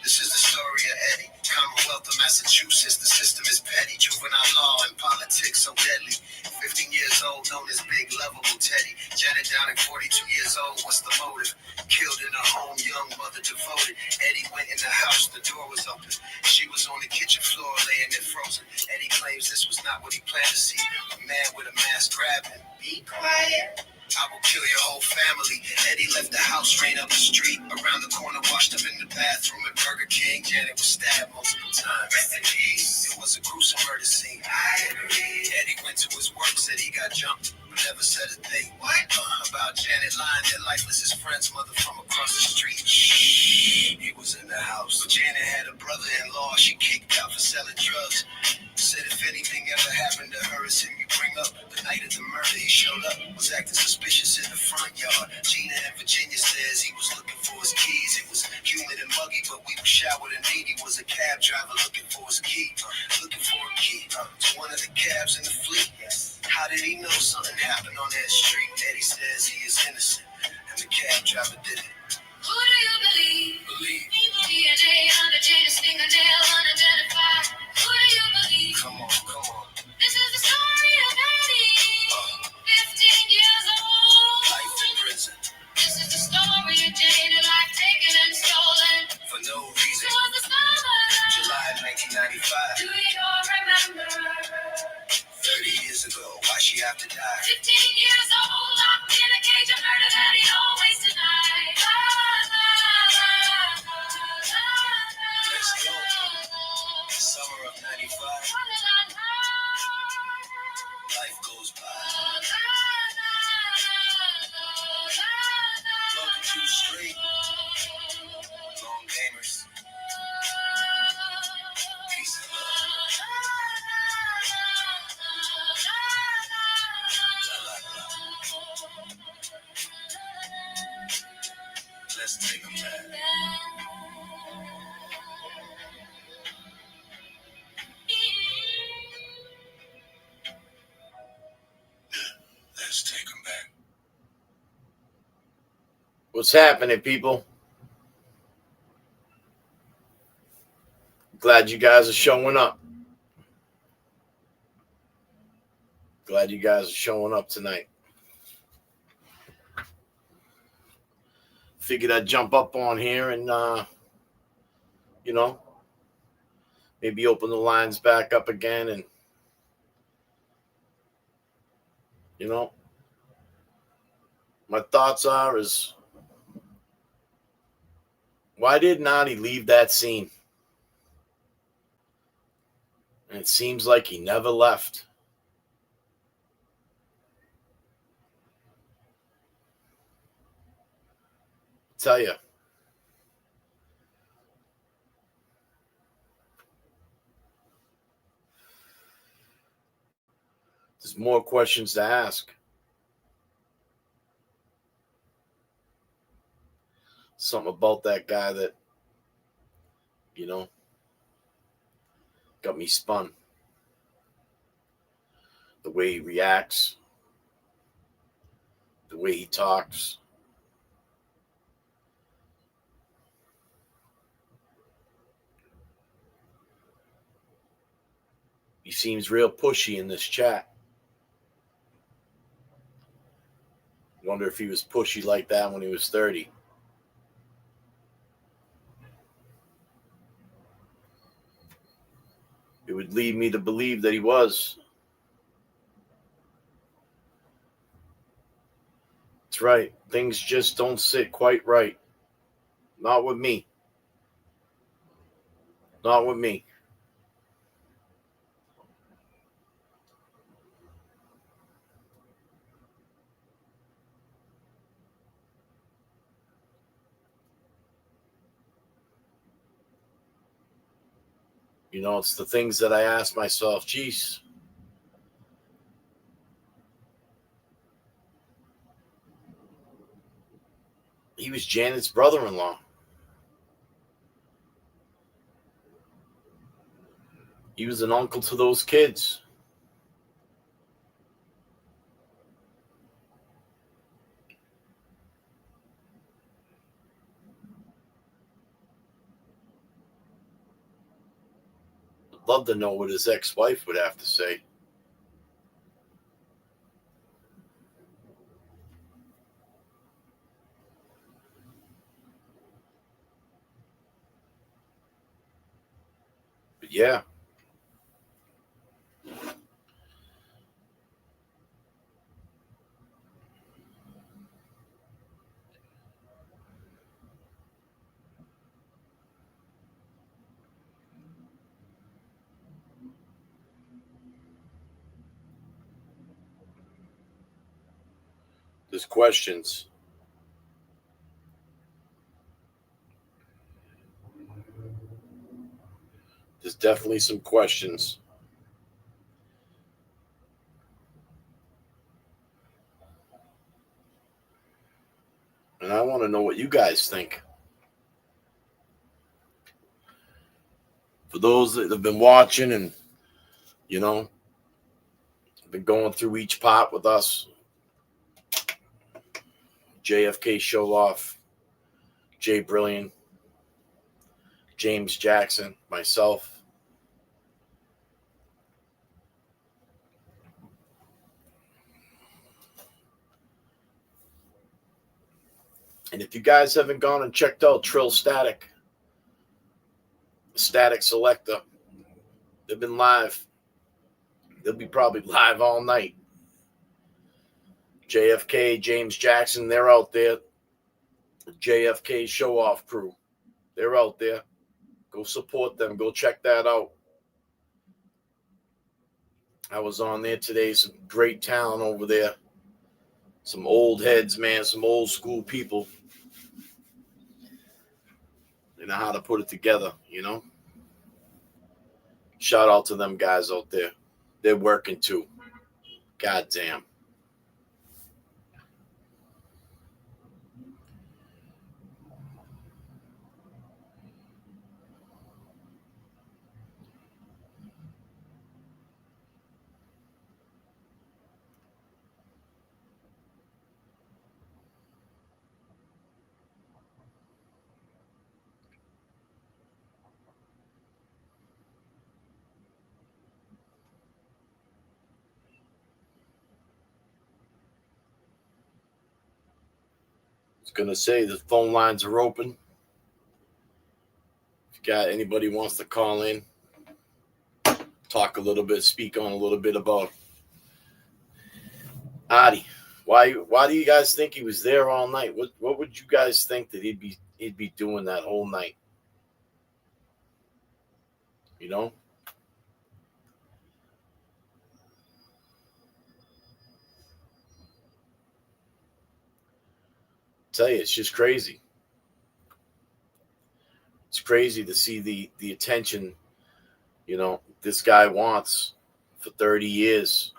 This is the story of Eddie, Commonwealth of Massachusetts. The system is petty, juvenile law and politics so deadly. 15 years old, known as Big Lovable Teddy. Janet down at 42 years old, what's the motive? Killed in a home, young mother devoted. Eddie went in the house, the door was open. She was on the kitchen floor, laying there frozen. Eddie claims this was not what he planned to see. A man with a mask grabbed him. Be quiet. I will kill your whole family. Eddie left the house, ran up the street. Around the corner, washed up in the bathroom at Burger King. Janet was stabbed multiple times. Rest in peace. It was a gruesome murder scene. I agree. Eddie went to his work, said he got jumped, but never said a thing. What? About Janet lying there lifeless, his friend's mother from across the street. He was in the house. But Janet had a brother-in-law she kicked out for selling drugs. Said if anything ever happened to her, it's him you bring up. The night of the murder, he showed up, was acting suspicious in the front yard. Gina in Virginia says he was looking for his keys. It was humid and muggy, but we were showered and neat. He was a cab driver looking for his key. Looking for a key to one of the cabs in the fleet. How did he know something happened on that street? Eddie says he is innocent, and the cab driver did it. Who do you believe? DNA under Jada's fingernail, unidentified. Who do you believe? Come on. This is the story of Eddie, 15 years old. Life in prison. This is the story of Jada, life taken and stolen. For no reason. This was the summer. July 1995. Do you all remember? 30 years ago, why she have to die? 15 years old, locked in a cage of murder that he always denied. Let's go. Summer of 95. Life goes by. Welcome to the street. Long gamers. Peace and love. Let's take them back. Let's take them back. What's happening, people? Glad you guys are showing up. Glad you guys are showing up tonight. Figured I'd jump up on here and, maybe open the lines back up again and, my thoughts is, why did Nadi leave that scene? And it seems like he never left. Tell you. There's more questions to ask. Something about that guy that, got me spun. The way he reacts. The way he talks. He seems real pushy in this chat. Wonder if he was pushy like that when he was 30. It would lead me to believe that he was. That's right. Things just don't sit quite right. Not with me. Not with me. It's the things that I ask myself, geez. He was Janet's brother-in-law. He was an uncle to those kids. love to know what his ex-wife would have to say. But yeah. There's questions. There's definitely some questions. And I want to know what you guys think. For those that have been watching and, been going through each part with us, JFK Show Off, Jay Brilliant, James Jackson, myself. And if you guys haven't gone and checked out Trill Static Selector, they've been live. They'll be probably live all night. JFK, James Jackson, they're out there. The JFK Show Off crew, they're out there. Go support them. Go check that out. I was on there today. Some great talent over there. Some old heads, man. Some old school people. They know how to put it together, Shout out to them guys out there. They're working too. Goddamn. I was going to say the phone lines are open. If you got anybody wants to call in, talk a little bit, speak on a little bit about Adi. Why do you guys think he was there all night? What would you guys think that he'd be doing that whole night? Tell you, it's just crazy. It's crazy to see the attention, this guy wants for 30 years.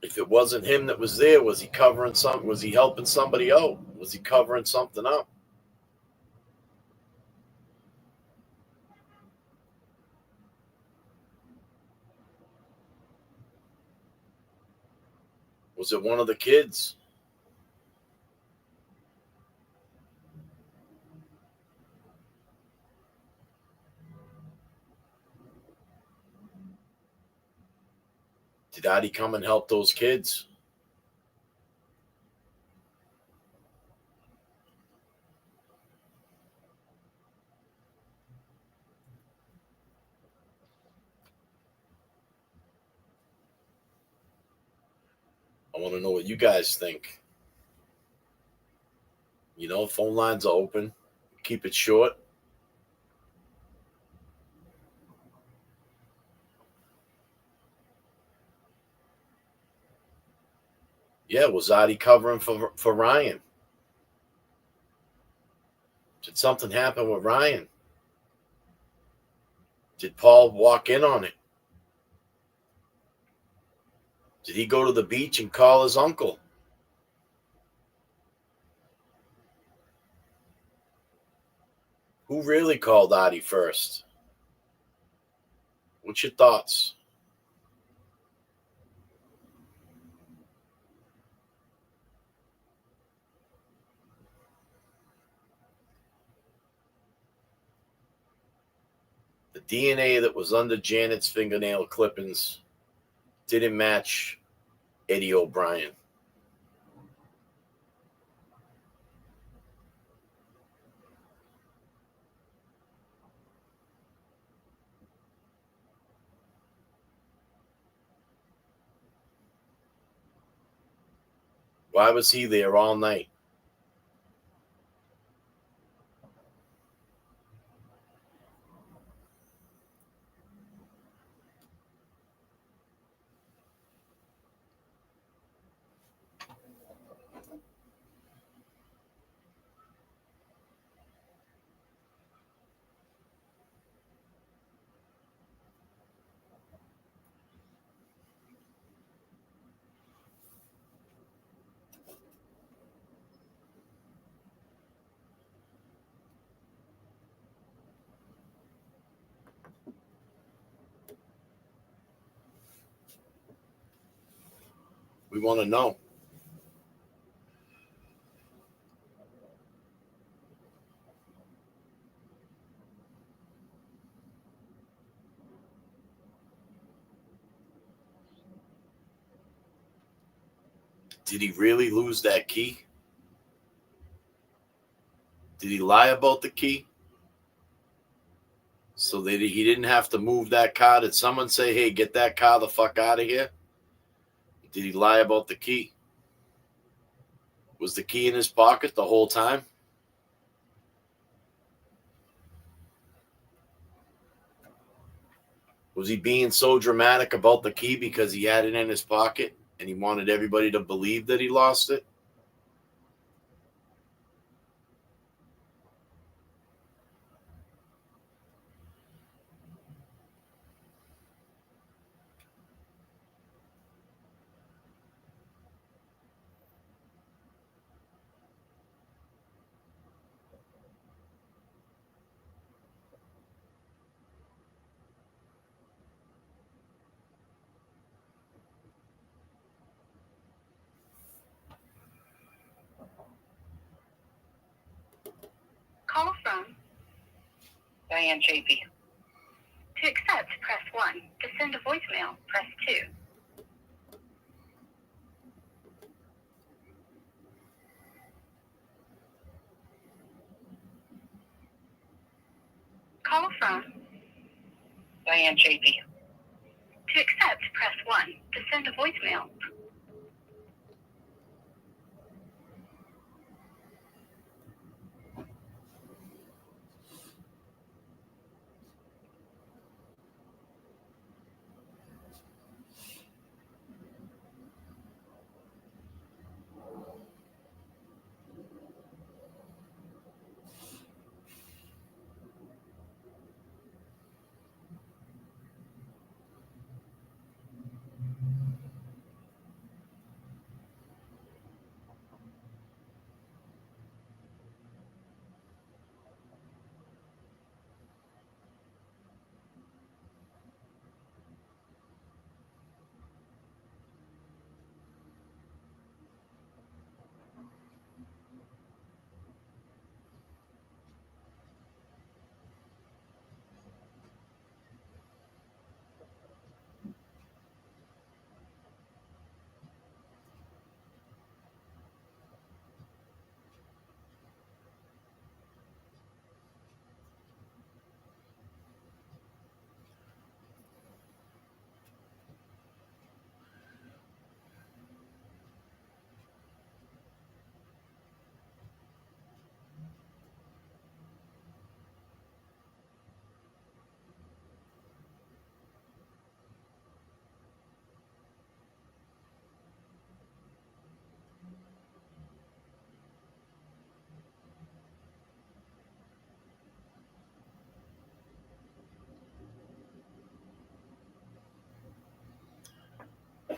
If it wasn't him that was there, was he covering something? Was he helping somebody out? Was he covering something up? Was it one of the kids? Did Adi come and help those kids? I want to know what you guys think. Phone lines are open. Keep it short. Yeah, was Adi covering for Ryan? Did something happen with Ryan? Did Paul walk in on it? Did he go to the beach and call his uncle? Who really called Adi first? What's your thoughts? The DNA that was under Janet's fingernail clippings didn't match Eddie O'Brien. Why was he there all night? We want to know. Did he really lose that key? Did he lie about the key? So that he didn't have to move that car? Did someone say, hey, get that car the fuck out of here? Did he lie about the key? Was the key in his pocket the whole time? Was he being so dramatic about the key because he had it in his pocket and he wanted everybody to believe that he lost it? Call from Diane JP. To accept, press 1. To send a voicemail, press 2. Call from Diane JP. To accept, press 1. To send a voicemail.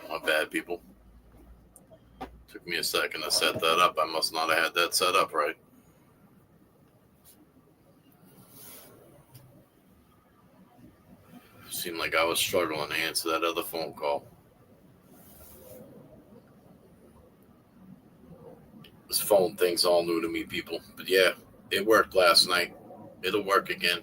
My bad, people. Took me a second to set that up. I must not have had that set up right. Seemed like I was struggling to answer that other phone call. This phone thing's all new to me, people. But yeah, it worked last night. It'll work again.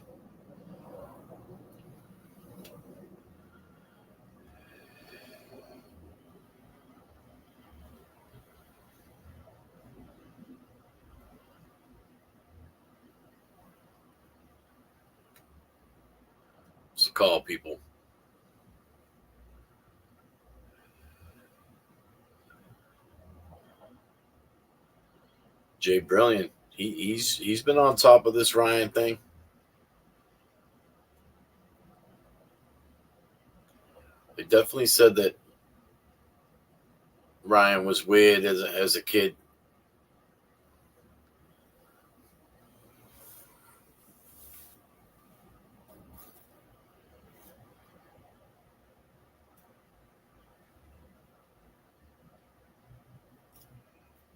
So call people. Jay Brilliant. He's been on top of this Ryan thing. They definitely said that Ryan was weird as a kid.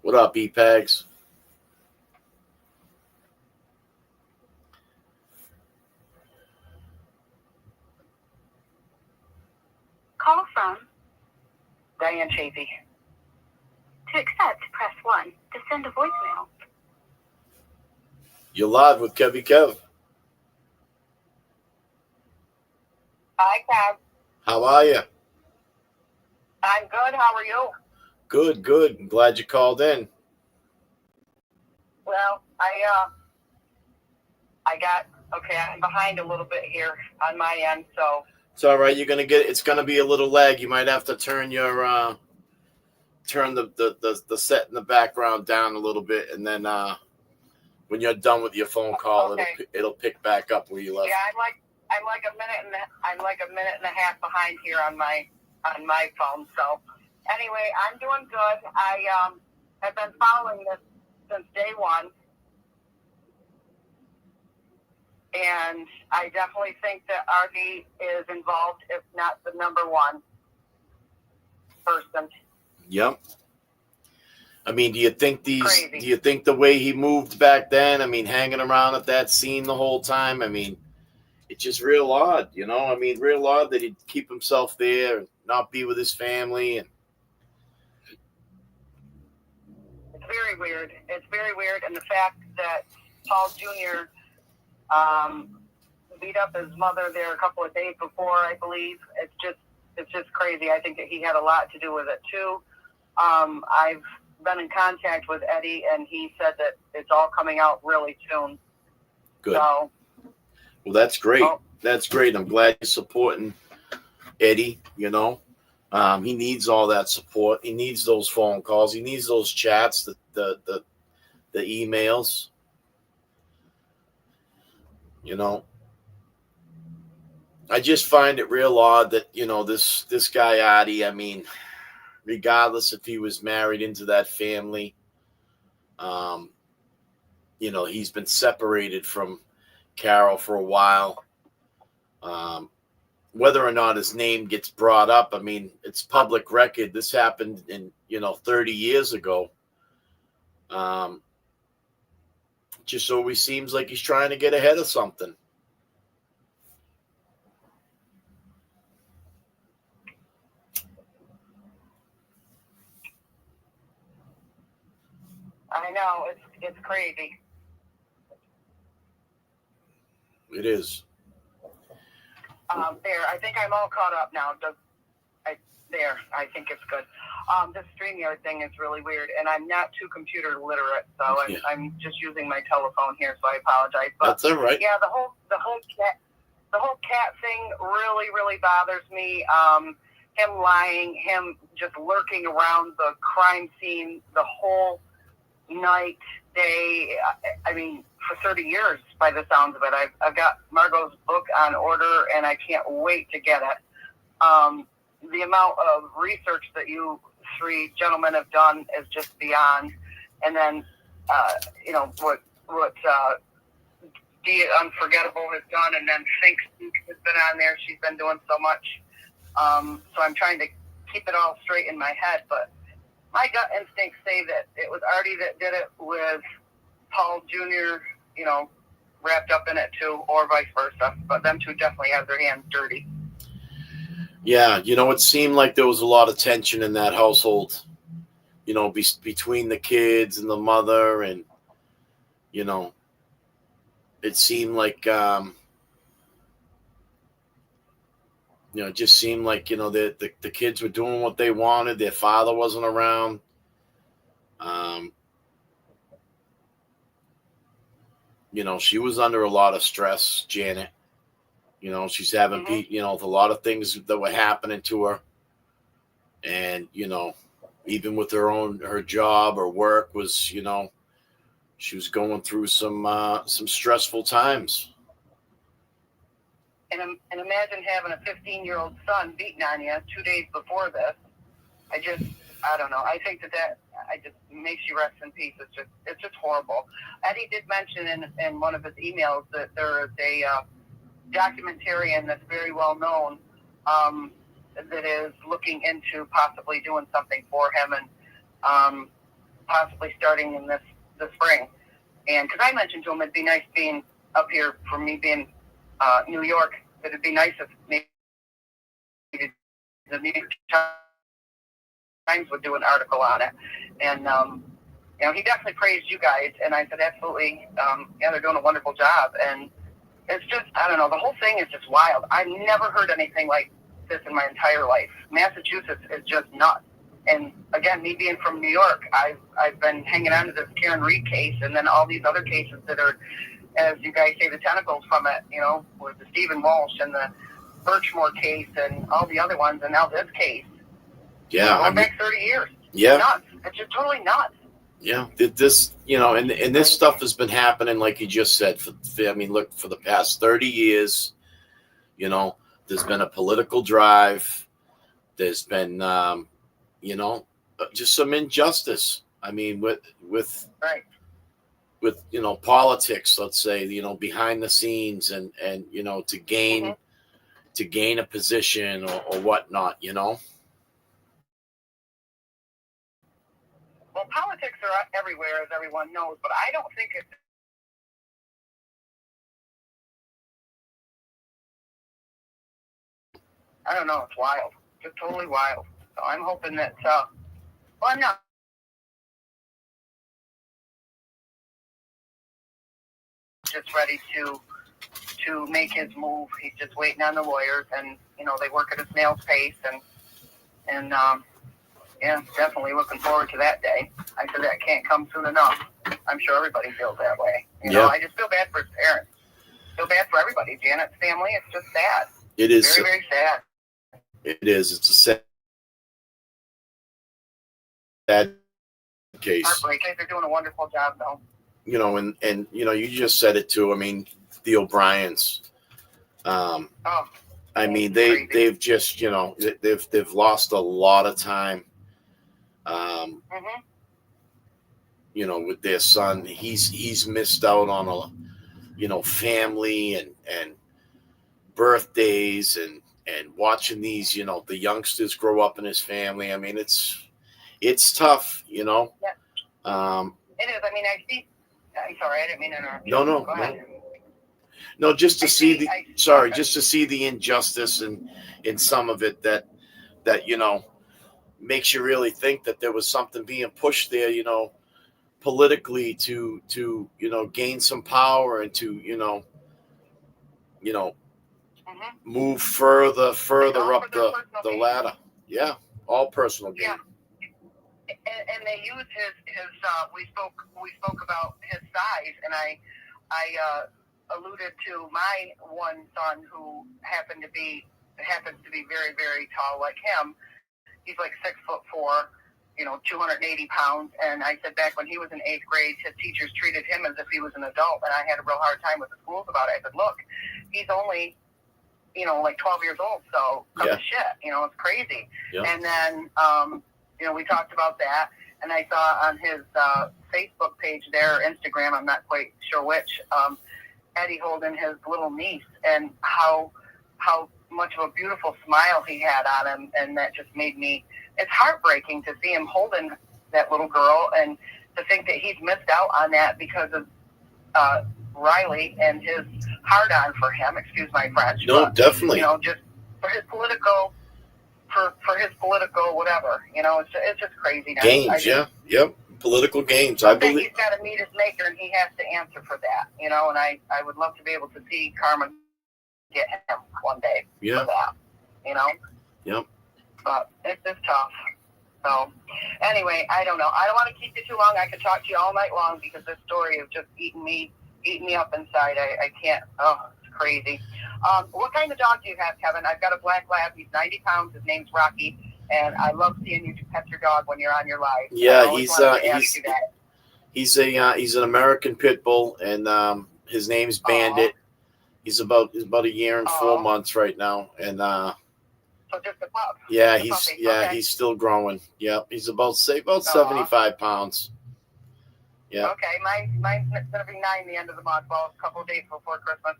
What up, E-Pags? Call from Diane Chafee. To accept, press 1. To send a voicemail. You're live with Kevy Kev. Hi, Kev. How are you? I'm good. How are you? Good, good. I'm glad you called in. Well, I'm behind a little bit here on my end, so. It's all right. It's gonna be a little lag. You might have to turn your turn the set in the background down a little bit, and then when you're done with your phone call, Okay. it'll pick back up where you left. Yeah, I'm like a minute and a half behind here on my phone. So, anyway, I'm doing good. I have been following this since day one. And I definitely think that Artie is involved, if not the number one person. Yep. I mean, do you think Crazy. Do you think the way he moved back then? I mean, hanging around at that scene the whole time. I mean, it's just real odd, you know. I mean, real odd that he'd keep himself there and not be with his family. And it's very weird. It's very weird, and the fact that Paul Jr. Beat up his mother there a couple of days before, I believe. It's just crazy. I think that he had a lot to do with it too. I've been in contact with Eddie, and he said that it's all coming out really soon. good. So, well, that's great. That's great. I'm glad you're supporting Eddie. You know, he needs all that support. He needs those phone calls. He needs those chats, the emails. You know, I just find it real odd that, you know, this guy, Artie, I mean, regardless if he was married into that family, you know, he's been separated from Carol for a while. Whether or not his name gets brought up, I mean, it's public record. This happened in, 30 years ago. Just always seems like he's trying to get ahead of something. I know, it's crazy. It is. There, I think I'm all caught up now. I think it's good. This StreamYard thing is really weird, and I'm not too computer literate, so I'm just using my telephone here, so I apologize. But that's all right. Yeah, the whole cat thing really, really bothers me. Him lying, him just lurking around the crime scene the whole night, day. I mean, for 30 years, by the sounds of it. I've got Margot's book on order, and I can't wait to get it. The amount of research that you three gentlemen have done is just beyond. And then, what The Unforgettable has done, and then Think has been on there. She's been doing so much. So I'm trying to keep it all straight in my head, but my gut instincts say that it was Artie that did it with Paul Jr., wrapped up in it too, or vice versa. But them two definitely have their hands dirty. Yeah, it seemed like there was a lot of tension in that household, between the kids and the mother, and it seemed like it just seemed like the kids were doing what they wanted. Their father wasn't around. She was under a lot of stress, Janet. She's having a lot of things that were happening to her, and even with her job or work was she was going through some stressful times. And imagine having a 15-year-old son beating on you 2 days before this. I don't know. I think that just makes you rest in peace. It's just horrible. Eddie did mention in one of his emails that there is a documentarian that's very well known that is looking into possibly doing something for him, and possibly starting in the spring. And because I mentioned to him it'd be nice being up here, for me being New York, that it'd be nice if maybe the New York Times would do an article on it. And he definitely praised you guys, and I said absolutely, they're doing a wonderful job. And it's just, I don't know, the whole thing is just wild. I've never heard anything like this in my entire life. Massachusetts is just nuts. And again, me being from New York, I've been hanging on to this Karen Reed case, and then all these other cases that are, as you guys say, the tentacles from it, with the Stephen Walsh and the Birchmore case and all the other ones, and now this case. Yeah. Going back 30 years. Yeah. It's nuts. It's just totally nuts. Yeah. This, and this stuff has been happening, like you just said, for the past 30 years, there's been a political drive. There's been, just some injustice. With right. With politics, let's say, behind the scenes, and to gain a position or whatnot, Well, politics are everywhere, as everyone knows, but I don't think it's. I don't know. It's wild. Just totally wild. So I'm hoping that. I'm not. Just ready to make his move. He's just waiting on the lawyers, and they work at a snail's pace, and definitely looking forward to that day. I said that can't come soon enough. I'm sure everybody feels that way. I just feel bad for his parents. Feel bad for everybody. Janet's family. It's just sad. It is very, very sad. It is. It's a sad case. Heartbreaking. They're doing a wonderful job, though. And you just said it too. The O'Briens. They've just they've lost a lot of time. With their son, he's missed out on family and birthdays and watching these the youngsters grow up in his family. It's tough. Yeah. It is. I see. I'm sorry, I didn't mean to interrupt you. No. No, just to see the injustice in some of it that makes you really think that there was something being pushed there, politically to gain some power and to move further up the ladder. Yeah, all personal gain. Yeah. And they use his we spoke about his size, and I alluded to my one son who happens to be very, very tall like him. He's like 6'4", 280 pounds. And I said back when he was in 8th grade, his teachers treated him as if he was an adult, and I had a real hard time with the schools about it. I said, look, he's only like 12 years old, so cut the shit. It's crazy. Yeah. And then we talked about that, and I saw on his Facebook page there, Instagram, I'm not quite sure which, Eddie holding his little niece, and how much of a beautiful smile he had on him, and that just made me, it's heartbreaking to see him holding that little girl, and to think that he's missed out on that because of Riley and his hard-on for him, excuse my French. No, but, definitely. Just for his political for his political whatever. It's just crazy. Now. Games, yep, political games. I believe he's got to meet his maker, and he has to answer for that. And I would love to be able to see Carmen get him one day for that. Yep. But it's just tough. So, anyway, I don't know. I don't want to keep you too long. I could talk to you all night long because this story is just eating me up inside. I can't. Oh, it's crazy. What kind of dog do you have, Kevin? I've got a black lab. He's 90 pounds. His name's Rocky, and I love seeing you pet your dog when you're on your live. Yeah, he's an American pit bull, and his name's Bandit. He's about a year and 4 months right now, and so just a pup. Yeah, he's still growing. Yep, he's about 75 pounds. Yeah. Okay, mine's gonna be 9 the end of the month. Well, a couple of days before Christmas,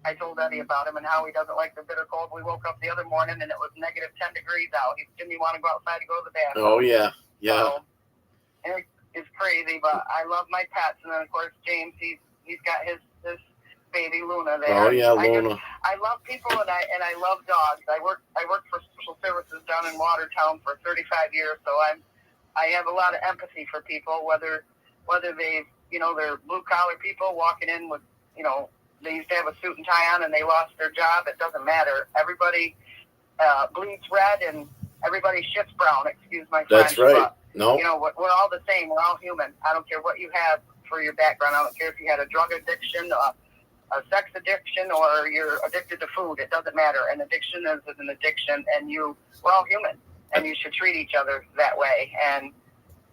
I told Eddie about him and how he doesn't like the bitter cold. We woke up the other morning and it was negative 10 degrees out. He didn't even want to go outside to go to the bathroom. Oh yeah. So, it's crazy, but I love my pets, and then of course James, he's got his baby Luna there. Oh yeah, Luna. I love people and I love dogs. I worked for social services down in Watertown for 35 years, so I have a lot of empathy for people, whether they they're blue collar people walking in with they used to have a suit and tie on and they lost their job. It doesn't matter. Everybody bleeds red and everybody shits brown. Excuse my French. That's right. But, no. We're all the same. We're all human. I don't care what you have for your background. I don't care if you had a drug addiction, a sex addiction, or you're addicted to food. It doesn't matter. An addiction is an addiction, and we're all human, and you should treat each other that way. And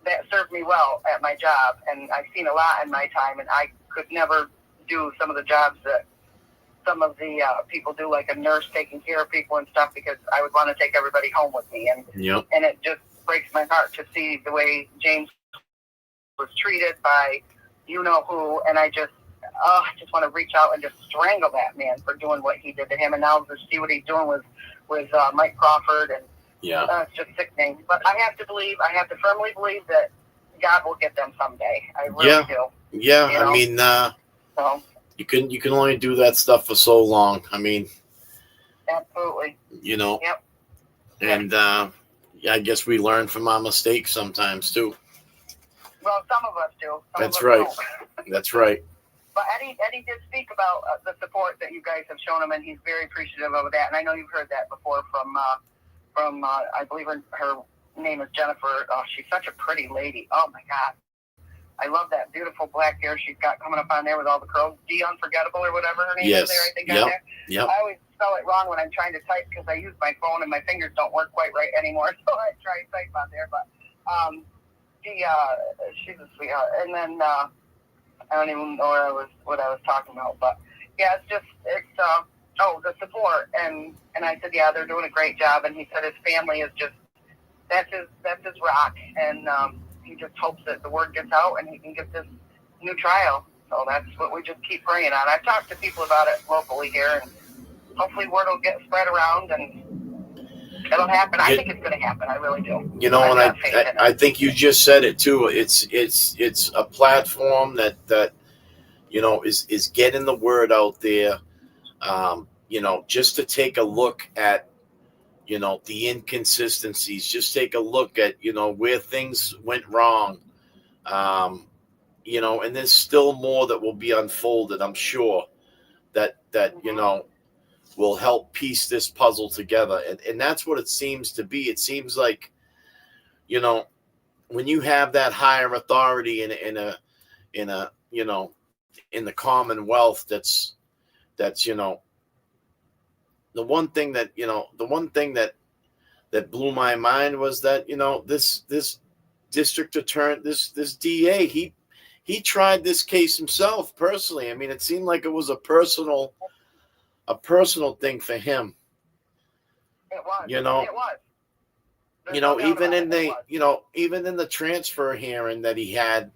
that served me well at my job, and I've seen a lot in my time, and I could never do some of the jobs that some of the people do, like a nurse taking care of people and stuff, because I would want to take everybody home with me. And and it just breaks my heart to see the way James was treated by who, and I just want to reach out and just strangle that man for doing what he did to him. And now to see what he's doing with Mike Crawford, and it's just sickening. But I have to firmly believe that God will get them someday. I really do. Yeah, I mean, so, you can only do that stuff for so long. I mean, absolutely. Yep. And I guess we learn from our mistakes sometimes too. Well, some of us do. That's right. That's right. But Eddie did speak about the support that you guys have shown him, and he's very appreciative of that. And I know you've heard that before from I believe her name is Jennifer. Oh, she's such a pretty lady. Oh my God, I love that beautiful black hair she's got coming up on there with all the curls. The Unforgettable or whatever her name is there. I think on there. Yep. I always spell it wrong when I'm trying to type because I use my phone and my fingers don't work quite right anymore. So I try to type on there, but she's a sweetheart. And then I don't even know what I was talking about, but yeah, it's the support, and I said, yeah, they're doing a great job, and he said his family is just that's his rock, and he just hopes that the word gets out and he can get this new trial. So that's what we just keep praying on. I've talked to people about it locally here, and hopefully word will get spread around and it'll happen. I think it's going to happen. I really do. I think you just said it too. It's a platform that is getting the word out there. Just to take a look at the inconsistencies. Just take a look at where things went wrong. And there's still more that will be unfolded. I'm sure that will help piece this puzzle together. And that's what it seems to be. It seems like, when you have that higher authority in the Commonwealth, that's the one thing that blew my mind was that, this district attorney, this DA, he tried this case himself personally. I mean, it seemed like it was a personal thing for him. It was. It was. Even in the transfer hearing that he had,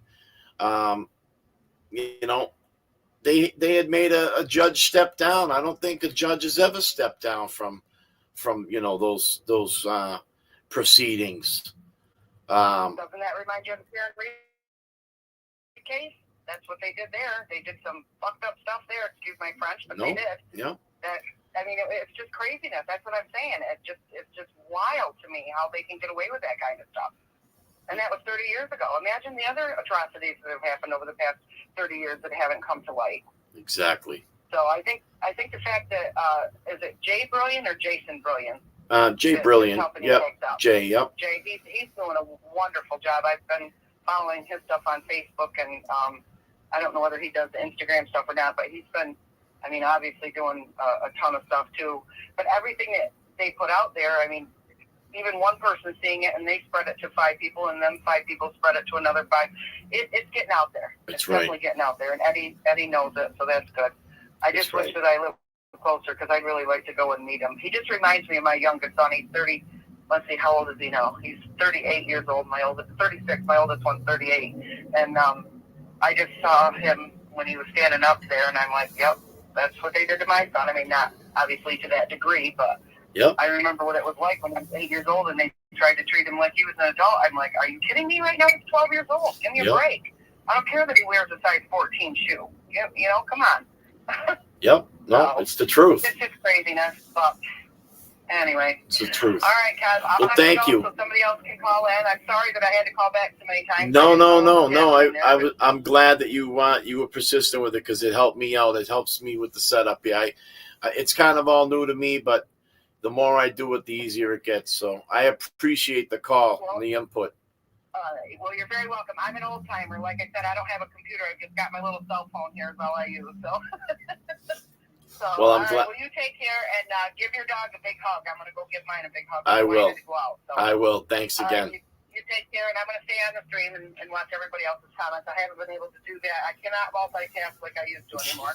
they had made a judge step down. I don't think a judge has ever stepped down from those proceedings. Doesn't that remind you of the Karen Reed case? That's what they did there. They did some fucked up stuff there. Excuse my French, but they did. Yeah. I mean, it's just craziness. That's what I'm saying. It's just wild to me how they can get away with that kind of stuff. And that was 30 years ago. Imagine the other atrocities that have happened over the past 30 years that haven't come to light. Exactly. So I think the fact that is it Jay Brilliant or Jason Brilliant? Jay Brilliant. Yep. Jay. Yep. Jay, he's doing a wonderful job. I've been following his stuff on Facebook, and I don't know whether he does the Instagram stuff or not, but he's been, I mean, obviously doing a ton of stuff too. But everything that they put out there, I mean, even one person seeing it and they spread it to 5 people, and then 5 people spread it to another 5. It's getting out there. It's definitely getting out there, and Eddie knows it, so that's good. I just wish that I lived closer because I'd really like to go and meet him. He just reminds me of my youngest son. He's 30. Let's see, how old is he now? He's 38 years old. 36. My oldest one's 38. And I just saw him when he was standing up there, and I'm like, yep, that's what they did to my son. I mean, not obviously to that degree, but yep. I remember what it was like when I was 8 years old and they tried to treat him like he was an adult. I'm like, are you kidding me right now? He's 12 years old. Give me a break. I don't care that he wears a size 14 shoe. You know, come on. Yep. No, it's the truth. It's just craziness, but anyway. It's the truth. All right, Kaz. I'll thank you. So somebody else can call in. I'm sorry that I had to call back so many times. No. I'm glad that you were persistent with it because it helped me out. It helps me with the setup. Yeah, it's kind of all new to me, but the more I do it, the easier it gets. So I appreciate the call and the input. Well, you're very welcome. I'm an old timer. Like I said, I don't have a computer. I've just got my little cell phone here is all I use. So, well, I'm glad. Well, you take care and give your dog a big hug. I'm going to go give mine a big hug. I will. Go out, so. I will. Thanks again. You take care, and I'm going to stay on the stream and watch everybody else's comments. I haven't been able to do that. I cannot multitask like I used to anymore.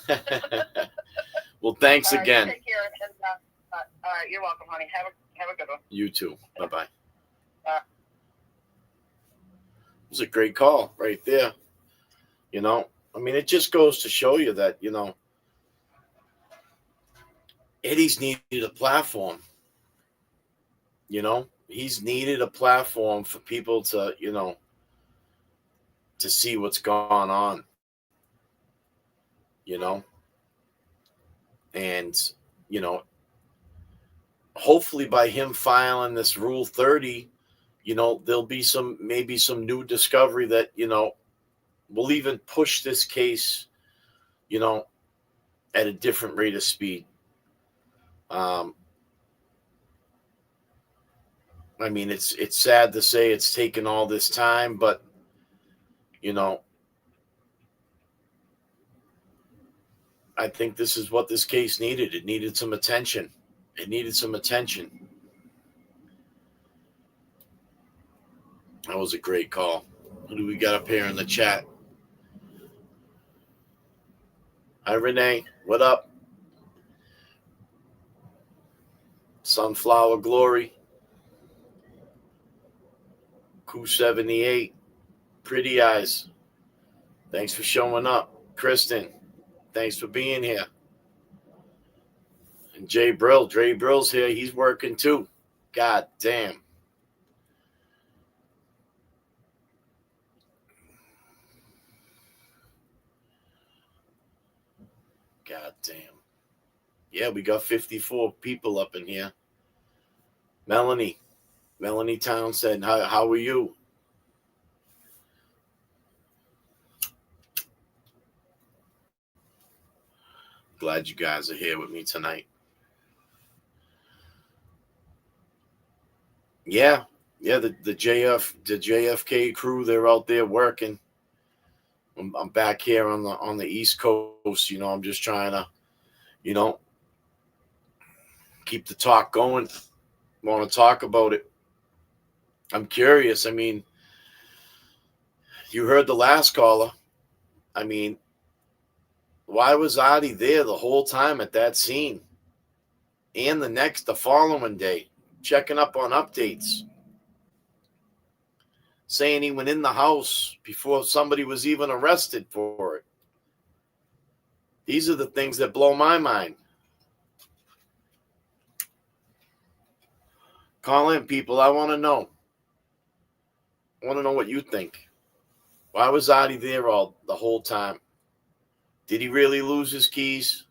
Well, thanks again. You take care, and all right, you're welcome, honey. Have a good one. You too. Bye-bye. It was a great call right there. You know, I mean, it just goes to show you that, you know, Eddie's needed a platform. You know, he's needed a platform for people to, you know, to see what's going on. You know, and, you know, hopefully by him filing this Rule 30, you know, there'll be maybe some new discovery that, you know, will even push this case, you know, at a different rate of speed. I mean, it's sad to say it's taken all this time, but, you know, I think this is what this case needed. It needed some attention. That was a great call. Who do we got up here in the chat? Hi, Renee. What up? Sunflower Glory. Q78. Pretty Eyes. Thanks for showing up. Kristen, thanks for being here. And Jay Brill. Dre Brill's here. He's working too. God damn. God damn. Yeah, we got 54 people up in here. Melanie Townsend, how are you? Glad you guys are here with me tonight. Yeah, the JFK crew, they're out there working. I'm back here on the East Coast. You know, I'm just trying to, you know, keep the talk going. Want to talk about it. I'm curious. I mean, you heard the last caller. I mean, why was Adi there the whole time at that scene? And the following day, checking up on updates. Saying he went in the house before somebody was even arrested for it. These are the things that blow my mind. Call in, people. I want to know. I want to know what you think. Why was Adi there the whole time? Did he really lose his keys?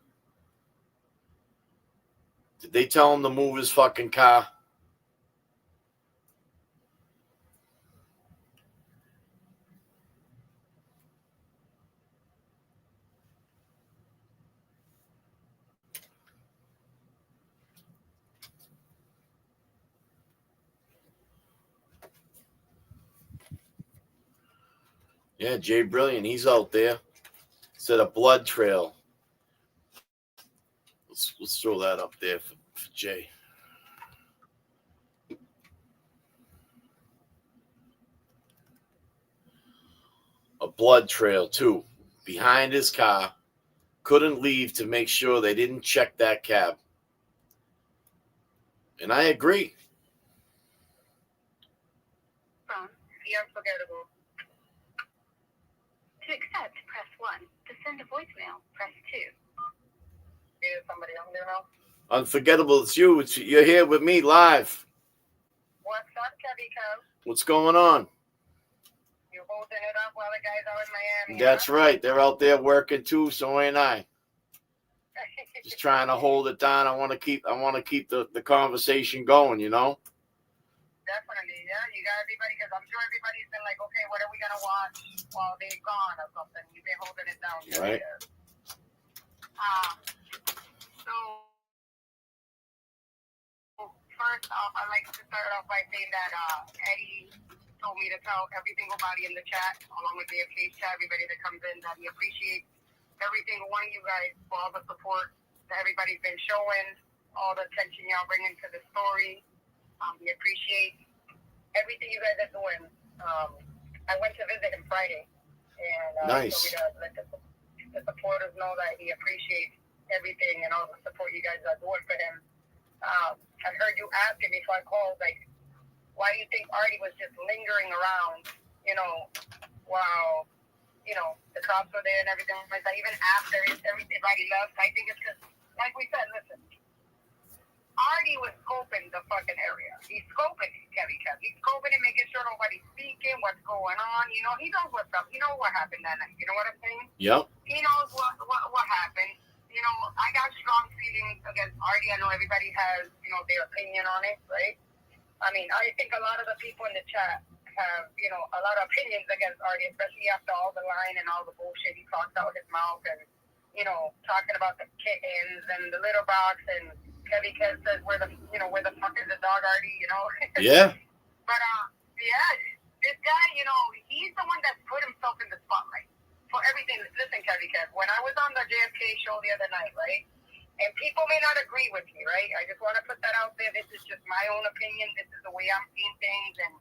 Did they tell him to move his fucking car? Yeah, Jay Brilliant, he's out there. Said a blood trail. Let's throw that up there for Jay. A blood trail, too, behind his car. Couldn't leave to make sure they didn't check that cab. And I agree. The unforgettable. To accept, press 1. To send a voicemail, press 2. Is somebody on there now? Unforgettable, it's you. You're here with me live. What's up, Kevy Cub? What's going on? You holding it up while the guys out in Miami? That's right. They're out there working too, so ain't I. Just trying to hold it down. I want to keep the conversation going, you know? Definitely, yeah. You got everybody, because I'm sure everybody's been like, okay, what are we going to watch while they're gone or something? You've been holding it down. Right. So, first off, I'd like to start off by saying that Eddie told me to tell every single body in the chat, along with the FK's chat, everybody that comes in, that he appreciates every single one of you guys for all the support that everybody's been showing, all the attention y'all bringing to the story. We appreciate everything you guys are doing. I went to visit him Friday, and nice. So we let the supporters know that he appreciates everything and all the support you guys are doing for him. I heard you asking before I called, like, why do you think Artie was just lingering around, you know, while, you know, the cops were there and everything like that, even after everybody left? I think it's because, like we said, listen, Artie was scoping the fucking area. He's scoping it, Kevy. He's scoping it, making sure nobody's speaking, what's going on. You know, he knows what's up. He knows what happened that night. You know what I'm saying? Yep. He knows what happened. You know, I got strong feelings against Artie. I know everybody has, you know, their opinion on it, right? I mean, I think a lot of the people in the chat have, you know, a lot of opinions against Artie, especially after all the lying and all the bullshit he talked out his mouth and, you know, talking about the kittens and the litter box and Kevy says, where the fuck is the dog, Artie, you know? Yeah. But, yeah, this guy, you know, he's the one that put himself in the spotlight for everything. Listen, Kevy, when I was on the JFK show the other night, right, and people may not agree with me, right? I just want to put that out there. This is just my own opinion. This is the way I'm seeing things, and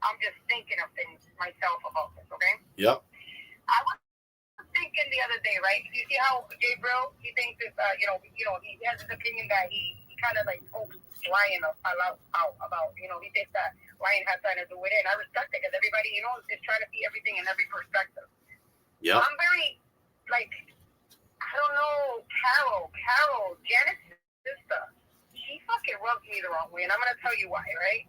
I'm just thinking of things myself about this, okay? Yep. I was thinking the other day, right? You see how Jay Brill, he thinks this, he has his opinion that he kind of like hopes Ryan out about, you know, he thinks that Ryan has something to do with it, and I respect it because everybody, you know, is trying to see everything in every perspective. Yep. I'm very, like, I don't know, Carol, Janet's sister, she fucking rubs me the wrong way, and I'm going to tell you why, right?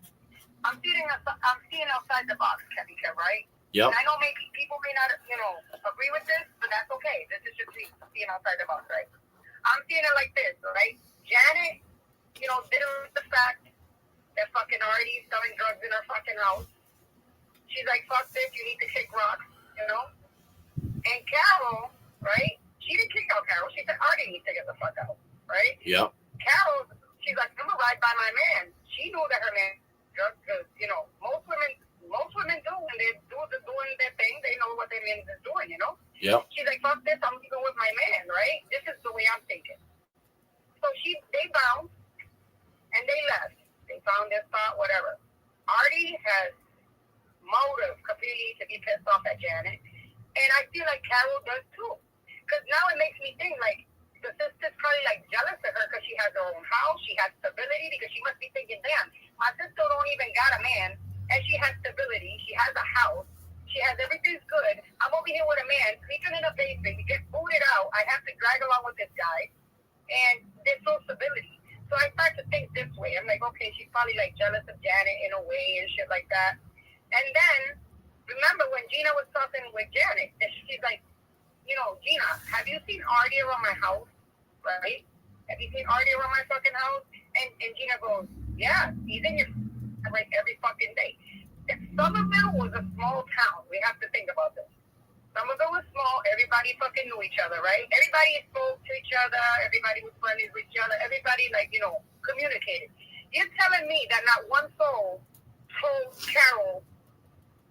I'm seeing outside the box, Kevin, right? Yep. And I know maybe people may not, you know, agree with this, but that's okay. This is just me seeing outside the box, right? I'm seeing it like this, right? Janet, you know, dealing with the fact that fucking Artie's selling drugs in her fucking house. She's like, fuck this, you need to kick rocks, you know? And Carol, right? She didn't kick out Carol. She said Artie needs to get the fuck out, right? Yep. Carol, she's like, I'm gonna ride by my man. She knew that her man drugs, because, you know, most women do when they're doing their thing. They know what their man is doing, you know? Yep. She's like, fuck this, I'm leaving with my man, right? This is the way I'm thinking. So they bounced, and they left. They found their spot, whatever. Artie has motive completely to be pissed off at Janet, and I feel like Carol does too. Because now it makes me think, like, the sister's probably, like, jealous of her because she has her own house, she has stability, because she must be thinking, damn, my sister don't even got a man, and she has stability, she has a house, she has everything's good. I'm over here with a man, sleeping in a basement, we get booted out, I have to drag along with this guy, and there's no stability. So I start to think this way. I'm like, okay, she's probably, like, jealous of Janet in a way and shit like that. And then, remember when Gina was talking with Janet, and she's like, you know, Gina, have you seen Artie around my house? Right? Have you seen Artie around my fucking house? And Gina goes, yeah, he's in your like every fucking day. Somerville was a small town. We have to think about this. Somerville was small. Everybody fucking knew each other, right? Everybody spoke to each other. Everybody was friendly with each other. Everybody, like, communicated. You're telling me that not one soul told Carol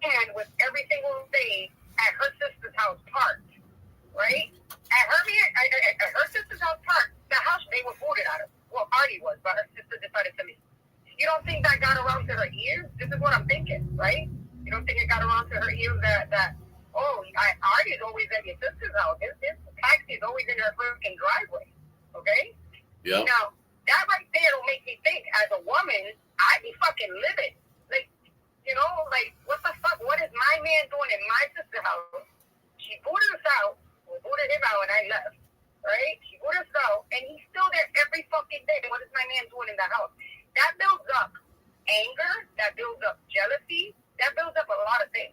and with every single day at her sister's house parked, right? At her sister's house parked, the house they were voted out of. Well, Artie was, but her sister decided to leave. You don't think that got around to her ears? This is what I'm thinking, right? You don't think it got around to her ears that Artie's always at your sister's house. His taxi's always in her freaking driveway, okay? Yeah. Now, that right there will make me think, as a woman, I'd be fucking livid. Like, what the fuck? What is my man doing in my sister's house? She booted us out, or booted him out, and I left, right? She booted us out, and he's still there every fucking day. What is my man doing in the house? That builds up anger, that builds up jealousy, that builds up a lot of things.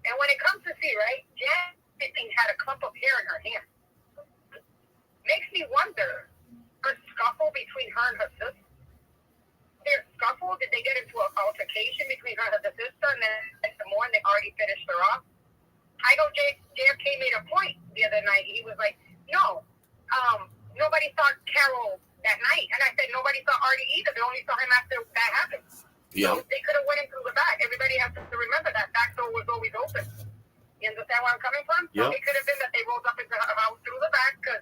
And when it comes to see, right, Jan had a clump of hair in her hand. Makes me wonder, her scuffle between her and her sister. Their scuffle, did they get into an altercation between her and her sister, and then some more, and they already finished her off? I know JFK made a point the other night. He was like, no, nobody saw Carol that night. And I said, nobody saw Artie either. They only saw him after that happened. Yeah. So they could have went in through the back. Everybody has to remember that back door was always open. You understand where I'm coming from? Yeah. It could have been that they rolled up into her house through the back, because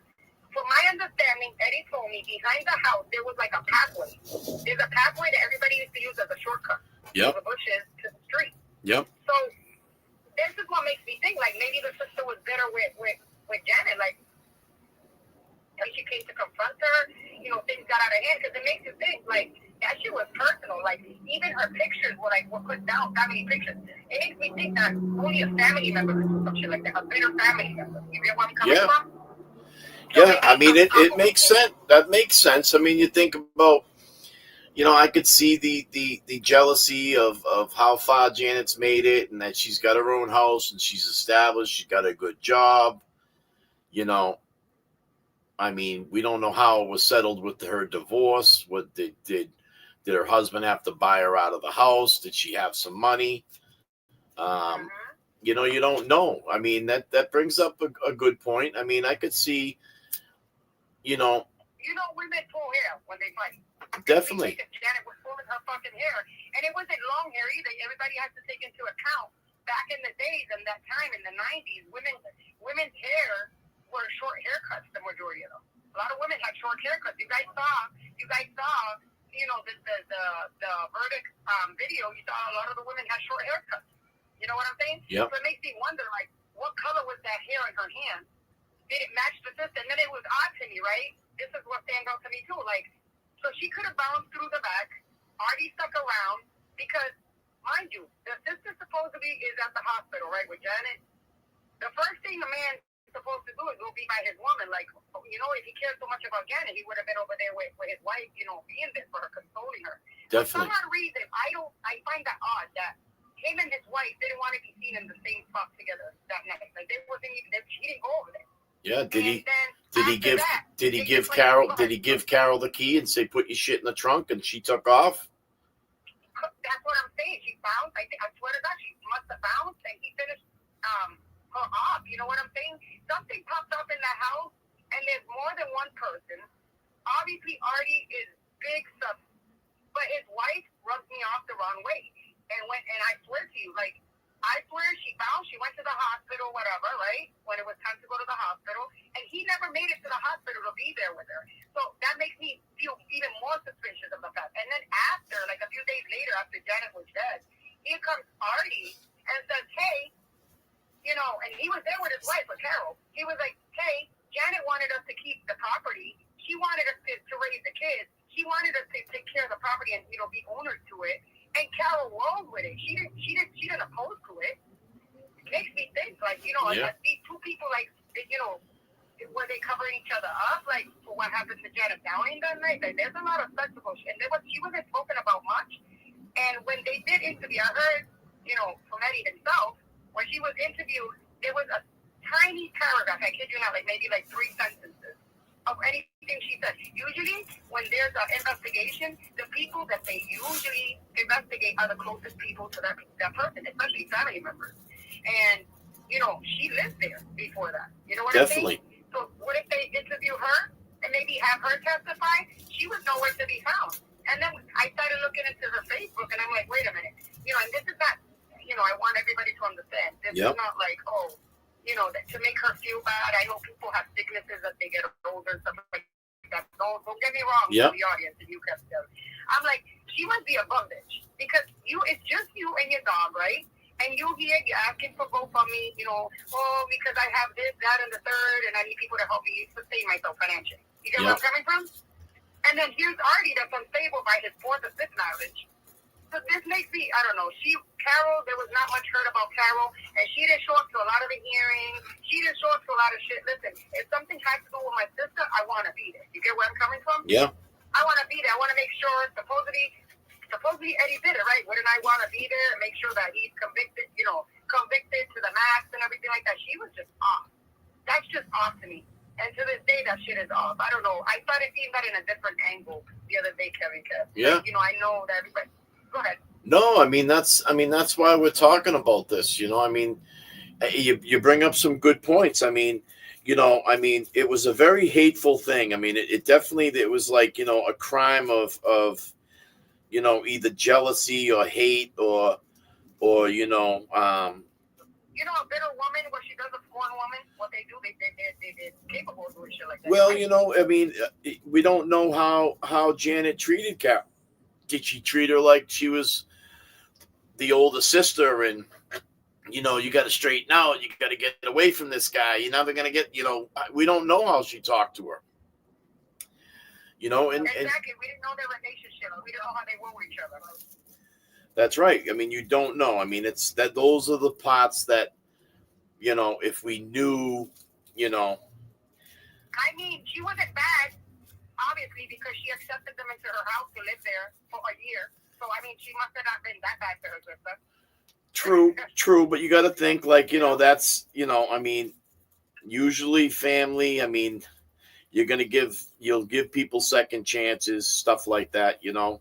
from my understanding, Eddie told me behind the house there was like a pathway. There's a pathway that everybody used to use as a shortcut. Yep. From the bushes to the street. Yep. So this is what makes me think, like, maybe the sister was bitter with Janet. Like, when she came to confront her, things got out of hand, because it makes you think, like, that shit was personal. Like, even her pictures were put down, family pictures. It makes me think that only a family member could do some shit like that, a bitter family member. You get where I'm coming from? Yeah, I mean, it makes sense. That makes sense. I mean, you think about, I could see the jealousy of how far Janet's made it, and that she's got her own house and she's established. She's got a good job. I mean, we don't know how it was settled with her divorce. What did her husband have to buy her out of the house? Did she have some money? You don't know. I mean, that brings up a good point. I mean, I could see, women pull hair when they fight. Definitely. Janet was pulling her fucking hair, and it wasn't long hair either. Everybody has to take into account back in the days and that time in the 90s, women's hair were short haircuts. The majority of them. A lot of women had short haircuts. You guys saw, the verdict video. You saw a lot of the women had short haircuts. You know what I'm saying? Yep. So it makes me wonder, like, what color was that hair in her hand? Did it match the sister? And then it was odd to me, right? This is what stands out to me too. Like, so she could have bounced through the back. Artie stuck around because, mind you, the sister supposedly is at the hospital, right, with Janet. The first thing the man is supposed to do is go be by his woman. Like, if he cared so much about Janet, he would have been over there with his wife, being there for her, consoling her. Definitely. For some odd reason, I find that odd that him and his wife didn't want to be seen in the same spot together that night. Like, he didn't go over there. Yeah, did he give Carol the key and say put your shit in the trunk, and she took off? That's what I'm saying. She bounced. I swear to God, she must have bounced, and he finished her off. You know what I'm saying? Something popped up in that house, and there's more than one person. Obviously, Artie is big stuff, but his wife rubs me off the wrong way. And I swear to you, like, I swear she bounced. She went to the hospital, whatever, right? When it was time to go to the hospital. And he never made it to the hospital to be there with her. So that makes me feel even more suspicious of the fact. And then after, like a few days later, after Janet was dead, here comes Artie and says, hey, and he was there with his wife, with Carol. He was like, hey, Janet wanted us to keep the property. She wanted us to raise the kids. She wanted us to take care of the property and, be owners to it. And Carol rolled with it. She didn't oppose to it. It makes me think, like, like these two people, like, were they covering each other up, like, for what happened to Janet Downing that night? Like, there's a lot of sensible shit. And she wasn't spoken about much. And when they did interview, I heard, from Eddie himself, when she was interviewed, there was a tiny paragraph, I kid you not, like maybe like 3 sentences of anything she said. usually when there's an investigation, the people that they usually investigate are the closest people to that person, especially family members. And, you know, she lived there before that. You know what Definitely. I'm saying? So what if they interview her and maybe have her testify? She was nowhere to be found. And then I started looking into her Facebook, and I'm like, wait a minute. You know, and this is not, you know, I want everybody to understand. This is not like, oh, you know, that to make her feel bad. I know people have sicknesses as they get older and stuff like that. Don't get me wrong, to the audience, and you kept them. I'm like, she must be a bum bitch because it's just you and your dog, right? And you're asking for GoFundMe, you know, oh, because I have this, that, and the third, and I need people to help me sustain myself financially. You get where I'm coming from? And then here's Artie that's unstable by his fourth or fifth marriage. So this makes me, I don't know, Carol, there was not much heard about Carol, and she didn't show up to a lot of the hearings. She didn't show up to a lot of shit. Listen, if something has to do with my sister, I want to be there. You get where I'm coming from? Yeah. I want to be there. I want to make sure, supposedly Eddie did it, right? Wouldn't I want to be there and make sure that he's convicted to the max and everything like that? She was just off. That's just off to me. And to this day, that shit is off. I don't know. I started seeing that in a different angle the other day, Kevin Kev. Yeah. You know, I know that everybody. Go ahead. No, I mean that's why we're talking about this. You know, I mean, you bring up some good points. I mean, you know, I mean, it was a very hateful thing. I mean, it definitely, it was like, you know, a crime of you know, either jealousy or hate or you know. You know, a bitter woman, what she does, a scorn woman, what they do, they're capable of doing shit like that. Well, right? you know, I mean, we don't know how Janet treated Carol. Did she treat her like she was the older sister and, you know, you got to straighten out, you got to get away from this guy, you're never going to get, you know, we don't know how she talked to her. You know, and exactly, we didn't know their relationship, we didn't know how they were with each other. That's right. I mean, you don't know. I mean, it's that those are the parts that, you know, if we knew, you know. I mean, she wasn't bad, obviously, because she accepted them into her house to live there for a year. So, I mean, she must have not been that bad to her sister. True, but you got to think like, you know, that's, you know, I mean, usually family, I mean, you'll give people second chances, stuff like that, you know.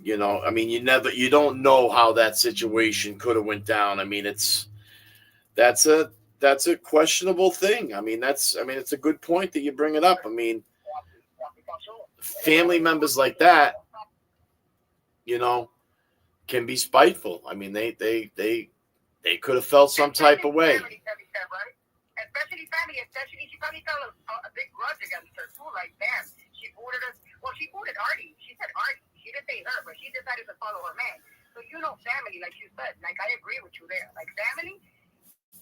You know, I mean, you don't know how that situation could have went down. I mean, that's a questionable thing. I mean, it's a good point that you bring it up. I mean, family members like that, you know, can be spiteful. I mean, they could have felt some type of way. Especially family, she probably felt a big grudge against her too. Like, damn, she booted us. Well, she booted Artie. She said Artie. She didn't say her, but she decided to follow her man. So, you know, family, like you said, like I agree with you there. Like family,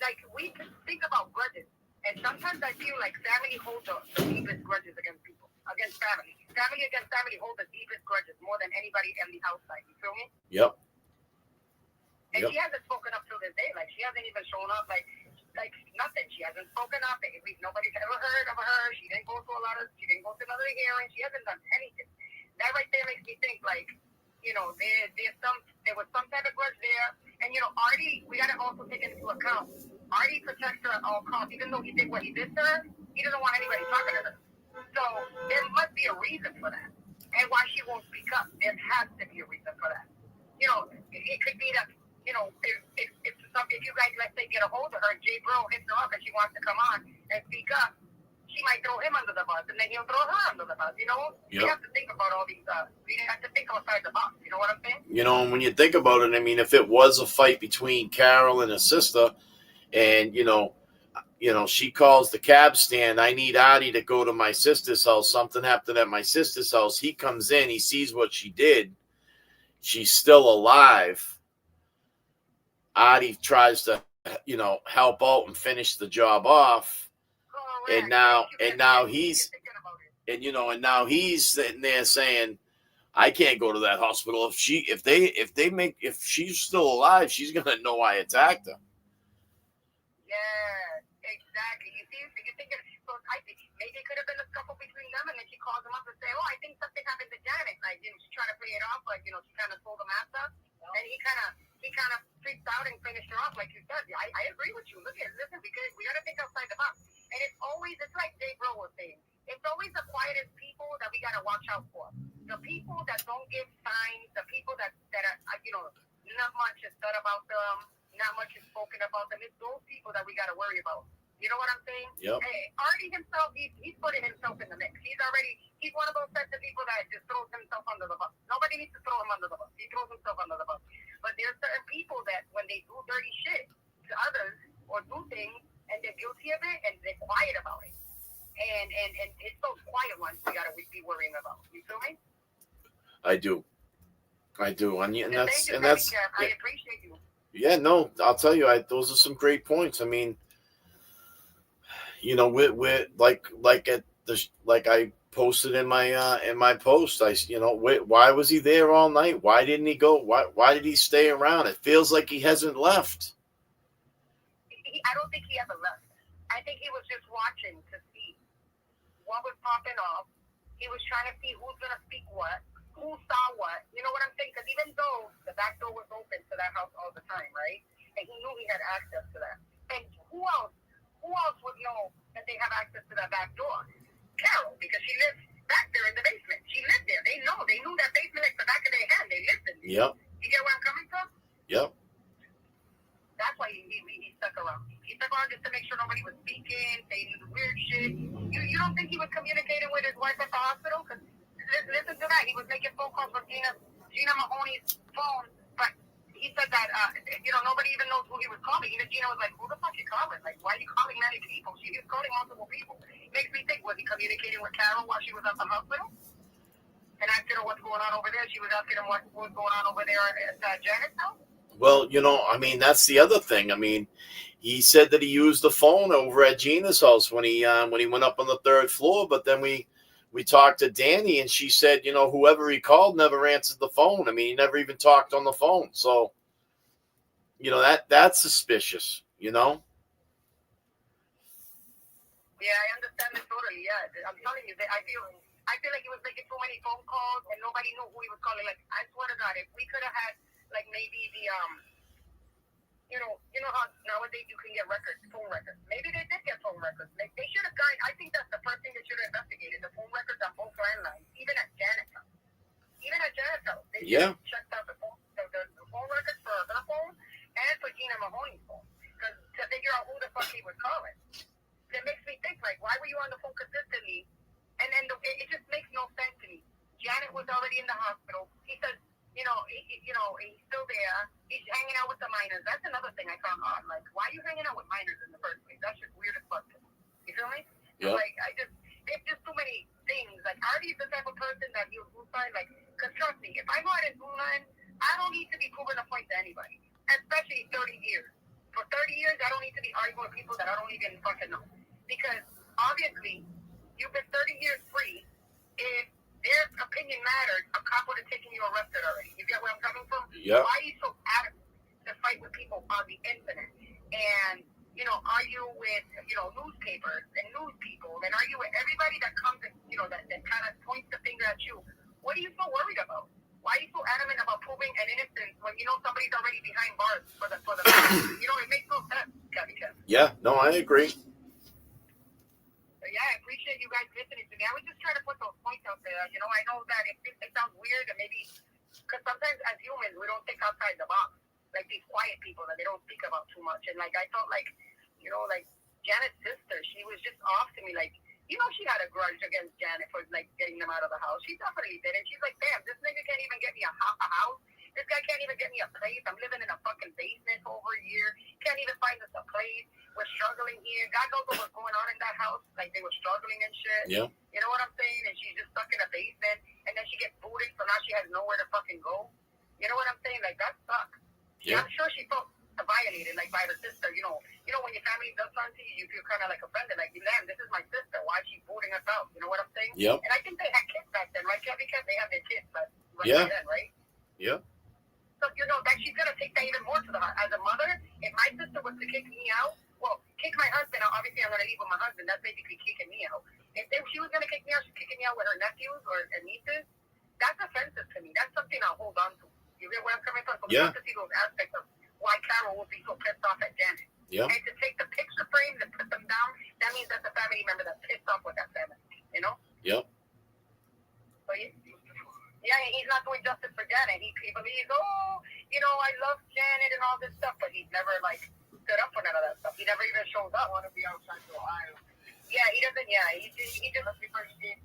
like we can think about grudges, and sometimes I feel like family holds the deepest grudges against people, against family. Family against family hold the deepest grudges more than anybody in the outside. You feel me? Yep. And she hasn't spoken up till this day. Like she hasn't even shown up. Like nothing. She hasn't spoken up. Nobody's ever heard of her. She didn't go to another hearing. She hasn't done anything. That right there makes me think like, you know, there was some type of grudge there. And you know, Artie, we gotta also take into account. Artie protects her at all costs, even though he did what he did to her. He doesn't want anybody talking to her. So there must be a reason for that. And why she won't speak up, there has to be a reason for that. You know, it could be that, you know, if you guys, let's say, get a hold of her, Jay Bro hits her up and she wants to come on and speak up, she might throw him under the bus and then he'll throw her under the bus, you know? Yep. We have to think about all these, we have to think outside the box, you know what I'm saying? You know, and when you think about it, I mean, if it was a fight between Carol and her sister and, you know, she calls the cab stand, I need Artie to go to my sister's house. Something happened at my sister's house. He comes in, he sees what she did. She's still alive. Artie tries to, you know, help out and finish the job off. Correct. And now he's sitting there saying, I can't go to that hospital. If she's still alive, she's gonna know I attacked her. Yeah, exactly. You see, you're thinking, so I think maybe it could have been a scuffle between them, and then she calls him up and say, oh, I think something happened to Janet. Like, you know, she's trying to play it off, like, you know, she kind of told him after, and he kind of freaked out and finished her off, like you said. I agree with you. Listen, we got to think outside the box. And it's like Jay Bro will say, the people that don't give signs, the people that are, not much is said about them, not much is spoken about them, it's those people that we got to worry about. You know what I'm saying? Yep. Hey, Artie himself, he's putting himself in the mix. He's one of those types of people that just throws himself under the bus. Nobody needs to throw him under the bus. He throws himself under the bus. But there's certain people that when they do dirty shit to others or do things and they're guilty of it and they're quiet about it. And it's those quiet ones we got to be worrying about. You feel me? I do. And that's I appreciate you. Yeah, no, I'll tell you, those are some great points. I mean, we're like I posted in my post. Why was he there all night? Why didn't he go? Why did he stay around? It feels like he hasn't left. I don't think he ever left. I think he was just watching to see what was popping off. He was trying to see who's gonna speak what, who saw what. You know what I'm saying? Because even though the back door was open to that house all the time, right? And he knew he had access to that. And who else would know that they have access to that back door? Carol, because she lives back there in the basement. She lived there. They knew that basement like the back of their hand. They lived in there. Yep. You get where I'm coming from? Yep. That's why he stuck around. He stuck around just to make sure nobody was speaking, saying weird shit. You don't think he was communicating with his wife at the hospital? Because listen to that. He was making phone calls with Gina Mahoney's phone, but he said that, nobody even knows who he was calling. Even Gina was like, who the fuck you calling? Like, why are you calling many people? She was calling multiple people. It makes me think, was he communicating with Carol while she was at the hospital? And asking her what's going on over there? She was asking him what was going on over there at Janet's house? Well, I mean, that's the other thing. I mean, he said that he used the phone over at Gina's house when he went up on the third floor. But then we talked to Danny, and she said, whoever he called never answered the phone. I mean, he never even talked on the phone. So, that's suspicious. Yeah, I understand it totally. Yeah, I'm telling you, I feel like he was making so many phone calls and nobody knew who he was calling. Like, I swear to God, if we could have had like maybe the you know how nowadays you can get phone records. Maybe they did get phone records. They should have gone. I think that's the first thing they should have investigated. The phone records on both landlines, even at Janet's house. They should have checked out the phone records for her phone and for Gina Mahoney's phone, because to figure out who the fuck he was calling. It makes me think, like, why were you on the phone consistently? And then it just makes no sense to me. Janet was already in the hospital. He says, he's still there. He's hanging out with the minors. That's another thing I found odd. Like, why are you hanging out with minors in the first place? That's just weird as fuck. You feel me? Yeah. Like, it's just too many things. Like, Artie's the type of person that he'll do something, like, because trust me, if I go out and do nothing, I don't need to be proving a point to anybody, especially 30 years. For 30 years, I don't need to be arguing with people that I don't even fucking know. Because, obviously, you've been 30 years free. If their opinion mattered, a cop would have taken you arrested already. You get where I'm coming from? Yeah. Why are you so adamant to fight with people on the internet? And, argue with, newspapers and news people, and argue with everybody that comes and, that kind of points the finger at you. What are you so worried about? Why are you so adamant about proving an innocence when you know somebody's already behind bars for the it makes no sense, Kevin. Yeah, no, I agree. So, yeah, I appreciate you guys listening to me. I was just trying to put those points out there. I know that it sounds weird, and maybe because sometimes as humans we don't think outside the box, like these quiet people that they don't speak about too much. And like I felt like, like Janet's sister, she was just off to me, like. She had a grudge against Janet for, like, getting them out of the house. She definitely did. And she's like, damn, this nigga can't even get me a house. This guy can't even get me a place. I'm living in a fucking basement for over a year. Can't even find us a place. We're struggling here. God knows what was going on in that house. Like, they were struggling and shit. Yeah. You know what I'm saying? And she's just stuck in a basement. And then she gets booted, so now she has nowhere to fucking go. You know what I'm saying? Like, that sucks. Yeah. I'm sure she felt violated, like, by the sister. When your family does something to you, you feel kind of like offended. Like, damn, this is my sister. Why is she booting us out? You know what I'm saying? Yep. And I think they had kids back then, right, Kevin? They had their kids back then, right? Yeah. So, that she's going to take that even more to the heart. As a mother, if my sister was to kick me out, kick my husband out, obviously I'm going to leave with my husband. That's basically kicking me out. If she was going to kick me out, she's kicking me out with her nephews or her nieces. That's offensive to me. That's something I'll hold on to. You get where I'm coming from? So we have to see those aspects of why Carol would be so pissed off at Janet. Yeah. And to take the picture frame and put them down, that means that's a family member that's pissed off with that family, Yep. So, yeah. want to be outside the aisle. Yeah, he doesn't. Yeah, he just because he gets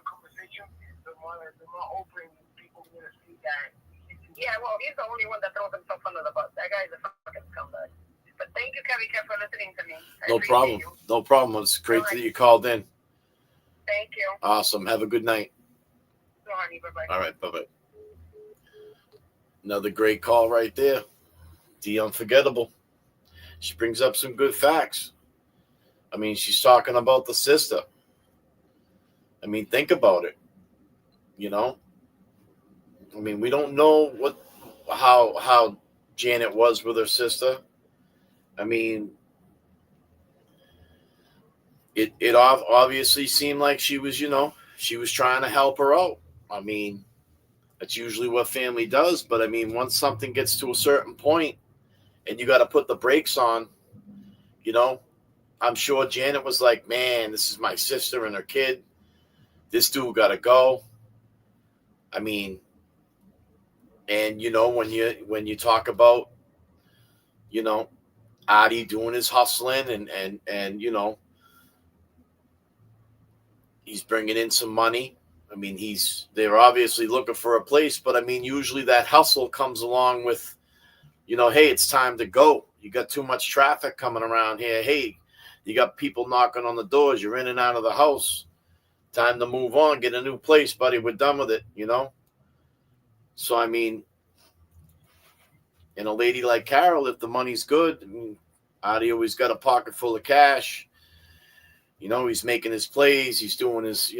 conversation. The more open people are gonna see that. Yeah, well, he's the only one that throws himself under the bus. That guy's a fucking scumbag. But thank you, Kevin, for listening to me. No problem. You. No problem. It's great that you called in. Thank you. Awesome. Have a good night. No, honey. Bye-bye. All right. Bye-bye. Another great call right there. The Unforgettable. She brings up some good facts. I mean, she's talking about the sister. I mean, think about it. You know? I mean, we don't know how Janet was with her sister. I mean, it obviously seemed like she was, she was trying to help her out. I mean, that's usually what family does. But I mean, once something gets to a certain point and you got to put the brakes on, I'm sure Janet was like, man, this is my sister and her kid. This dude got to go. I mean, and when you talk about, Adi doing his hustling and he's bringing in some money. I mean, they're obviously looking for a place, but I mean, usually that hustle comes along with, hey, it's time to go. You got too much traffic coming around here. Hey, you got people knocking on the doors. You're in and out of the house. Time to move on. Get a new place, buddy. We're done with it, So, I mean, and a lady like Carol, if the money's good, I mean, Adi always got a pocket full of cash. He's making his plays. He's doing his,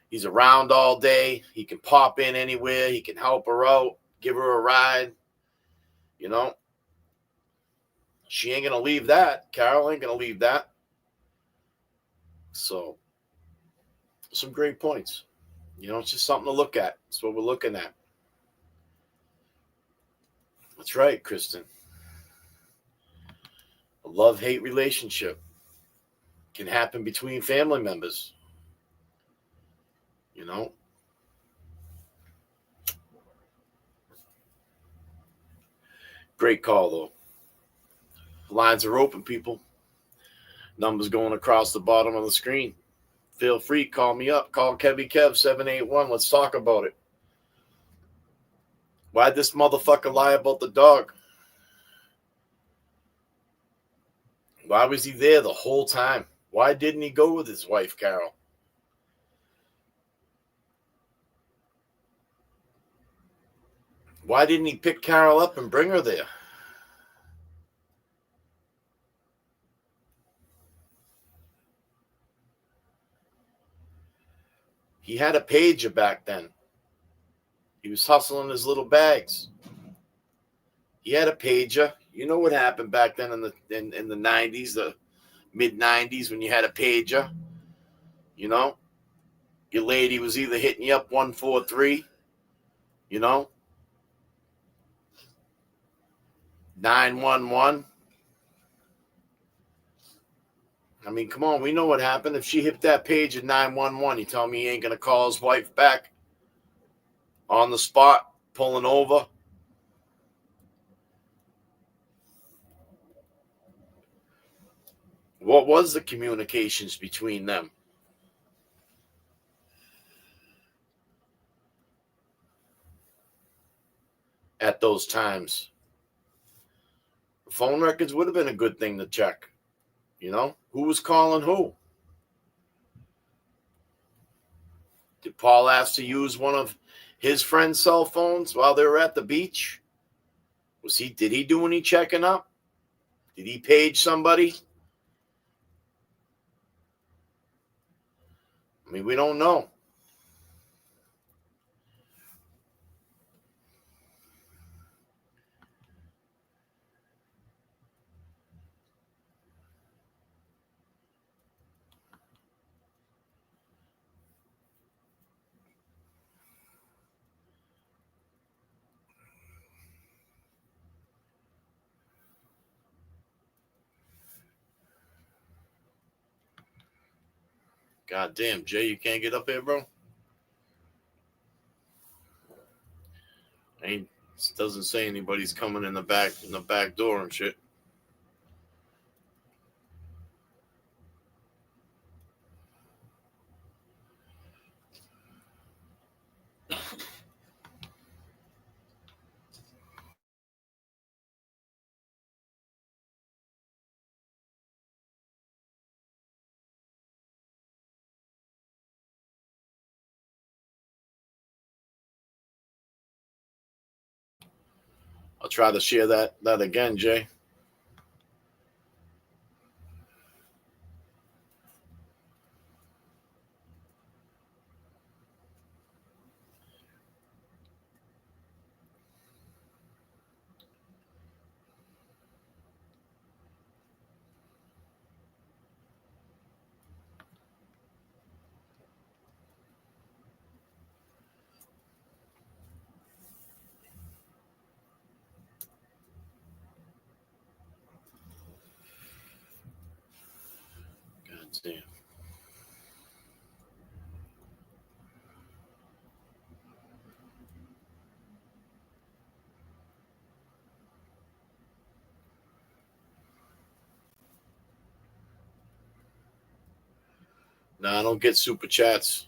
he's around all day. He can pop in anywhere. He can help her out, give her a ride. She ain't going to leave that. Carol ain't going to leave that. So, some great points. It's just something to look at. That's what we're looking at. That's right, Kristen. A love-hate relationship can happen between family members. Great call, though. Lines are open, people. Numbers going across the bottom of the screen. Feel free, call me up. Call Kevy Kev 781. Let's talk about it. Why'd this motherfucker lie about the dog? Why was he there the whole time? Why didn't he go with his wife, Carol? Why didn't he pick Carol up and bring her there? He had a pager back then. He was hustling his little bags. He had a pager. You know what happened back then in the 90s, the mid 90s, when you had a pager. Your lady was either hitting you up 143, 911. I mean, come on, we know what happened. If she hit that page at 911, you tell me he ain't going to call his wife back on the spot, pulling over. What was the communications between them? At those times? Phone records would have been a good thing to check. Who was calling who? Did Paul ask to use one of his friend's cell phones while they were at the beach? Did he do any checking up? Did he page somebody? I mean, we don't know. God damn, Jay, you can't get up here, bro? It doesn't say anybody's coming in the back door and shit. I'll try to share that again, Jay. God damn. No, I don't get super chats.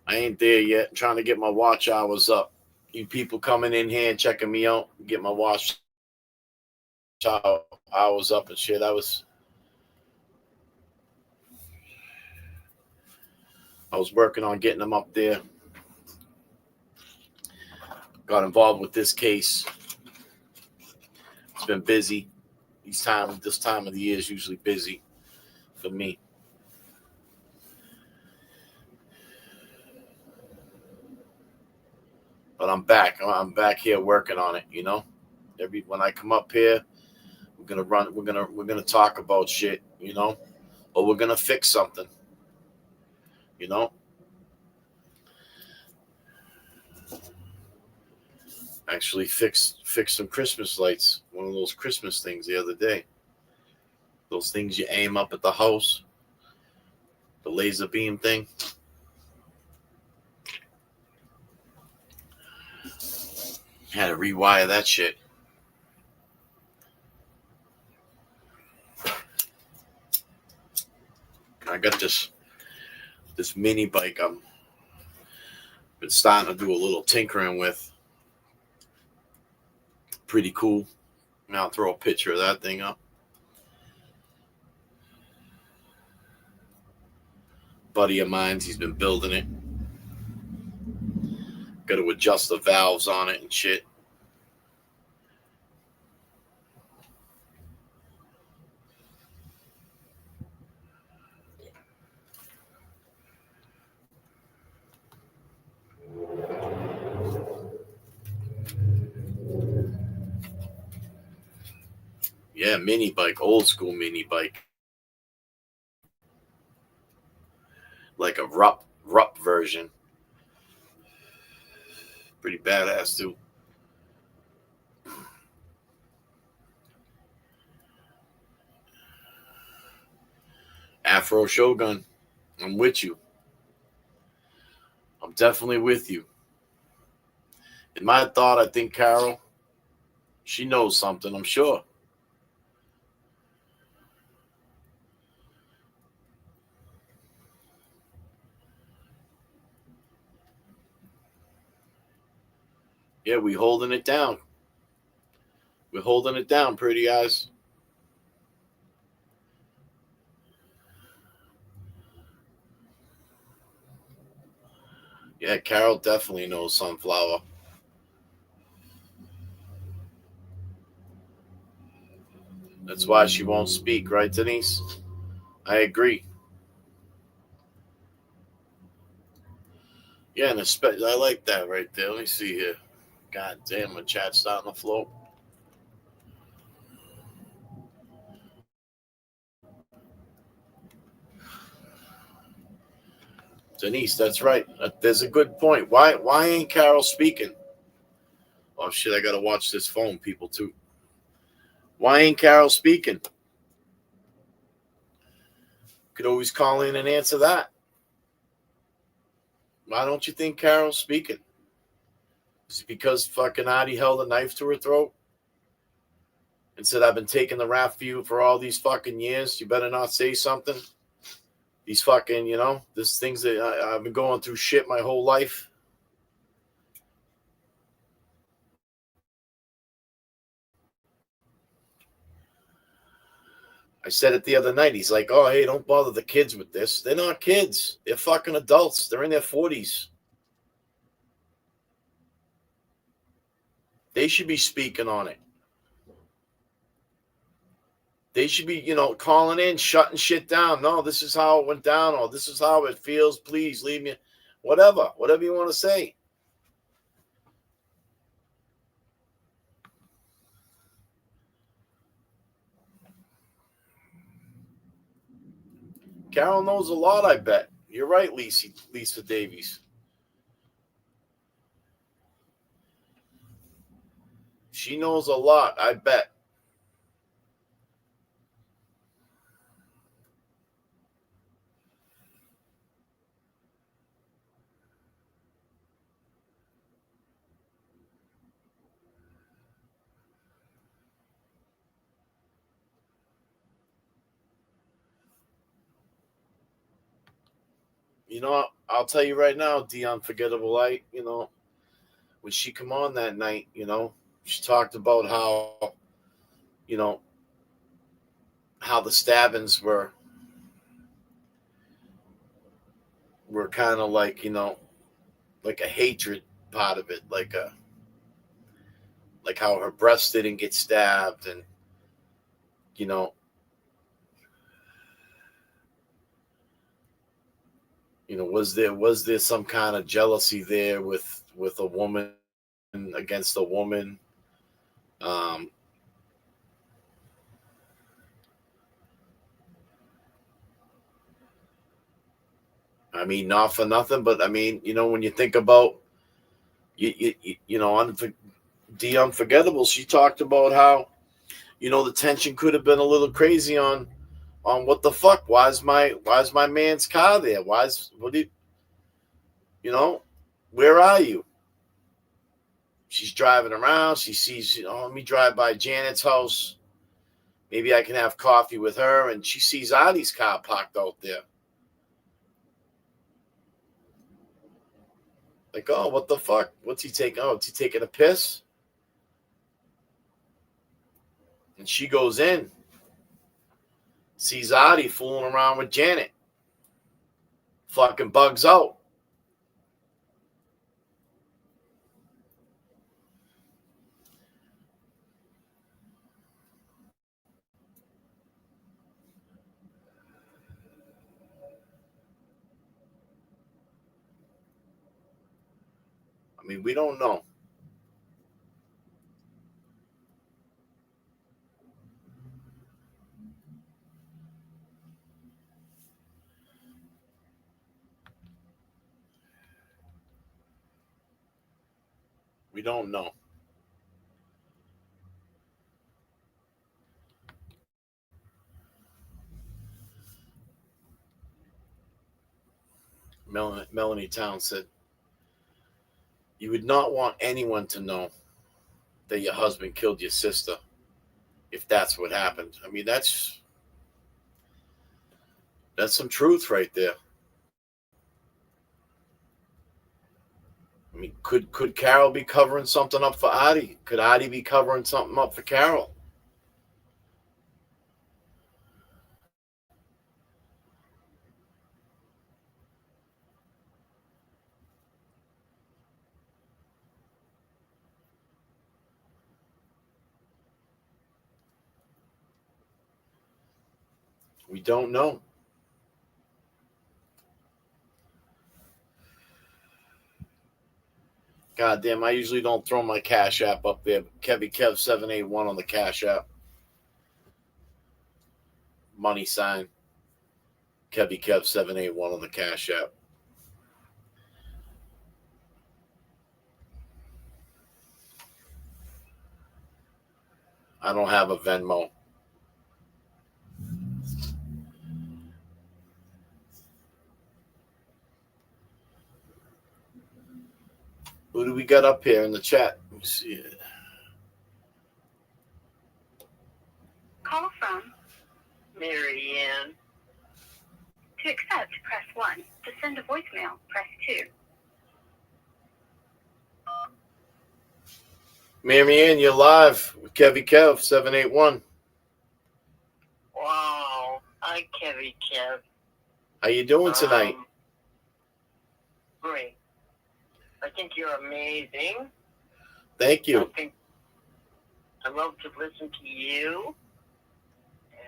I ain't there yet. I'm trying to get my watch hours up. You people coming in here and checking me out, get my watch hours up and shit. I was working on getting them up there. Got involved with this case. It's been busy. This time of the year is usually busy for me. But I'm back. I'm back here working on it, you know. When I come up here, we're gonna talk about shit, you know, or we're gonna fix something, you know. Actually fix some Christmas lights. One of those Christmas things the other day. Those things you aim up at the house. The laser beam thing. Had to rewire that shit. I got this mini bike I'm been starting to do a little tinkering with. Pretty cool. Now I'll throw a picture of that thing up. Buddy of mine's, he's been building it. Got to adjust the valves on it and shit. Yeah, mini bike, old school mini bike. Like a Rupp version. Pretty badass too. Afro Shogun, I'm with you. I'm definitely with you. In my thought, I think Carol, she knows something, I'm sure. Yeah, we holding it down. We're holding it down, pretty eyes. Yeah, Carol definitely knows Sunflower. That's why she won't speak, right, Denise? I agree. Yeah, and I like that right there. Let me see here. God damn, my chat's starting to float. Denise, that's right. There's a good point. Why ain't Carol speaking? Oh shit, I gotta watch this phone, people, too. Why ain't Carol speaking? Could always call in and answer that. Why don't you think Carol's speaking? Is it because fucking Audie held a knife to her throat and said, I've been taking the rap for you for all these fucking years. You better not say something. These fucking, you know, these things that I've been going through shit my whole life. I said it the other night. He's like, oh, hey, don't bother the kids with this. They're not kids. They're fucking adults. They're in their 40s. They should be speaking on it. They should be, calling in, shutting shit down. No, this is how it went down, or this is how it feels. Please leave me. Whatever you want to say. Carol knows a lot, I bet. You're right, Lisa Davies. She knows a lot, I bet. I'll tell you right now, the Unforgettable Light, when she come on that night, she talked about how, how the stabbings were kind of like, like a hatred part of it, like how her breast didn't get stabbed, and was there some kind of jealousy there with a woman against a woman? I mean, not for nothing, but I mean, when you think about the Unforgettable, she talked about how, the tension could have been a little crazy on what the fuck? Why's my man's car there? Where are you? She's driving around. She sees, let me drive by Janet's house. Maybe I can have coffee with her. And she sees Adi's car parked out there. Like, oh, what the fuck? What's he taking? Oh, is he taking a piss? And she goes in, sees Adi fooling around with Janet. Fucking bugs out. I mean, we don't know. We don't know. Melanie Town said, you would not want anyone to know that your husband killed your sister if that's what happened. I mean, that's some truth right there. I mean, could Carol be covering something up for Adi? Could Adi be covering something up for Carol? We don't know. God damn, I usually don't throw my Cash App up there. Kevy Kev 781 on the Cash App. Money sign. Kevy Kev 781 on the Cash App. I don't have a Venmo. Who do we got up here in the chat? Let me see it. Call from Mary Ann. to accept, press 1. To send a voicemail, press 2. Mary Ann, you're live with Kevy Kev 781. Wow. Hi, Kevy Kev. How you doing tonight? Great. I think you're amazing. Thank you. I think I love to listen to you and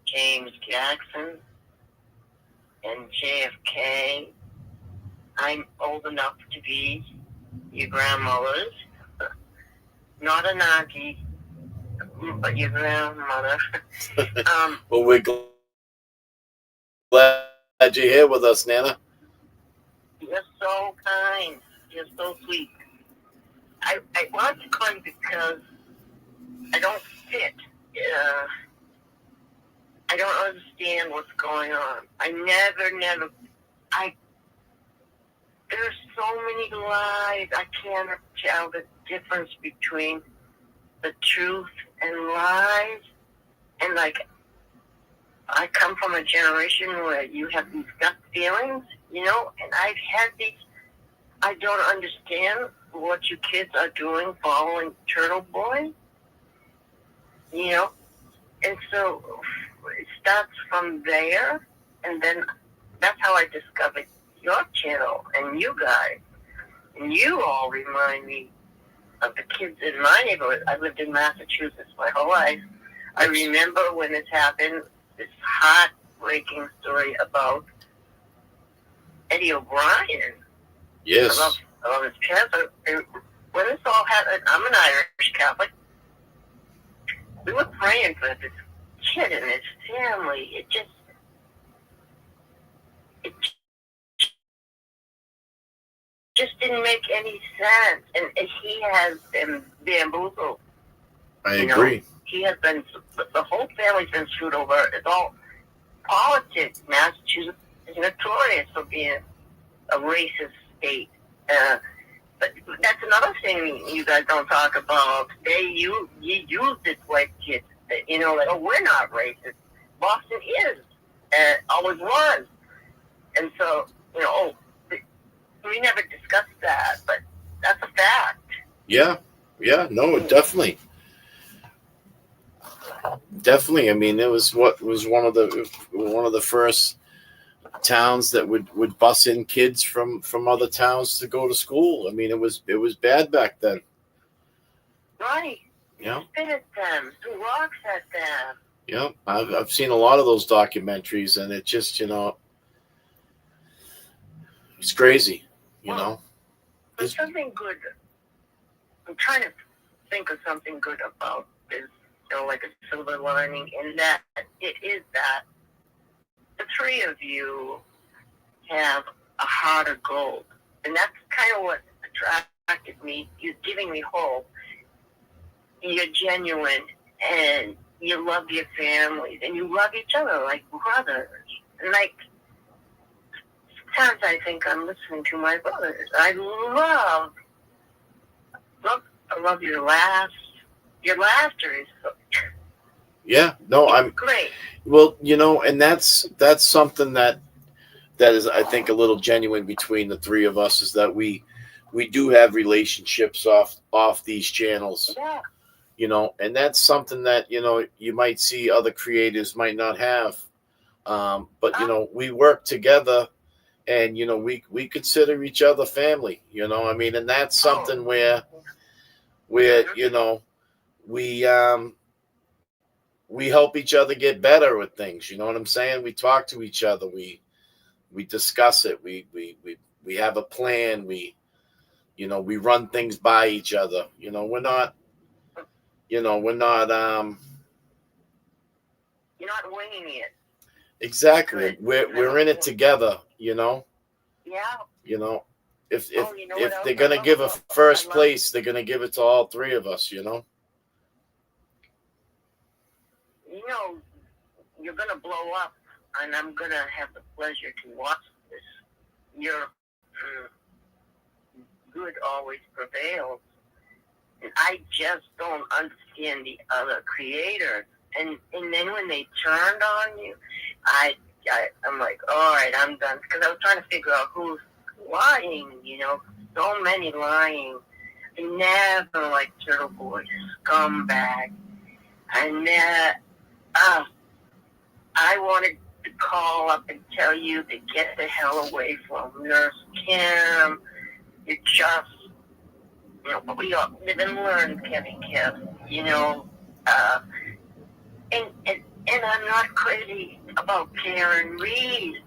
James Jackson and JFK. I'm old enough to be your grandmother's, not an auntie, but your grandmother. Well, we're glad you're here with us, Nana. You're so kind. You're so sweet. I want to call you because I don't fit. I don't understand what's going on. There's so many lies. I can't tell the difference between the truth and lies. And like, I come from a generation where you have these gut feelings, and I've had these. I don't understand what you kids are doing following Turtle Boy, and so it starts from there, and then that's how I discovered your channel and you guys, and you all remind me of the kids in my neighborhood. I lived in Massachusetts my whole life. I remember when this happened, this heartbreaking story about Eddie O'Brien. Yes. I love his parents. When this all happened, I'm an Irish Catholic. We were praying for this kid and his family. It just didn't make any sense. And he has been bamboozled. I agree. He has been, the whole family's been screwed over. It's all politics. Massachusetts is notorious for being a racist state. But that's another thing you guys don't talk about. You use this white kid, like, oh, we're not racist. Boston is, always was. And so, we never discussed that, but that's a fact. Yeah, no, definitely. I mean, it was one of the first towns that would bus in kids from other towns to go to school. I mean, it was bad back then. Right. Yeah. Spit at them. Threw rocks at them. Yeah, I've seen a lot of those documentaries, and it just it's crazy. There's something good. I'm trying to think of something good about this, like a silver lining, in that it is that the three of you have a heart of gold. And that's kind of what attracted me. You're giving me hope. You're genuine, and you love your families, and you love each other like brothers. And like, sometimes I think I'm listening to my brothers. I love your laughs. Your laughter is so... Yeah, no, I'm great. Well, and that's something that is, I think, a little genuine between the three of us, is that we do have relationships off these channels. Yeah. And that's something that, you might see other creators might not have. But, we work together, and, we consider each other family, I mean, and that's something where we help each other get better with things. You know what I'm saying? We talk to each other. We discuss it. We have a plan. We run things by each other. We're not. You're not winging it. Exactly. We're in it together. Yeah. If they're gonna give a first place, they're gonna give it to all three of us. You're going to blow up, and I'm going to have the pleasure to watch this. Your good always prevails. And I just don't understand the other creators. And then when they turned on you, I'm like, all right, I'm done. Because I was trying to figure out who's lying, so many lying. I never liked Turtle Boy, scumbag. I wanted to call up and tell you to get the hell away from Nurse Kim. You just, we all live and learn, Kevin Kim. you know, and I'm not crazy about Karen Reed.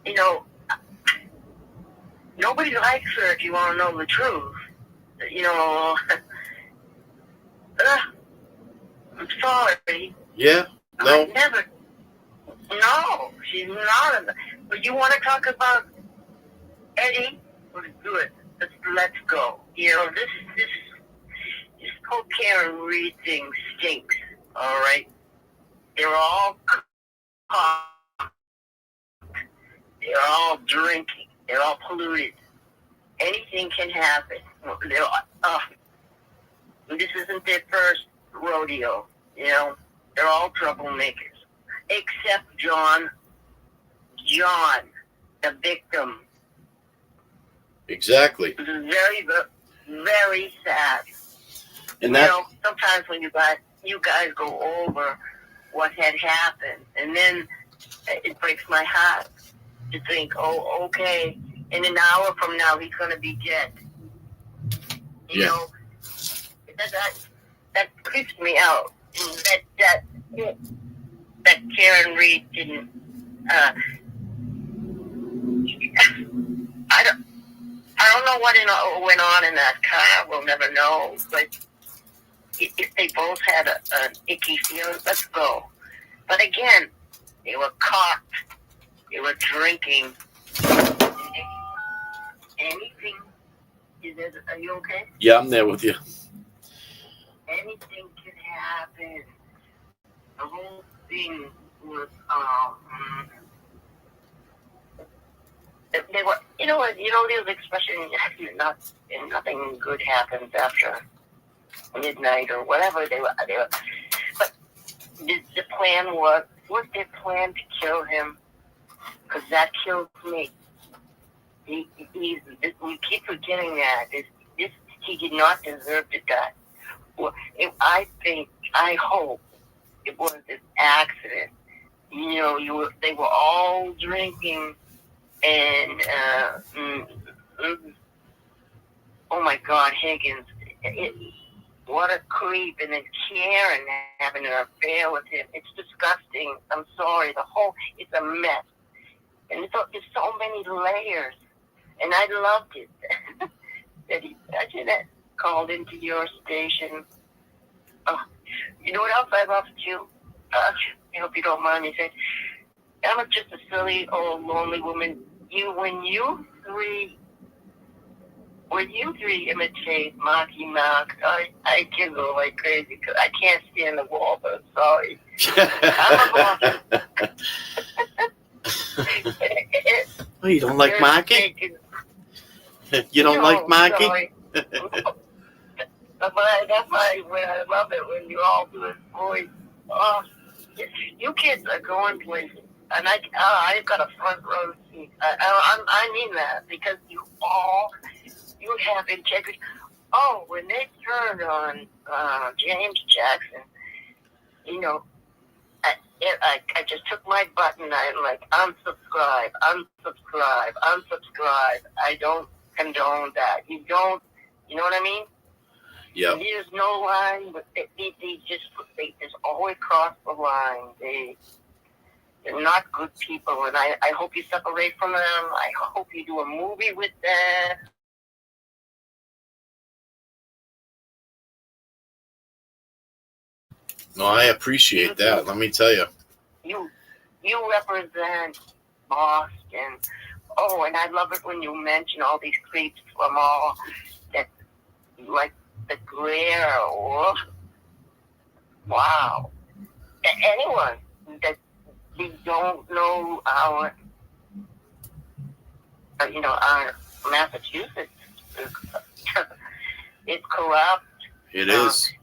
You know, nobody likes her if you want to know the truth. You know, I'm sorry. Yeah. No. I never. No, she's not. But you want to talk about Eddie? Well, good. Let's go. You know, this whole Karen Reed thing stinks. All right, they're all caught. They're all drinking. They're all polluted. Anything can happen. This isn't their first rodeo. You know, they're all troublemakers, except John, the victim. Exactly. This is very, very sad. And you know, sometimes when you guys go over what had happened, and then it breaks my heart to think, oh, okay, in an hour from now he's going to be dead. You know, that creeps me out. That Karen Reed didn't. I don't know what went on in that car. We'll never know. But if they both had an icky feeling, let's go. But again, they were caught. They were drinking. Anything? Are you okay? Yeah, I'm there with you. Anything can happen. The whole thing was, they were, there's expression, nothing good happens after midnight or whatever they were, but the plan was their plan to kill him? Because that kills me. We keep forgetting that. He did not deserve to die. Well, I hope it was an accident. You know, they were all drinking, and oh my God, Higgins, what a creep! And then Karen having an affair with him. It's disgusting. I'm sorry. It's a mess, and there's so many layers. And I loved it that that called into your station. Oh, you know what else I loved too? I hope you don't mind me saying, I'm just a silly old lonely woman. When you three imitate Marky Mark, I giggle like crazy because I can't stand the wall. But I'm sorry. I'm a Oh, you don't like Marky? You don't like Marky? That's why I love it when you all do it voice. Oh, you kids are going places, and I've got a front row seat. I mean that because you have integrity. Oh, when they turned on James Jackson, you know, I just took my button. I'm like, unsubscribe. I don't condone that. You know what I mean? Yeah. There's no line, but they just always cross the line. They're not good people, and I hope you separate from them. I hope you do a movie with them. No, I appreciate that. Let me tell you. You represent Boston. Oh, and I love it when you mention all these creeps from all that, like the glare. Oh, wow. Anyone that they don't know our Massachusetts is corrupt. It is.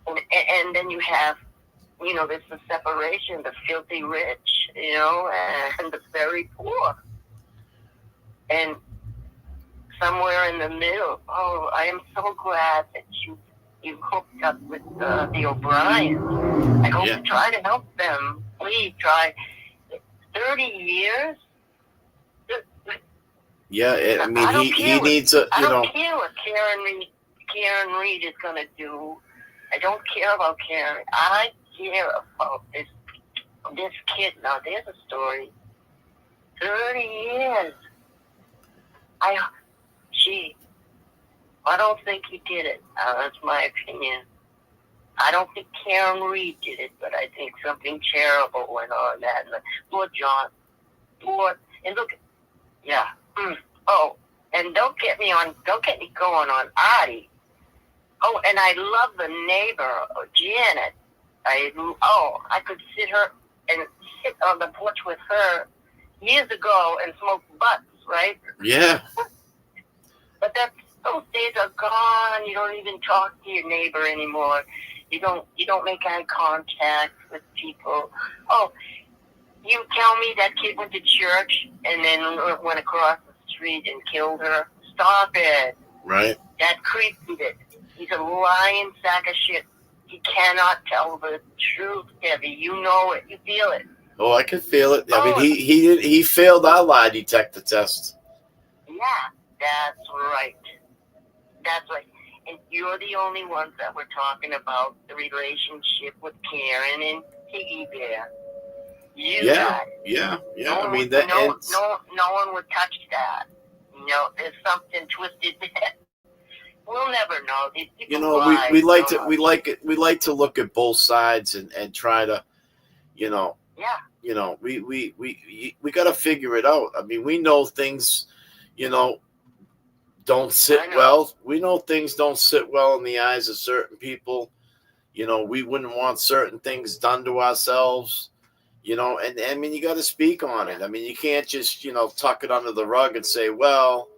And then you have, there's the separation, the filthy rich, and the very poor. And somewhere in the middle, I am so glad that you hooked up with the O'Briens. I hope you try to help them. Please try. 30 years? Yeah, I mean, he needs a, I don't care what Karen Reed is going to do. I don't care about Karen. I care about this kid. Now, there's a story. 30 years. I don't think he did it. That's my opinion. I don't think Karen Reed did it, but I think something terrible went on that. Poor John. And look, yeah. Oh, and don't get me going on Artie. Oh, and I love the neighbor, Janet. I could sit on the porch with her years ago and smoke butts, right? Yeah. But those days are gone. You don't even talk to your neighbor anymore. You don't make eye contact with people. Oh, you tell me that kid went to church and then went across the street and killed her? Stop it. Right. That creep did it. He's a lying sack of shit. He cannot tell the truth, Debbie. You know it. You feel it. Oh, I can feel it. I mean, he failed our lie detector test. Yeah, that's right. That's right. And you're the only ones that were talking about the relationship with Karen and Piggy Bear. Yeah. No, I mean, no one would touch that. There's something twisted there. We'll never know. We like to look at both sides and try to, we got to figure it out. I mean, we know things, don't sit well. We know things don't sit well in the eyes of certain people. We wouldn't want certain things done to ourselves, and I mean, you got to speak on it. I mean, you can't just, tuck it under the rug and say, well,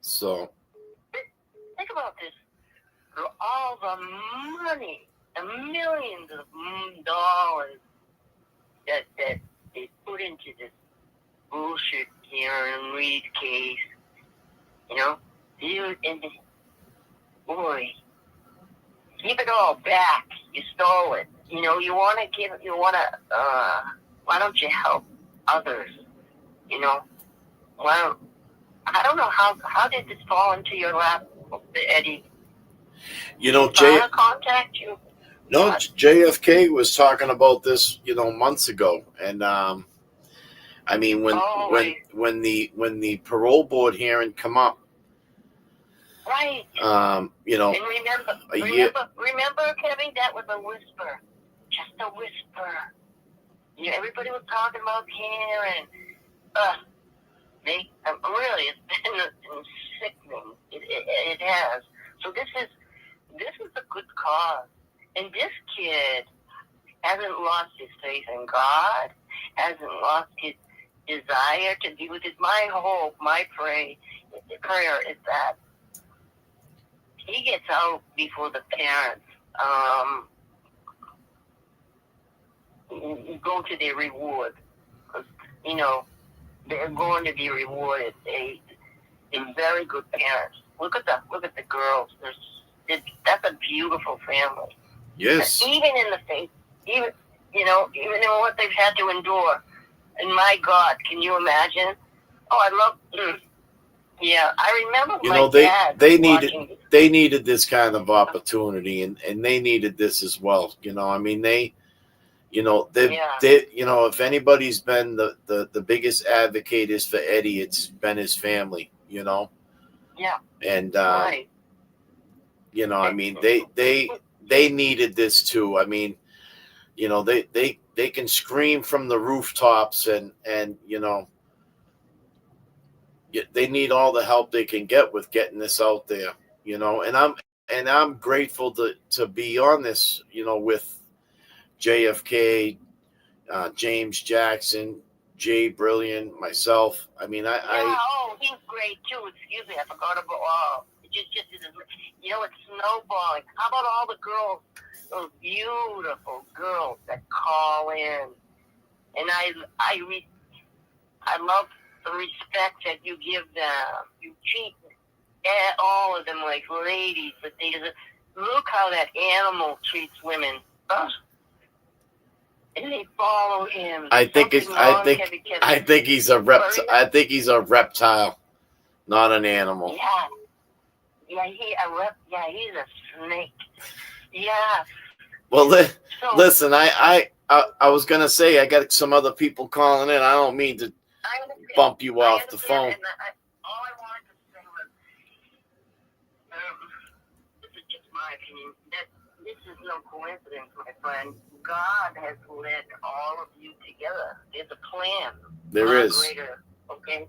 so. Think about this. For all the money, the millions of dollars that they put into this bullshit Karen Reed case, boy, keep it all back. You stole it. Why don't you help others? I don't know how did this fall into your lap, Eddie? Jay contact you? No, JFK was talking about this, months ago, and I mean when the parole board hearing come up, right? And remember, Kevin, that was a whisper, just a whisper. Everybody was talking about Karen. Really, it's been sickening. It has. So this is a good cause, and this kid hasn't lost his faith in God, hasn't lost his desire to be with his. My hope, my prayer is that he gets out before the parents go to their reward, because they're going to be rewarded. They're very good parents. Look at the girls. That's a beautiful family. Yes. Even in the face, even in what they've had to endure. And my God, can you imagine? Oh, I love. Yeah, I remember my dad. They needed this kind of opportunity, and they needed this as well. I mean, they if anybody's been the biggest advocators for Eddie, it's been his family. Yeah. And right. I mean, they needed this too. I mean, they can scream from the rooftops and they need all the help they can get with getting this out there, and I'm grateful to be on this, with JFK, James Jackson, Jay Brilliant, myself. I mean, he's great too. Excuse me, I forgot about all. It's snowballing. How about all the girls, those beautiful girls that call in? And I love the respect that you give them. You treat all of them like ladies, but look how that animal treats women. And they follow him. I think he's a reptile. I think he's a reptile, not an animal. Yeah. Yeah, he's a snake. Yeah. Well, So, listen, I was gonna say I got some other people calling in. I don't mean to I understand. bump you off the understand, phone. and all I wanted to say was, this is just my opinion, that this is no coincidence, my friend. God has led all of you together. There's a plan. There is. Greater, okay?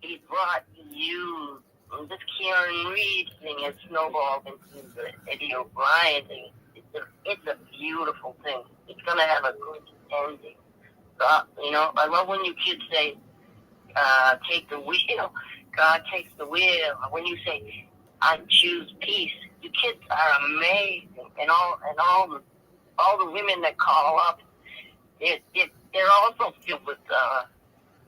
He brought you. This Karen Reed thing has snowballed into the Eddie O'Brien thing. It's a beautiful thing. It's going to have a good ending. I love when you kids say, take the wheel. God takes the wheel. When you say, I choose peace, you kids are amazing. And all the women that call up, they're also filled with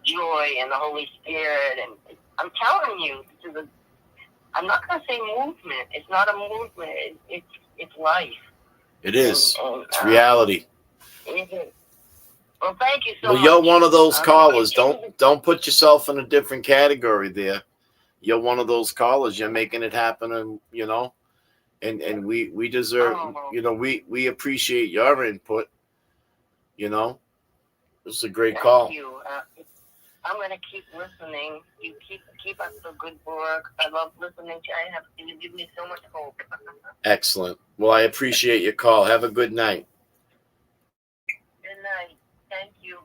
joy and the Holy Spirit. And I'm telling you, I'm not going to say movement. It's not a movement. It's life. It is. And, it's reality. It is. Well, thank you so much. Well, you're one of those callers. Don't put yourself in a different category there. You're one of those callers. You're making it happen, and and we deserve. We appreciate your input. This is a great call. Thank you. I'm going to keep listening. You keep up the good work. I love listening to you. You give me so much hope. Excellent. Well, I appreciate your call. Have a good night. Good night. Thank you.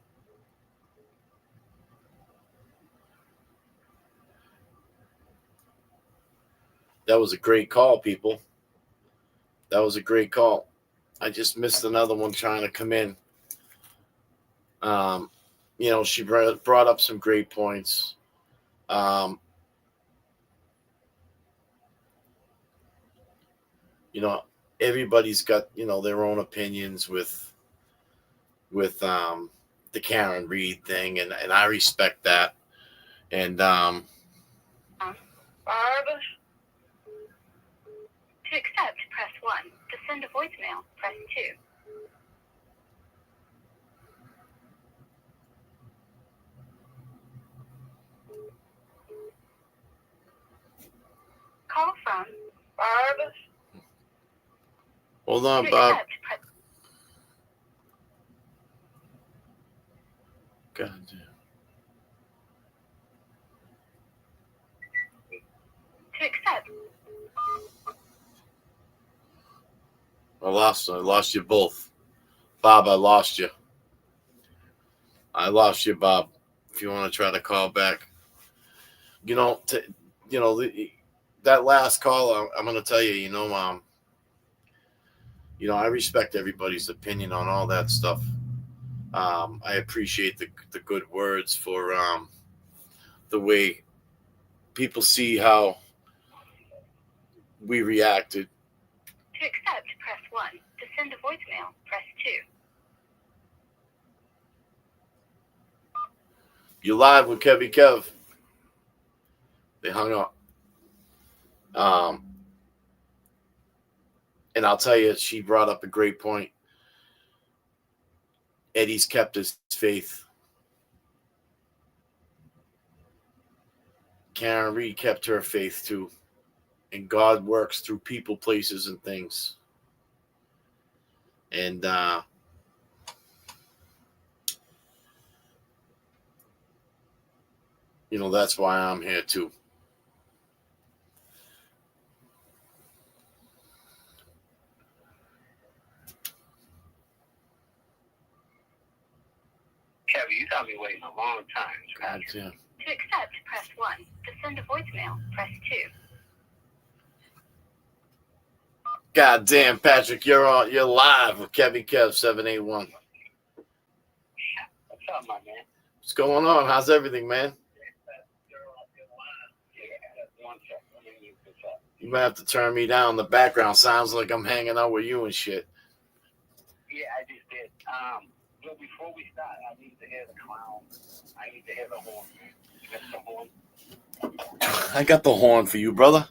That was a great call, people. That was a great call. I just missed another one trying to come in. She brought up some great points. Everybody's got, their own opinions with the Karen Reed thing, and I respect that. And To accept, press 1. To send a voicemail, press 2. Call from Barb. hold on, To Bob. accept, press God damn. To accept. I lost you both. Bob, I lost you. Bob. If you want to try to call back. That last call, I'm going to tell you, I respect everybody's opinion on all that stuff. I appreciate the good words for the way people see how we reacted. To accept, press 1. To send a voicemail, press 2. You live with Kevy Kev. They hung up. And I'll tell you, she brought up a great point. Eddie's kept his faith. Karen Reed kept her faith too. And God works through people, places, and things. And that's why I'm here too. Kevin, you got me waiting a long time. God damn. To accept, press 1. To send a voicemail, press 2. God damn, Patrick, you're live with Kevy Kev 781. What's up, my man? What's going on? How's everything, man? You might have to turn me down. The background sounds like I'm hanging out with you and shit. Yeah, I just did. But before we start, I need to hear the clown. I need to hear the horn. You got the horn? I got the horn for you, brother.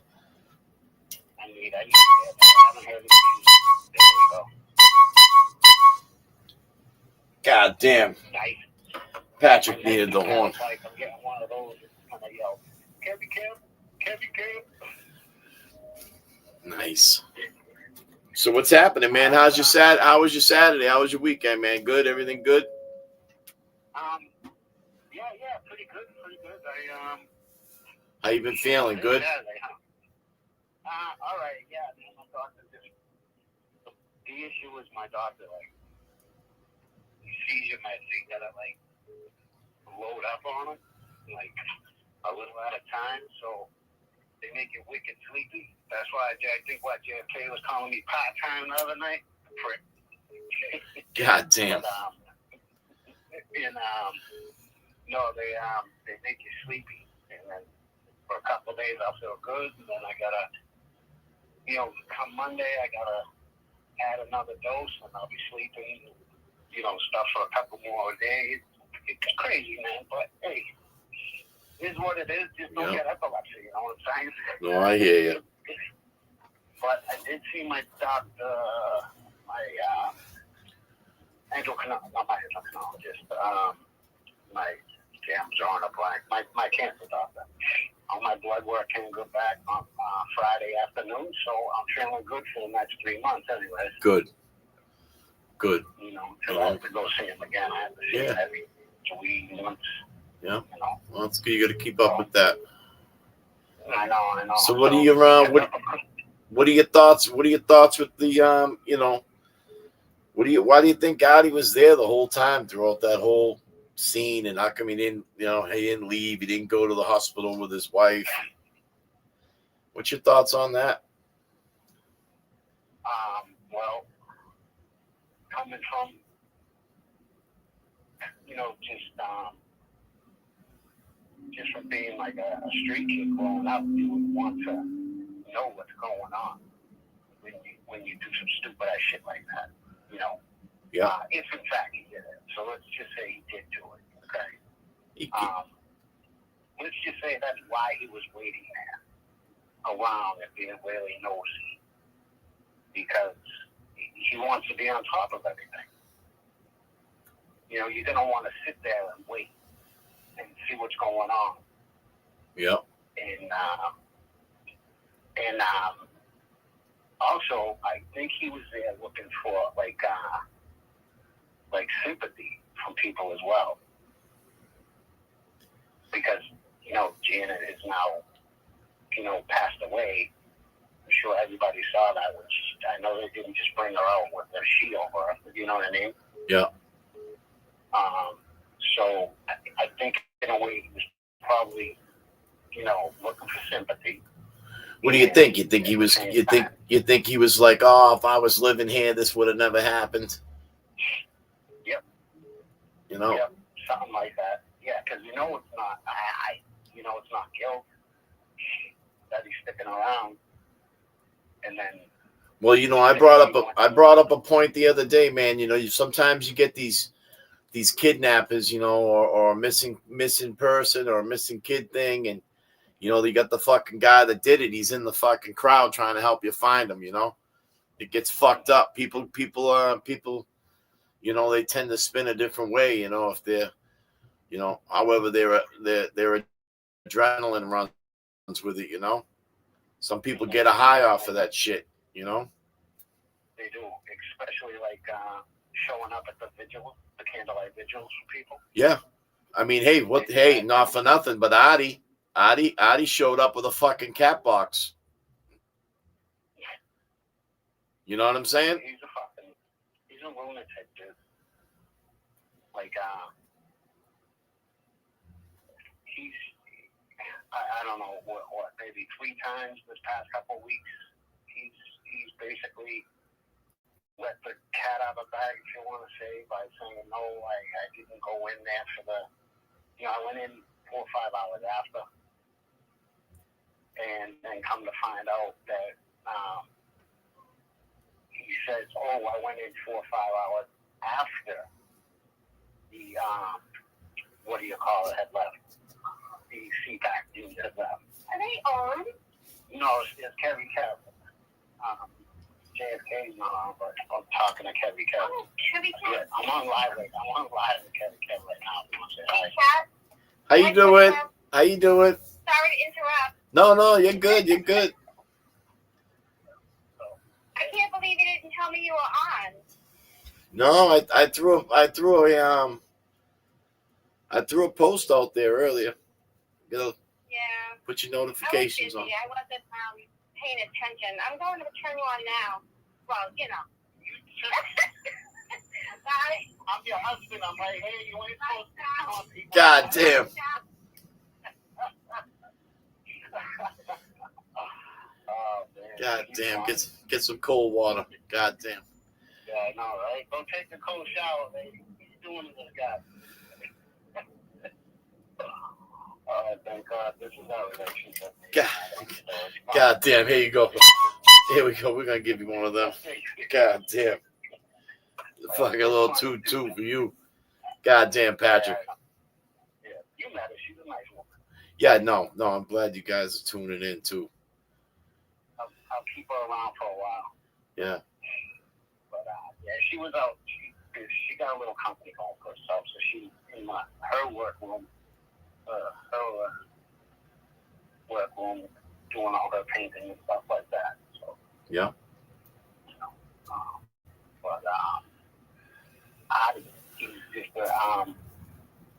I need to hear that. I haven't heard it. There we go. God damn. Nice. Patrick needed the horn. I'm getting one of those. Kind of yell, Kevy Kev, Kevy Kev. Nice. So what's happening, man? How was your Saturday? How was your weekend, man? Good? Everything good? Yeah, pretty good. How you been feeling? Good? All right, yeah. My doctor the issue is my doctor, like, sees your meds, so you gotta, like, load up on them, like, a little at a time, so they make you wicked sleepy. That's why I think what JFK was calling me part-time the other night. Prick. God damn. But, no, they make you sleepy, and then for a couple of days I'll feel good, and then I gotta, come Monday I gotta add another dose, and I'll be sleeping, stuff for a couple more days. It's crazy, man, but hey, it is what it is. Just don't get epilepsy, you know what I'm saying? No, I hear you. But I did see my doctor, my endocrinologist, I'm drawing a blank, my cancer doctor. All my blood work came good back on Friday afternoon, so I'm feeling good for the next 3 months anyways. Good. Until I have to go see him again. I have to see him every 3 months. Yeah. Well, that's good. You got to keep up with that. I know. So what are what are your thoughts? What are your thoughts with the why do you think Gotti was there the whole time throughout that whole scene, and how come he didn't leave, he didn't go to the hospital with his wife? What's your thoughts on that? Well, coming from just from being like a street kid growing up, you would want to know what's going on when you do some stupid ass shit like that, Yeah. If in fact he did it. So let's just say he did do it, okay? Let's just say that's why he was waiting there around and being really nosy, because he wants to be on top of everything. You're going to want to sit there and wait and see what's going on. Yeah. And also, I think he was there looking for like sympathy from people as well, because Janet is now passed away. I'm sure everybody saw that. Which I know they didn't just bring her out with their sheet over her. You know what I mean? Yeah. So I think in a way he was probably looking for sympathy. What do you think? You think he was? You think he was like, oh, if I was living here, this would have never happened? Yep. Yep, something like that. Yeah, because it's not. It's not guilt that he's sticking around, and then. Well, I brought up a point the other day, man. Sometimes you get these kidnappers, or missing person or missing kid thing, and you got the fucking guy that did it. He's in the fucking crowd trying to help you find him. It gets fucked up. People, they tend to spin a different way. If they're, however their adrenaline runs with it. Some people get a high off of that shit. They do, especially like showing up at the candlelight vigils for people. Yeah, I mean, hey, not for nothing, but Adi showed up with a fucking cat box. You know what I'm saying? He's a lunatic, dude. Like, I don't know what, maybe 3 times this past couple of weeks, he's basically let the cat out of the bag, if you want to say, by saying, no, I didn't go in there for I went in 4 or 5 hours after, and then come to find out that he says, oh, I went in 4 or 5 hours after the, had left. The CPAC dude had left. Are they on? No, it's Kevin Kev. JFK's not on, but I'm talking to Kevin Kev. Oh, Kevin Kev. Yeah, I'm on live with Kevin Kev right now. Hey, Kat. How you doing? How you doing? Sorry to interrupt. No, you're good. You're good. can't believe you didn't tell me you were on. No, I threw a post out there earlier. You know, Yeah. put your I was notifications busy. on. I wasn't paying attention. I'm going to turn you on now. Well, you know. Bye. I'm your husband. I'm right here. You ain't supposed to tell people. God damn. Oh, man. God He's damn. funny. Get some cold water. God damn. Yeah, I know, right? Go take the cold shower, baby. He's doing it to the guy. Thank God this is our relationship. God damn. Here you go. Here we go. We're gonna give you one of them. God damn. Fucking a little toot for you. God damn, Patrick. Yeah, you met her. She's a nice woman. Yeah, no. I'm glad you guys are tuning in too. I'll keep her around for a while. Yeah. But yeah, she was out. She got a little company going for herself, so she in her workroom, doing all her painting and stuff like that. So Yeah. you know, but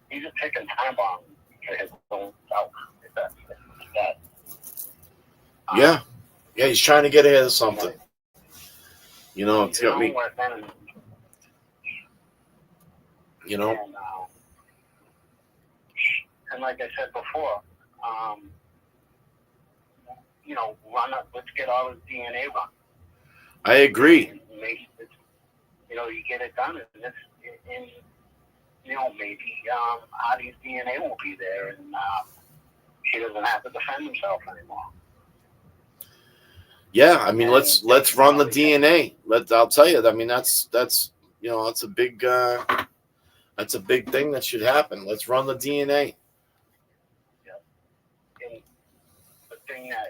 he's just taking time bomb for his own self. If that. Yeah. Yeah, he's trying to get ahead of something. You know, it's got me. You know. And like I said before, let's get all his DNA run. I agree. And maybe you get it done, and maybe Adi's DNA won't be there, and he doesn't have to defend himself anymore. Yeah, I mean, let's run the DNA. I'll tell you. I mean, that's that's a big thing that should happen. Let's run the DNA. Yeah. And the thing that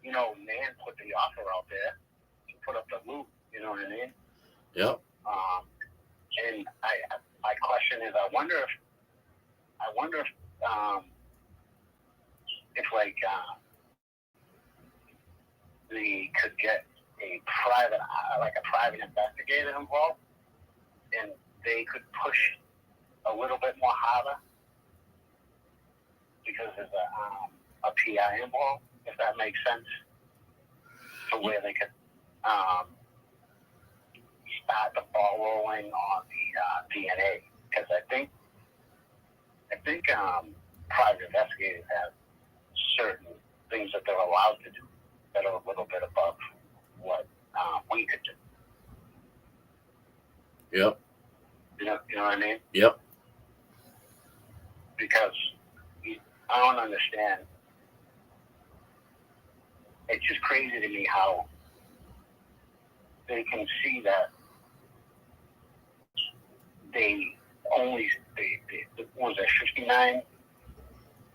Nan put the offer out there, to put up the loop. You know what I mean? Yeah. And my question is, I wonder if we could get a private investigator involved, and they could push a little bit more harder because there's a PI involved, if that makes sense, to where they could start the ball rolling on the DNA. Because I think private investigators have certain things that they're allowed to do that are a little bit above what we could do. Yep. You know what I mean? Yep. Because I don't understand. It's just crazy to me how they can see that they only the 59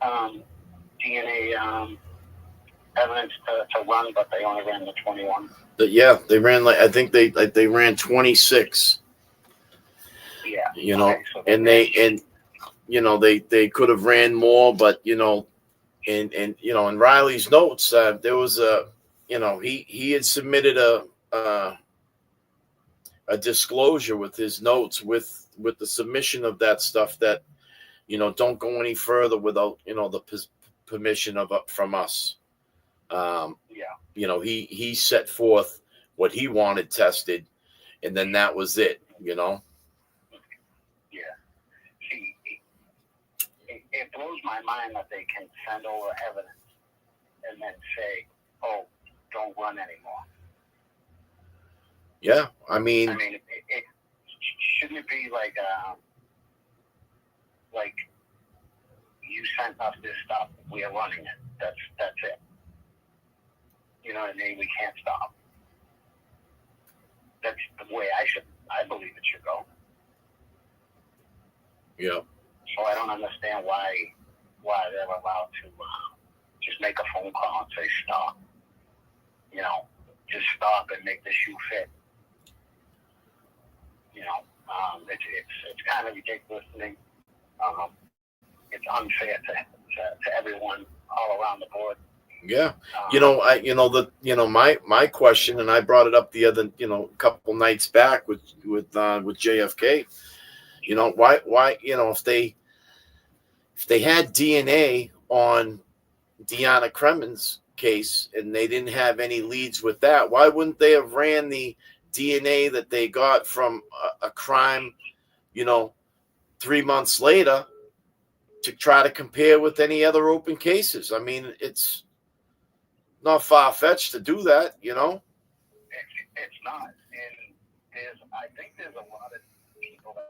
DNA evidence to run, but they only ran the 21. Yeah, they ran I think they ran 26. Yeah. Okay, so they could have ran more, but in Riley's notes there was he had submitted a disclosure with his notes with the submission of that stuff that don't go any further without the permission from us. He set forth what he wanted tested, and then that was it. Yeah. See, it blows my mind that they can send over evidence and then say, "Oh, don't run anymore." Yeah, I mean, it shouldn't it be like you sent us this stuff, we are running it. That's it. You know what I mean? We can't stop. That's the way I believe it should go. Yeah. So I don't understand why they're allowed to just make a phone call and say stop. Just stop and make the shoe fit. It's kind of ridiculous to me. It's unfair to everyone all around the board. Yeah. My question, and I brought it up the other, couple nights back with JFK. Why, if they had DNA on Deanna Kremen's case and they didn't have any leads with that, why wouldn't they have ran the DNA that they got from a crime, 3 months later to try to compare with any other open cases? I mean, it's not far-fetched to do that, It's not. And I think there's a lot of people that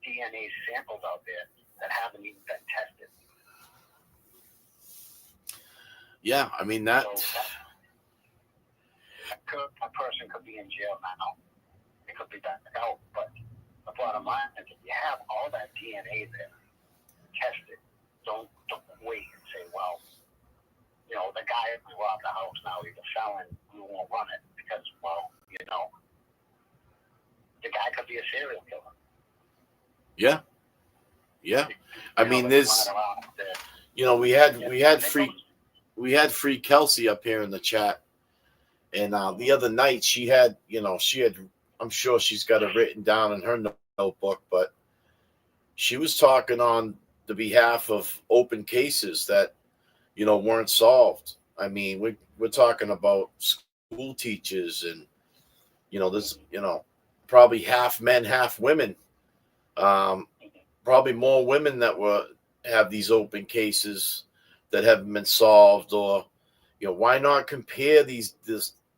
DNA samples out there that haven't even been tested. Yeah, I mean that. A person could be in jail now. It could be back out, but the bottom line is, if you have all that DNA there, test it. Don't wait and say, well, the guy who robbed the house now he's a felon. We won't run it because, the guy could be a serial killer. Yeah. I mean, there's, we had Free Kelsey up here in the chat, and the other night she had, I'm sure she's got it written down in her notebook, but she was talking on the behalf of open cases that, weren't solved. I mean, we're talking about school teachers and, there's, probably half men, half women. Probably more women that have these open cases that haven't been solved, or why not compare the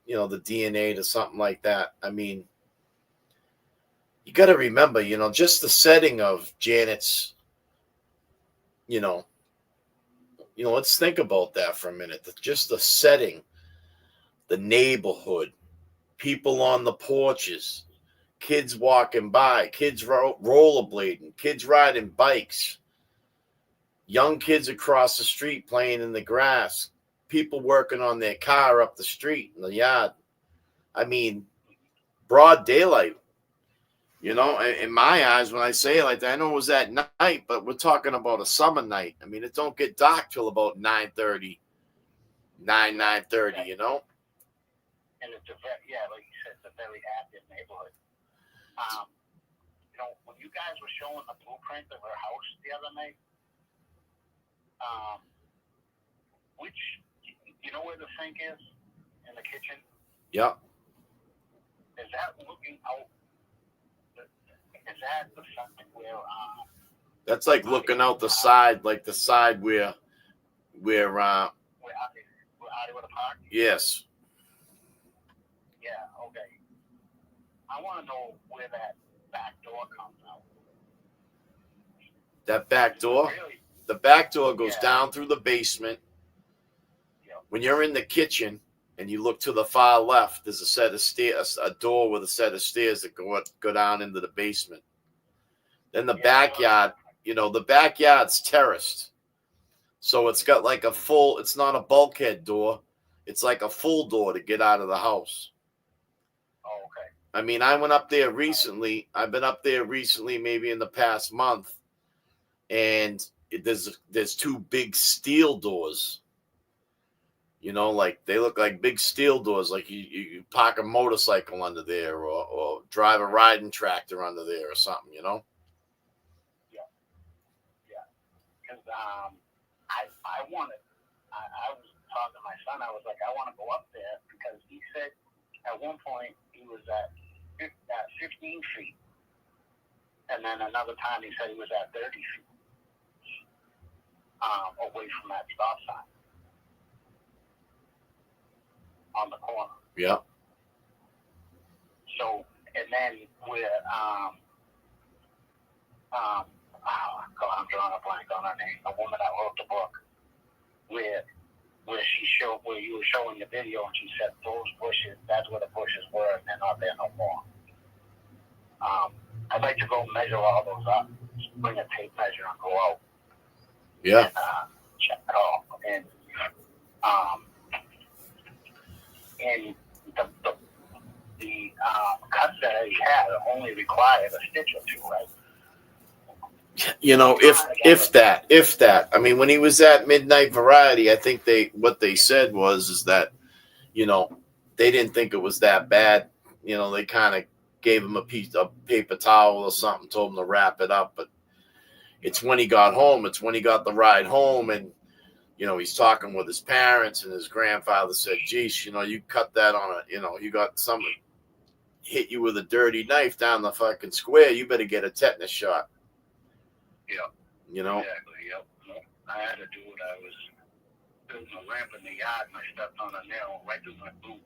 DNA to something like that? I mean, you got to remember, just the setting of Janet's, let's think about that for a minute. Just the setting, the neighborhood, people on the porches, kids walking by, kids rollerblading, kids riding bikes, young kids across the street playing in the grass, people working on their car up the street in the yard. I mean, broad daylight. In my eyes, when I say it like that, I know it was at night, but we're talking about a summer night. I mean, it don't get dark till about 9:30, 9:30, And it's like you said, it's a very active neighborhood. When you guys were showing the blueprint of her house the other night, where the sink is in the kitchen? Yeah. Is that looking out? Is that the side where? That's like looking out the side, like the side where Where Adi would have parked? Yes. Yeah. Okay. I want to know where that back door comes out. That back door? Really? The back door goes down through the basement. When you're in the kitchen and you look to the far left, there's a set of stairs, a door with a set of stairs that go down into the basement. Then the backyard, the backyard's terraced. So it's got like it's not a bulkhead door. It's like a full door to get out of the house. Oh, okay. I mean, I went up there recently. I've been up there recently, maybe in the past month. And there's two big steel doors. Like they look like big steel doors, like you park a motorcycle under there or drive a riding tractor under there or something, Yeah. Because I wanted, I was talking to my son, I was like, I want to go up there because he said at one point he was at 15 feet. And then another time he said he was at 30 feet away from that stop sign. On the corner. Yeah. So, and then we're, I'm drawing a blank on her name, the woman that wrote the book, where she she showed where you were showing the video, and she said those bushes, that's where the bushes were, and they're not there no more. I'd like to go measure all those up, bring a tape measure and go out. Yeah. And, check it all. And the cuts that he had only required a stitch or two, right? You know, if that. I mean, when he was at Midnight Variety, I think what they said is that, you know, they didn't think it was that bad. You know, they kind of gave him a piece of paper towel or something, told him to wrap it up. But it's when he got home, it's when he got the ride home, and, you know, he's talking with his parents, and his grandfather said, geez, you know, you cut that on a, you know, you got someone hit you with a dirty knife down the fucking square, you better get a tetanus shot. Yeah. You know? Exactly, yep. I had to do it. I was building a ramp in the yard, and I stepped on a nail right through my boot,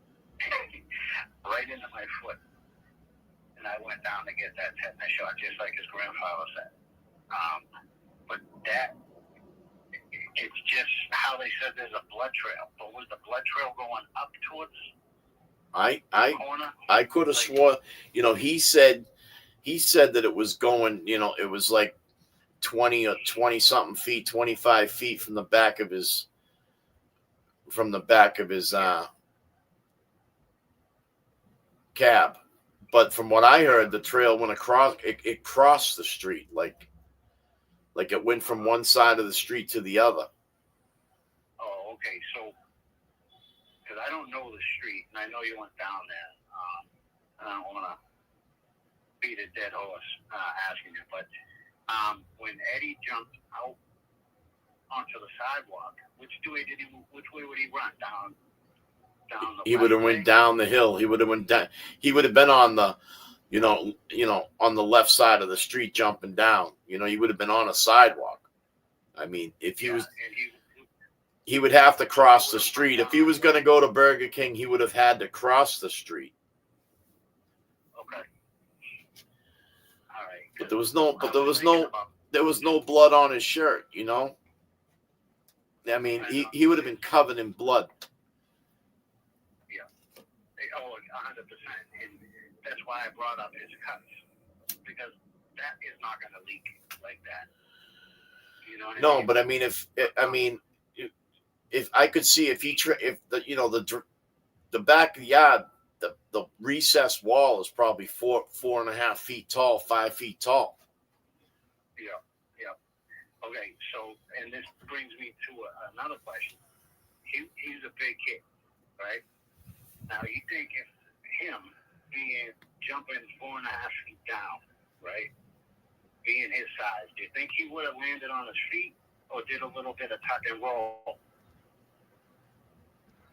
right into my foot. And I went down to get that tetanus shot, just like his grandfather said. But that, it's just how they said there's a blood trail. But was the blood trail going up towards the corner? I could have sworn, you know, he said that it was going, you know, it was like 20 or 20 something feet, 25 feet from the back of his cab. But from what I heard, the trail went across, it crossed the street, like it went from one side of the street to the other. Oh, okay. So, because I don't know the street, and I know you went down there. I don't want to beat a dead horse asking you, but when Eddie jumped out onto the sidewalk, which way would he run? Down the He would have went down the hill. He would have went down. He would have been on the, you know, on the left side of the street jumping down. You know, he would have been on a sidewalk. I mean, if he was, he would have to cross the street. If he was going to go to Burger King, he would have had to cross the street. Okay. All right. But there was no blood on his shirt, you know? I mean, he would have been covered in blood. Yeah. Oh, 100%. And that's why I brought up his cuts. Because that is not going to leak like that. You know what I mean? But I mean, if I could see if the back of the yard, the recessed wall is probably 4.5 feet tall, 5 feet tall. Yeah. Okay, so, and this brings me to another question. He's a big kid, right? Now, you think if him jumping 4.5 feet down, right, being his size, do you think he would have landed on his feet or did a little bit of tuck and roll?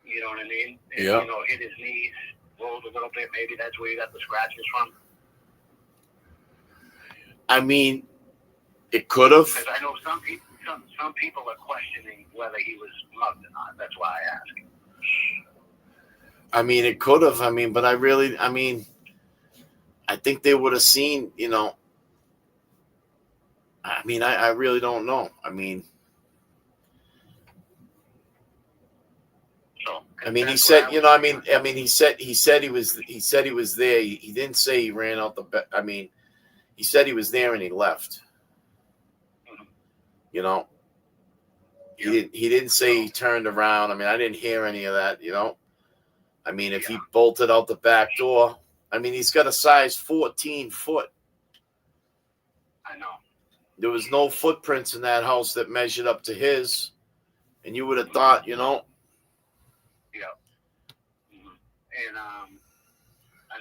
You know what I mean? And, yeah. You know, hit his knees, rolled a little bit. Maybe that's where he got the scratches from. I mean, it could have. Because I know some people are questioning whether he was mugged or not. That's why I ask. I mean, it could have. I mean, but I think they would have seen, you know. I mean, I really don't know. I mean, he said, you know, I mean, he said he was there. He didn't say he ran out the back. I mean, he said he was there and he left. You know, he didn't say he turned around. I mean, I didn't hear any of that. You know, I mean, if he bolted out the back door, I mean, he's got a size 14 foot. I know. There was no footprints in that house that measured up to his, and you would have thought, you know. Yeah. And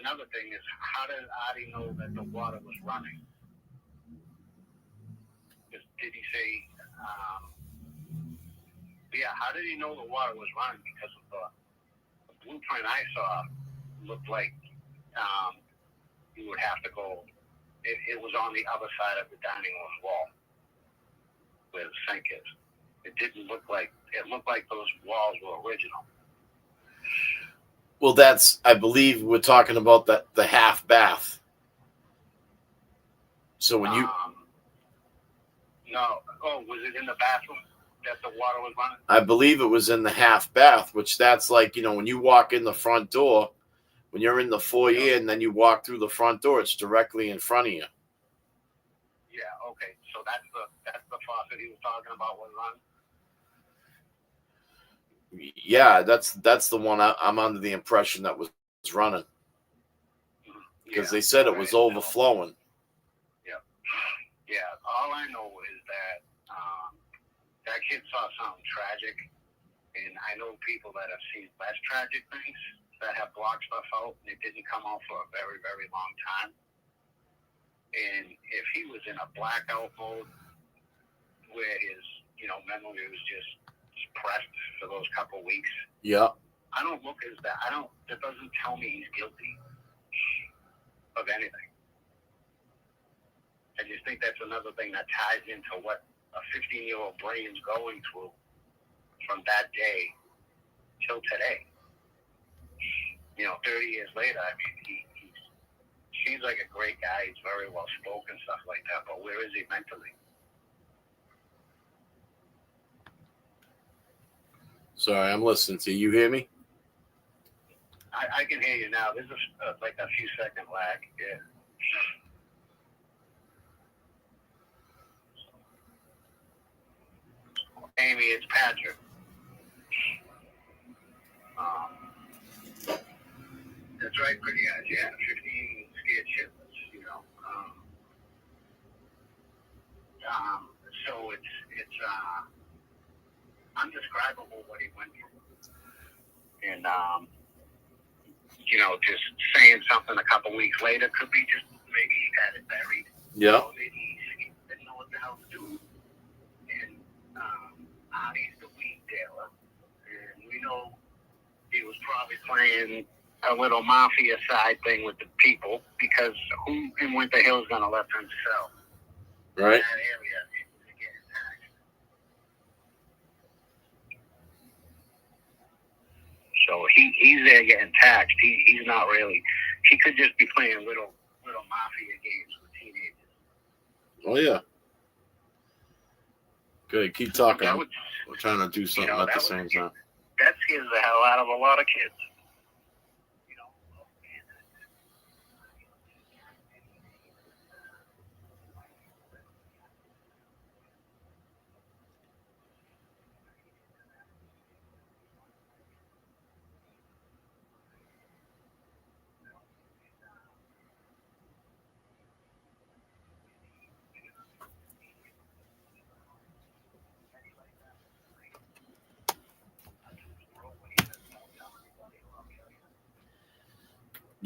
another thing is, how did Adi know that the water was running? Did he say, how did he know the water was running? Because of the blueprint I saw looked like you would have to go, it was on the other side of the dining room wall where the sink is. It didn't look like, it looked like those walls were original. Well, I believe we're talking about the half bath. So when you... No. Oh, was it in the bathroom? that the water was running? I believe it was in the half bath, which that's like, when you walk in the front door, when you're in the foyer and then you walk through the front door, it's directly in front of you. Yeah, okay. So that's the faucet he was talking about was running? Yeah, that's the one I'm under the impression that was running, because they said it was overflowing. Yeah, all I know is that that kid saw something tragic, and I know people that have seen less tragic things that have blocked stuff out, and it didn't come out for a very, very long time. And if he was in a blackout mode where his, memory was just suppressed for those couple weeks, Yeah. I don't look as that. That doesn't tell me he's guilty of anything. I just think that's another thing that ties into what a 15-year-old brain's going through from that day till today. 30 years later, I mean, he seems like a great guy. He's very well spoken, stuff like that. But where is he mentally? Sorry, I'm listening to you. You hear me? I can hear you now. There's like a few second lag. Yeah. Amy, it's Patrick. That's right, pretty eyes. Yeah, 15 scared shitless, So it's undescribable what he went through. And, just saying something a couple weeks later could be just maybe he had it buried. Yeah. Maybe he didn't know what the hell to do. And Artie's the weed dealer. And we know he was probably playing a little mafia side thing with the people, because who in Winter Hill is going to let them sell? Right. In that area, it's getting taxed. So he's there getting taxed. He's not really. He could just be playing little mafia games with teenagers. Oh yeah. Good. Keep talking. That would, We're trying to do something at the same time. That scares the hell out of a lot of kids.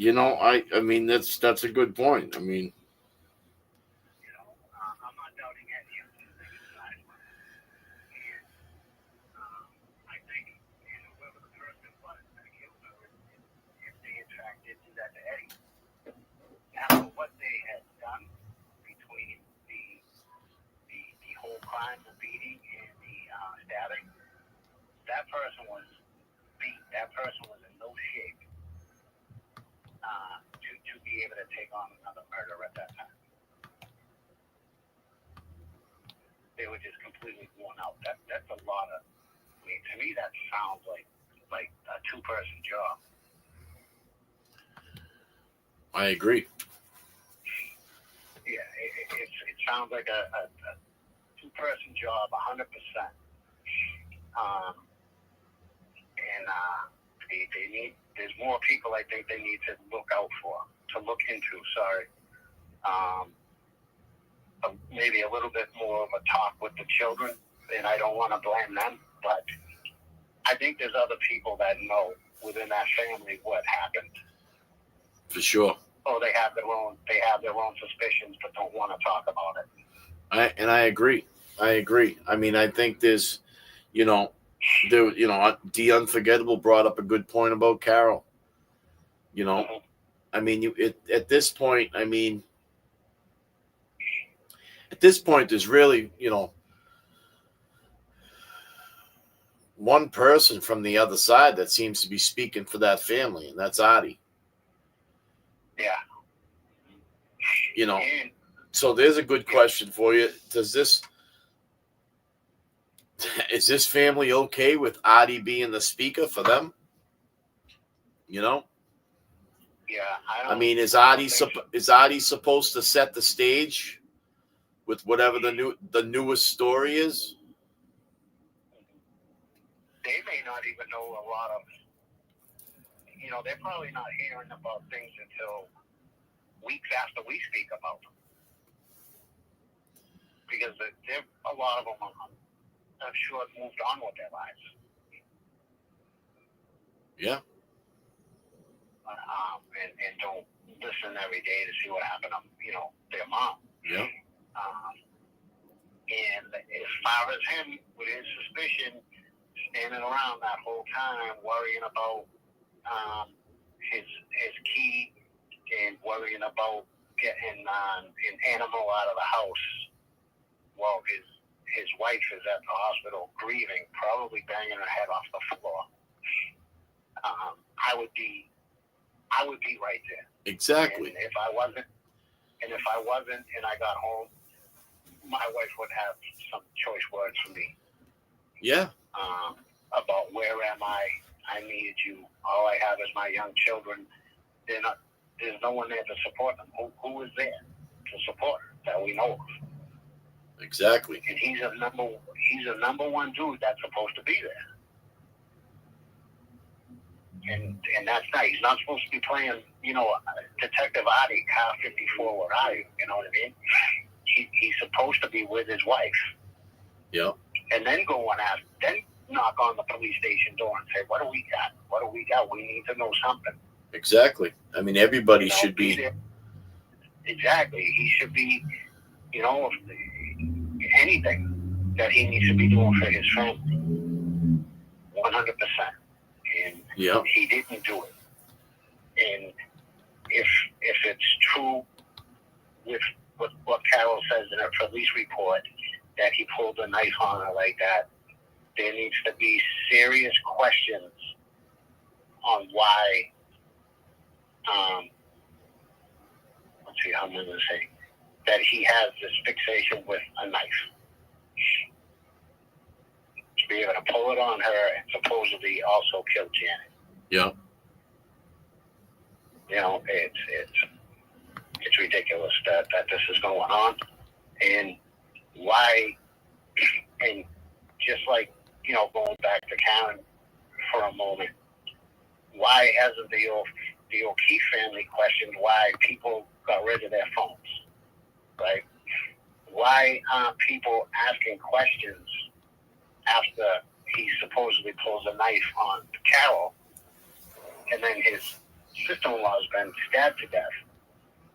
I mean that's a good point. I mean, I'm not doubting any of the things that I think whoever the person was that killed her, if they in fact did do that to Eddie, after what they had done between the whole crime, the beating and the stabbing, that person was beat. That person was in no shape to be able to take on another murder at that time. They were just completely worn out. That's a lot of. I mean, to me, that sounds like a two-person job. I agree. Yeah, it sounds like a two-person job, 100%. They need. There's more people I think they need to look into. Sorry. Maybe a little bit more of a talk with the children, and I don't want to blame them, but I think there's other people that know within that family what happened. For sure. Oh, they have their own suspicions, but don't want to talk about it. I agree. I mean, I think there's, The Unforgettable brought up a good point about Carol. Mm-hmm. I mean, at this point, there's really, one person from the other side that seems to be speaking for that family, and that's Artie. Yeah. So there's a good question for you. Does this Is this family okay with Adi being the speaker for them? You know, Yeah, I mean, is Adi supposed to set the stage with whatever the newest story is? They may not even know a lot of, they're probably not hearing about things until weeks after we speak about them. Because a lot of them, I'm sure, moved on with their lives. Yeah. And don't listen every day to see what happened to, their mom. Yeah. And as far as him, with his suspicion, standing around that whole time, worrying about his key and worrying about getting an animal out of the house while his wife is at the hospital grieving, probably banging her head off the floor. I would be right there. Exactly. And if I wasn't, and I got home, my wife would have some choice words for me. Yeah. About where am I? I needed you. All I have is my young children. There's no one there to support them. Who is there to support that we know of? Exactly. And he's a number one dude that's supposed to be there. And that's not. He's not supposed to be playing, Detective Adi, Car 54, what are you? You know what I mean? He's supposed to be with his wife. Yeah. And then go and ask, then knock on the police station door and say, what do we got? What do we got? We need to know something. Exactly. I mean, everybody should be there. Exactly. He should be, anything that he needs to be doing for his family. 100%. And he didn't do it. And if it's true with what Carol says in her police report, that he pulled a knife on her like that, there needs to be serious questions on why, let's see, how I'm going to say, that he has this fixation with a knife. To be able to pull it on her and supposedly also kill Janet. Yeah. It's ridiculous that this is going on. And why, and just like, going back to Karen for a moment, why hasn't the O'Keefe family questioned why people got rid of their phones, right? Why aren't people asking questions after he supposedly pulls a knife on Carol and then his sister-in-law has been stabbed to death?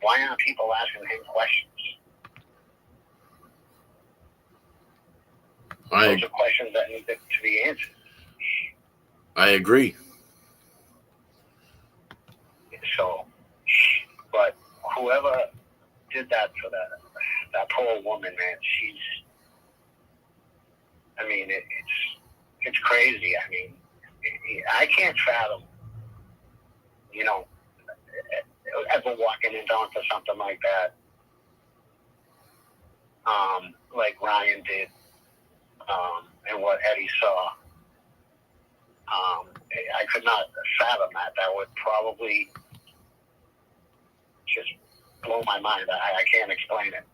Why aren't people asking him questions? Those are questions that need to be answered. I agree. So, but whoever did that for that poor woman, man, it's crazy. I mean, I can't fathom, ever walking onto something like that, like Ryan did, and what Eddie saw. I could not fathom that. That would probably just blow my mind. I can't explain it.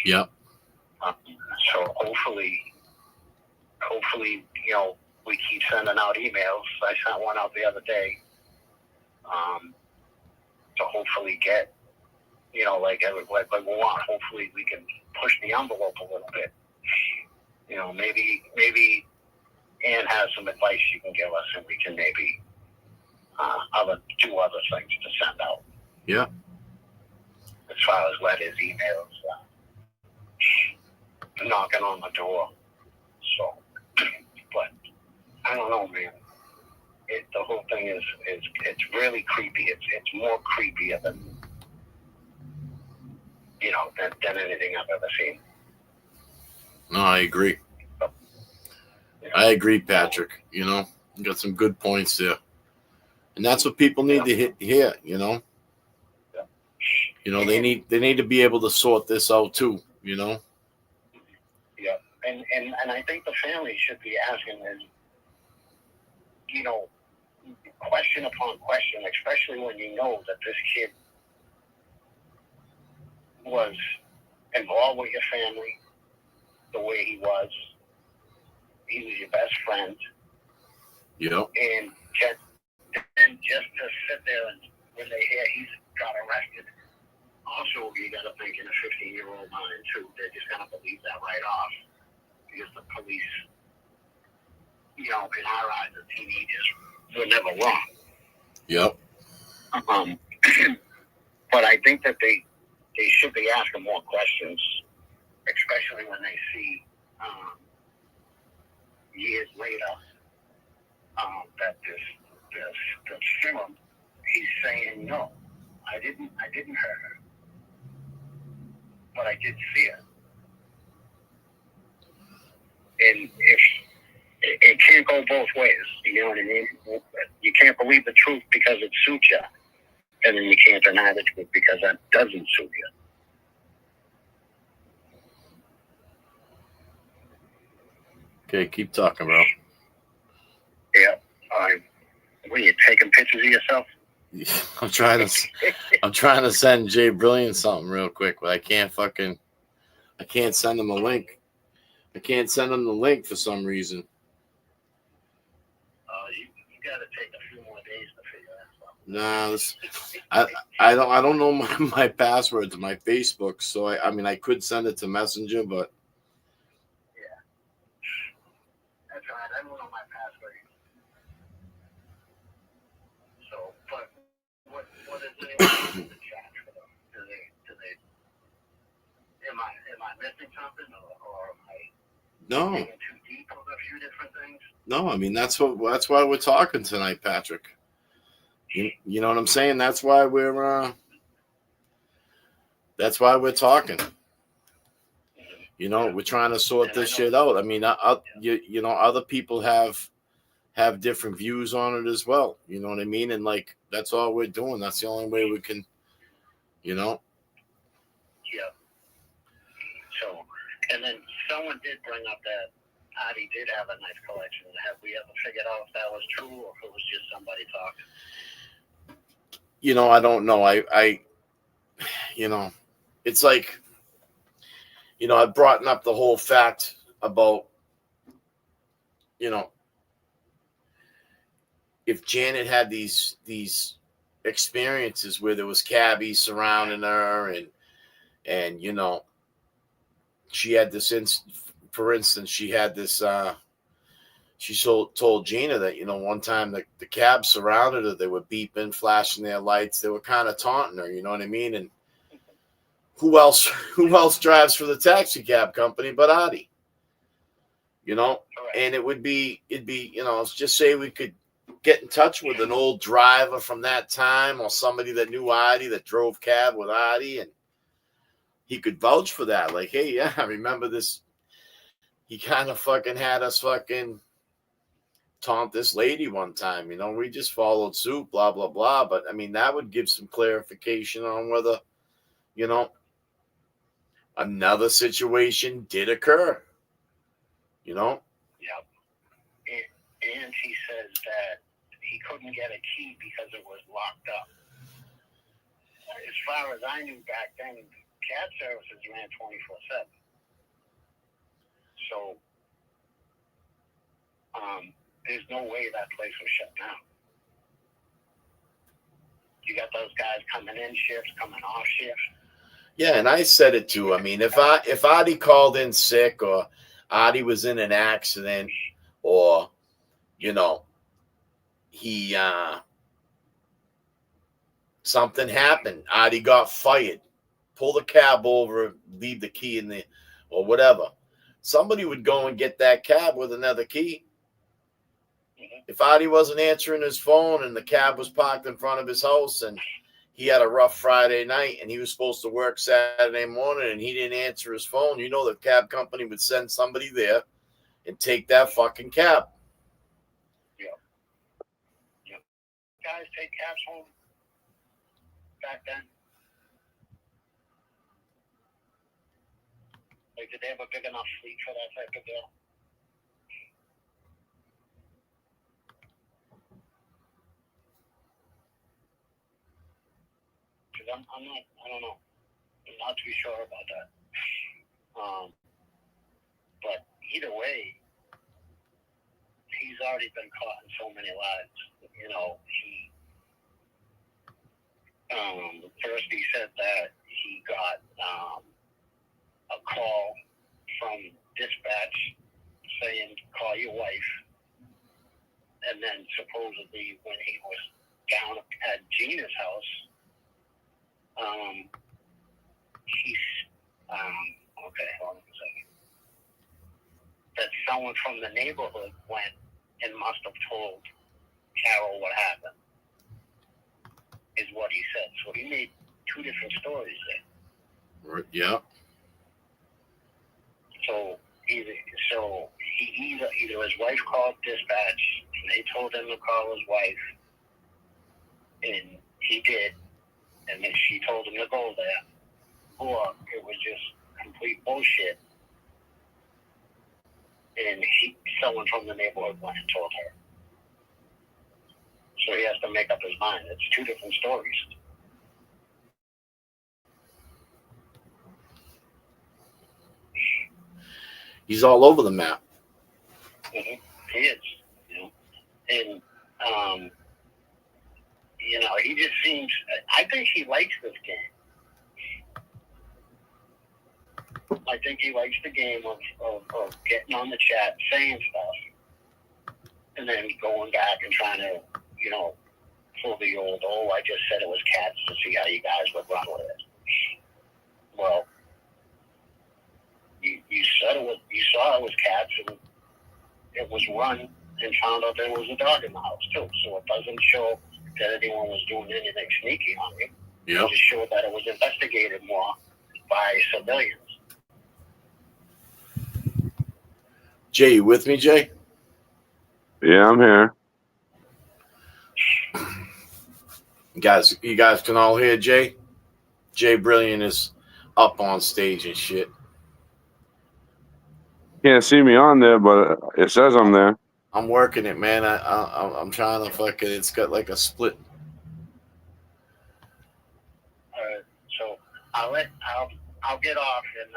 Yep. So hopefully, we keep sending out emails. I sent one out the other day. To hopefully get, like we want. Hopefully we can push the envelope a little bit. Maybe Ann has some advice she can give us, and we can maybe do other things to send out. Yeah. As far as letters, emails, knocking on the door. So, but I don't know, man. The whole thing is it's really creepy. It's more creepier than than anything I've ever seen. No, I agree. I agree, Patrick. You got some good points there. And that's what people need to hear, Yeah. They need to be able to sort this out too, Yeah. And I think the family should be asking is, you know, question upon question, especially when you know that this kid was involved with your family the way he was. He was your best friend. Yep. And just to sit there and when they hear he's got arrested, also you got to think in a 15-year-old mind too, they're just going to believe that right off because the police, you know, in our eyes, the teenagers were never wrong. Yep. But I think that they should be asking more questions, especially when they see years later that this film, he's saying, no, I didn't hurt her, but I did see it. And if it can't go both ways, you know what I mean? You can't believe the truth because it suits you, and then you can't deny the truth because that doesn't suit you. Okay, keep talking, bro. Yeah. What are you taking pictures of yourself? I'm trying to send Jay Brilliant something real quick, but I can't send him a link. I can't send him the link for some reason. You got to take a few more days to figure that out. No, I don't know my password to my Facebook, so I could send it to Messenger, but yeah, that's right. I don't know my password. So, but what is it in the chat for them? Do they? Am I missing something, or am I no. digging too deep on a few different things? No, I mean that's why we're talking tonight, Patrick. You know what I'm saying? That's why we're talking. You know, we're trying to sort this shit out. I mean, you know, other people have different views on it as well. You know what I mean? And like that's all we're doing. That's the only way we can, you know. Yeah. So, and then someone did bring up that Adi did have a nice collection. Have we ever figured out if that was true or if it was just somebody talking? You know, I don't know. I you know, it's like, you know, I've brought up the whole fact about, you know, if Janet had these experiences where there was cabbies surrounding her and you know, she had this for instance, she had this she told Gina that, you know, one time the cab surrounded her, they were beeping, flashing their lights, they were kind of taunting her, you know what I mean? And who else drives for the taxi cab company but Adi? You know? And it'd be, you know, let's just say we could get in touch with an old driver from that time or somebody that knew Adi, that drove cab with Adi, and he could vouch for that. Like, hey, yeah, I remember this. He kind of fucking had us fucking taunt this lady one time. You know, we just followed suit, blah, blah, blah. But, I mean, that would give some clarification on whether, you know, another situation did occur. You know? Yep. And he says that he couldn't get a key because it was locked up. As far as I knew back then, cab services ran 24/7. So there's no way that place was shut down. You got those guys coming in shifts, coming off shifts. Yeah, and I said it too. I mean, if Adi called in sick or Adi was in an accident or, you know, he something happened, Adi got fired, pull the cab over, leave the key in the or whatever. Somebody would go and get that cab with another key. If Adi wasn't answering his phone and the cab was parked in front of his house and he had a rough Friday night and he was supposed to work Saturday morning and he didn't answer his phone, you know the cab company would send somebody there and take that fucking cab. Yeah. Yeah. Guys take cabs home back then. Like, did they have a big enough fleet for that type of deal? Because I don't know. I'm not too sure about that. But either way, he's already been caught in so many lies. You know, first he said that he got a call from dispatch saying, call your wife. And then supposedly when he was down at Gina's house, okay, hold on a second. That someone from the neighborhood went and must have told Carol what happened, is what he said. So he made two different stories there. Yeah. So either his wife called dispatch and they told him to call his wife, and he did, and then she told him to go there, or it was just complete bullshit, and someone from the neighborhood went and told her. So he has to make up his mind. It's two different stories. He's all over the map. Mm-hmm. He is, and he just seems. I think he likes this game. I think he likes the game of getting on the chat, saying stuff, and then going back and trying to, pull the old, I just said it was cats to see how you guys would run with it. Well, you said it was, you saw it was cats, and it was run, and found out there was a dog in the house too. So it doesn't show that anyone was doing anything sneaky on you. Yeah. It just showed that it was investigated more by civilians. Jay, you with me, Jay? Yeah, I'm here. You guys can all hear Jay? Jay Brilliant is up on stage and shit. Can't see me on there, but it says I'm there. I'm working it, man. I'm trying to fucking. It's got like a split. So I'll get off and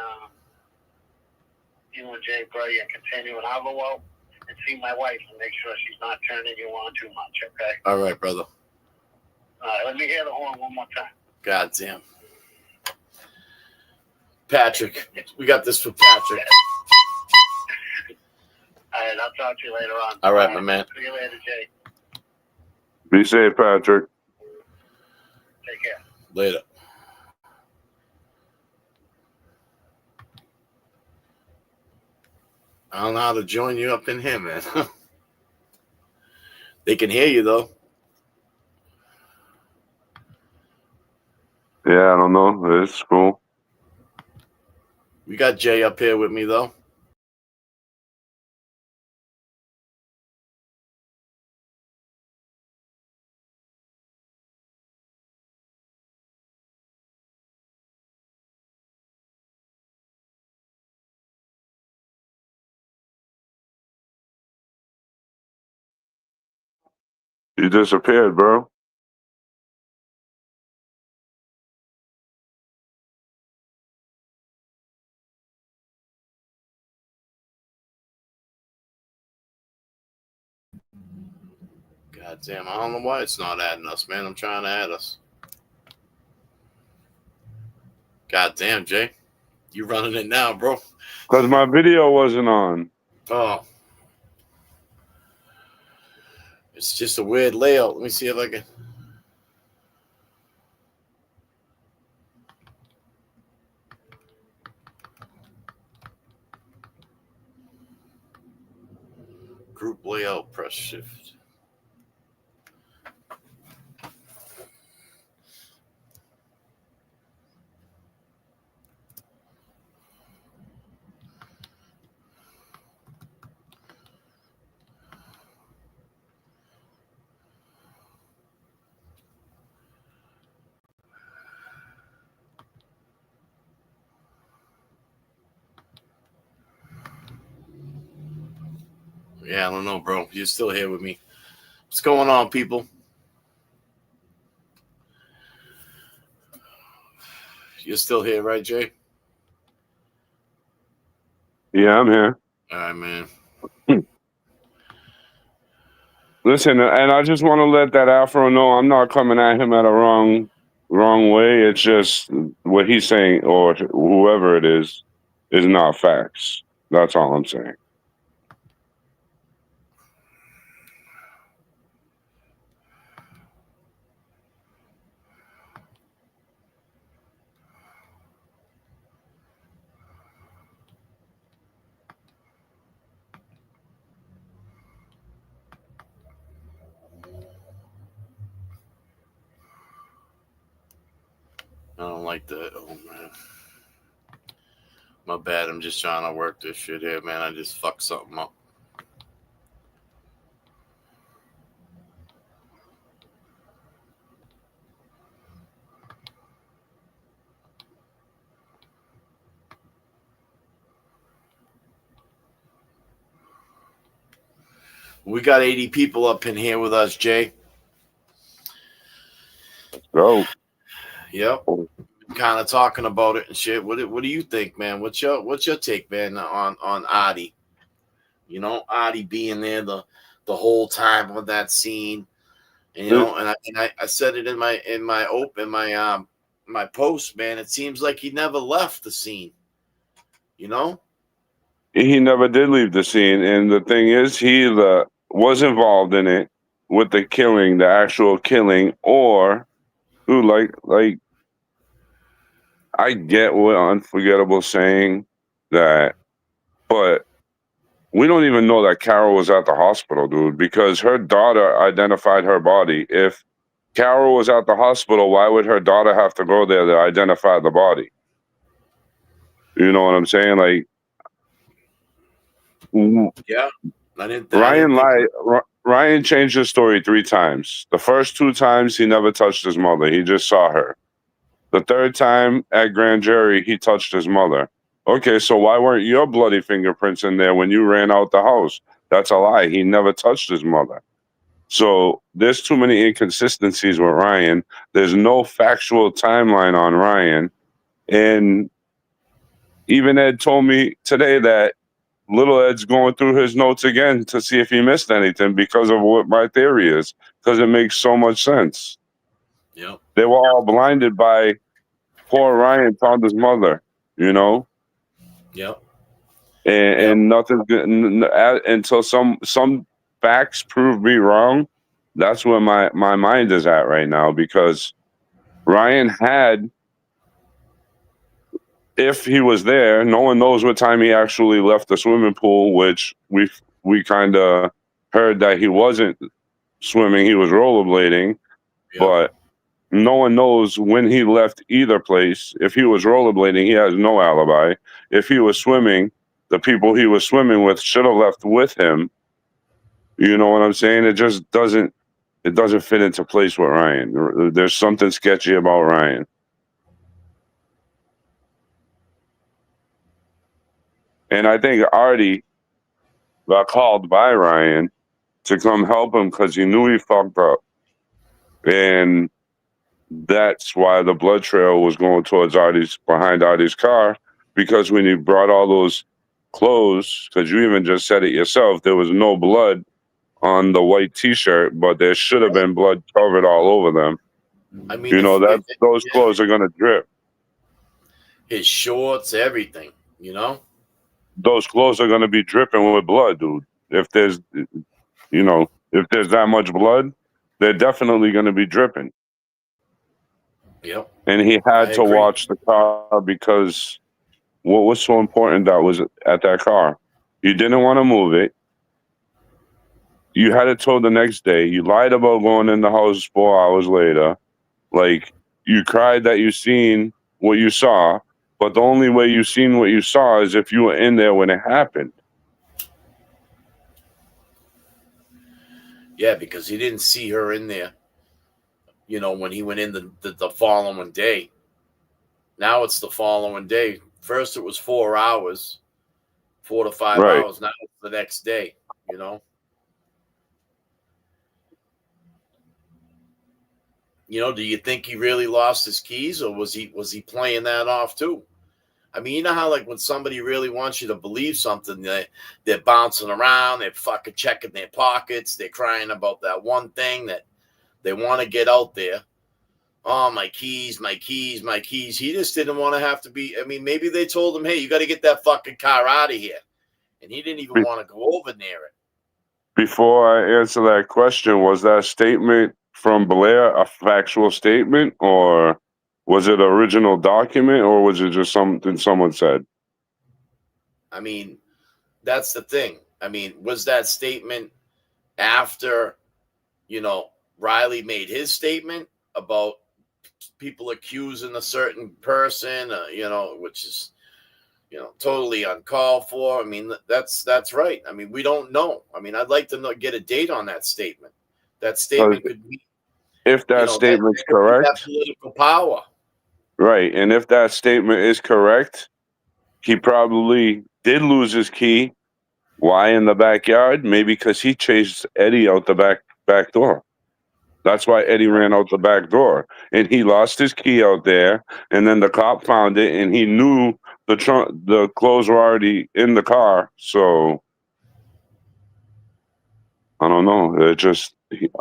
you and Jay Brilliant continue, and I'll go out and see my wife and make sure she's not turning you on too much. Okay. All right, brother. All right. Let me hear the horn one more time. God damn. Patrick, we got this for Patrick. All right, I'll talk to you later on. All right, my man. See you later, Jay. Be safe, Patrick. Take care. Later. I don't know how to join you up in here, man. They can hear you, though. Yeah, I don't know. It's cool. We got Jay up here with me, though. You disappeared, bro. God damn, I don't know why it's not adding us, man. I'm trying to add us. God damn, Jay. You running it now, bro. Because my video wasn't on. Oh. It's just a weird layout. Let me see if I can. Group layout, press shift. Yeah, I don't know, bro. You're still here with me. What's going on, people? You're still here, right, Jay? Yeah, I'm here. All right, man. Listen, and I just want to let that Afro know I'm not coming at him at a wrong way. It's just what he's saying, or whoever it is not facts. That's all I'm saying. I don't like that. Oh, man. My bad. I'm just trying to work this shit here, man. I just fucked something up. We got 80 people up in here with us, Jay. Let's go. Yep. Kind of talking about it and shit. What do you think, man? What's your take, man, on Adi? You know, Adi being there the whole time of that scene. And, you know, and I said it in my post, man. It seems like he never left the scene. You know? He never did leave the scene, and the thing is, he was involved in it with the killing, the actual killing, or who like I get what Unforgettable saying that, but we don't even know that Carol was at the hospital, dude, because her daughter identified her body. If Carol was at the hospital, why would her daughter have to go there to identify the body? You know what I'm saying? Like, yeah, I didn't. Ryan lied. Ryan changed his story 3 times. The first 2 times, he never touched his mother. He just saw her. The 3rd time at grand jury, he touched his mother. Okay, so why weren't your bloody fingerprints in there when you ran out the house? That's a lie. He never touched his mother. So there's too many inconsistencies with Ryan. There's no factual timeline on Ryan. And even Ed told me today that Little Ed's going through his notes again to see if he missed anything because of what my theory is, because it makes so much sense. Yep. They were all blinded by poor Ryan found his mother, you know? Yep. And nothing until some facts prove me wrong. That's where my mind is at right now, because Ryan had, if he was there, no one knows what time he actually left the swimming pool, which we kind of heard that he wasn't swimming, he was rollerblading, but no one knows when he left either place. If he was rollerblading, he has no alibi. If he was swimming, the people he was swimming with should have left with him. You know what I'm saying? It just doesn't fit into place with Ryan. There's something sketchy about Ryan. And I think Artie got called by Ryan to come help him because he knew he fucked up. And that's why the blood trail was going towards behind Artie's car, because when he brought all those clothes, because you even just said it yourself, there was no blood on the white T-shirt, but there should have been blood covered all over them. I mean, you know, those clothes are going to drip. His shorts, everything, you know? Those clothes are going to be dripping with blood, dude. If there's that much blood, they're definitely going to be dripping. Yep. And he had to watch the car, because what was so important that was at that car? You didn't want to move it. You had it towed the next day. You lied about going in the house 4 hours later. Like, you cried that you seen what you saw, but the only way you seen what you saw is if you were in there when it happened. Yeah, because he didn't see her in there, you know, when he went in the following day. Now it's the following day. First it was 4 hours, 4 to 5 hours. Now it's the next day. you know. You know, do you think he really lost his keys, or was he playing that off too? I mean, you know how like when somebody really wants you to believe something, they're bouncing around, they're fucking checking their pockets, they're crying about that one thing that they want to get out there. Oh, my keys, my keys, my keys. He just didn't want to have to be. I mean, maybe they told him, hey, you got to get that fucking car out of here. And he didn't even want to go over near it. Before I answer that question, was that statement from Blair a factual statement, or was it an original document, or was it just something someone said? I mean, that's the thing. I mean, was that statement after, you know, Riley made his statement about people accusing a certain person, you know, which is, you know, totally uncalled for. I mean, that's right. I mean, we don't know. I mean, I'd like to get a date on that statement. That statement could be, if that statement's correct, that political power. Right. And if that statement is correct, he probably did lose his key. Why in the backyard? Maybe because he chased Eddie out the back door. That's why Eddie ran out the back door, and he lost his key out there. And then the cop found it, and he knew the clothes were already in the car. So I don't know. It just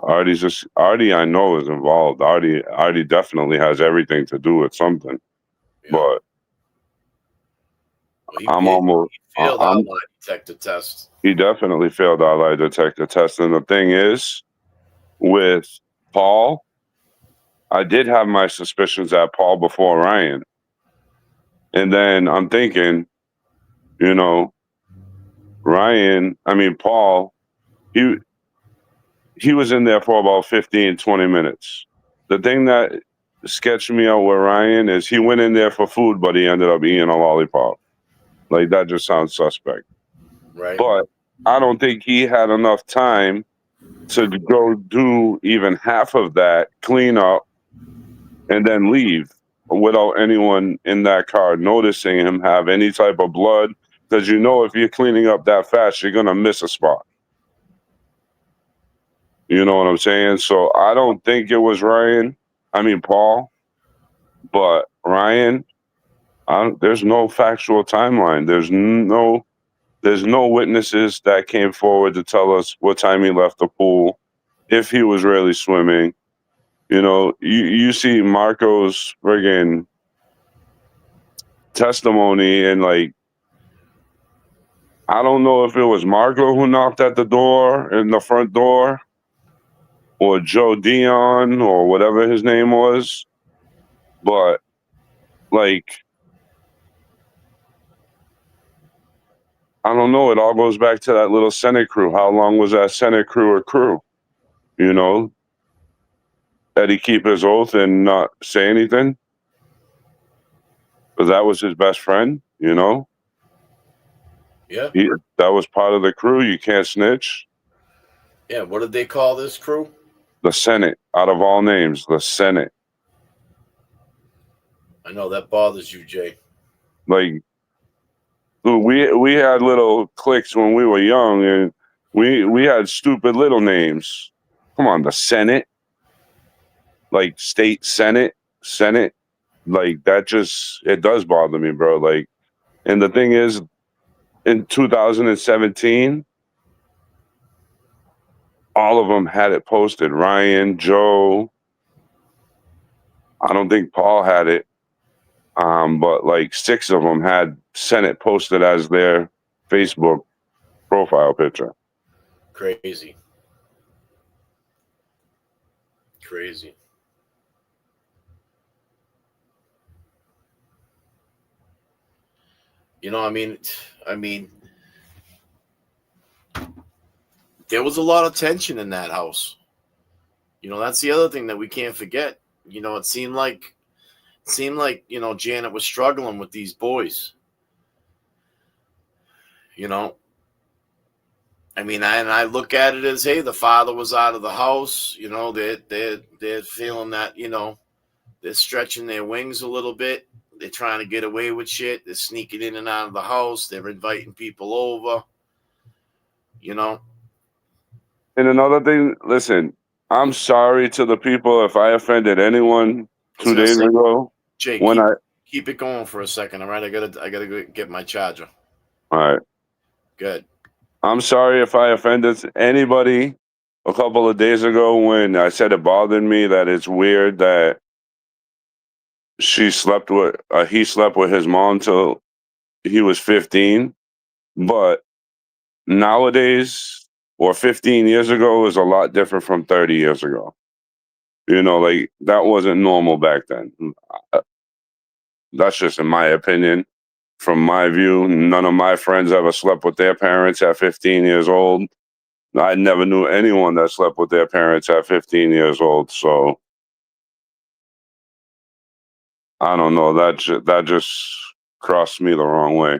Artie. I know is involved. Artie definitely has everything to do with something. Yeah. But well, he failed our lie detector test. He definitely failed our lie detector test. And the thing is, with Paul, I did have my suspicions at Paul before Ryan. And then I'm thinking, you know, Paul, he was in there for about 15, 20 minutes. The thing that sketched me out with Ryan is he went in there for food, but he ended up eating a lollipop. Like, that just sounds suspect. Right. But I don't think he had enough time to go do even half of that, clean up, and then leave without anyone in that car noticing him have any type of blood. Because you know, if you're cleaning up that fast, you're going to miss a spot. You know what I'm saying? So I don't think it was Paul, but Ryan, there's no factual timeline. There's no witnesses that came forward to tell us what time he left the pool, if he was really swimming. You know, you see Marco's friggin' testimony, and like, I don't know if it was Marco who knocked at the door, in the front door, or Joe Dion, or whatever his name was. But, like, I don't know. It all goes back to that little Senate crew. How long was that Senate crew a crew? You know? Did he keep his oath and not say anything? Because that was his best friend, you know? Yeah. That was part of the crew. You can't snitch. Yeah, what did they call this crew? The Senate. Out of all names, the Senate. I know that bothers you, Jay. Like, we had little cliques when we were young, and we had stupid little names. Come on, the Senate. Like, state Senate. Like, that it does bother me, bro. Like, and the thing is, in 2017, all of them had it posted. Ryan, Joe. I don't think Paul had it. But like 6 of them had Senate posted as their Facebook profile picture. Crazy. You know, I mean, there was a lot of tension in that house. You know, that's the other thing that we can't forget. You know, it seemed like, you know, Janet was struggling with these boys. You know, I mean, I look at it as, hey, the father was out of the house. You know, they're feeling that, you know, they're stretching their wings a little bit. They're trying to get away with shit. They're sneaking in and out of the house. They're inviting people over. You know, And another thing, listen, I'm sorry to the people if I offended anyone I was 2 gonna days say, ago Jay, when keep it going for a second, all right? I gotta go get my charger. all right. Good. I'm sorry if I offended anybody a couple of days ago when I said it bothered me that it's weird that he slept with his mom till he was 15. But nowadays, or 15 years ago, is a lot different from 30 years ago. You know, like that wasn't normal back then. Uh, That's just in my opinion. From my view, none of my friends ever slept with their parents at 15 years old. I never knew anyone that slept with their parents at 15 years old. So I don't know. That just crossed me the wrong way.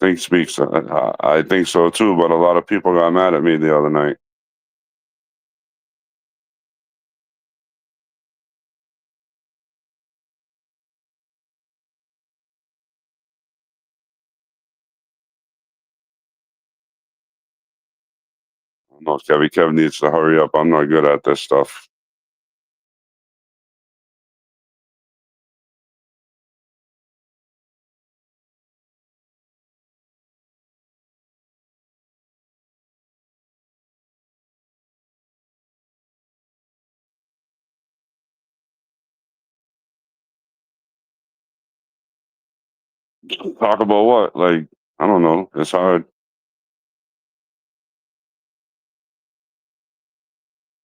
Think speaks. I think so too. But a lot of people got mad at me the other night. I don't know if Kev needs to hurry up. I'm not good at this stuff. Talk about what? Like, I don't know. It's hard.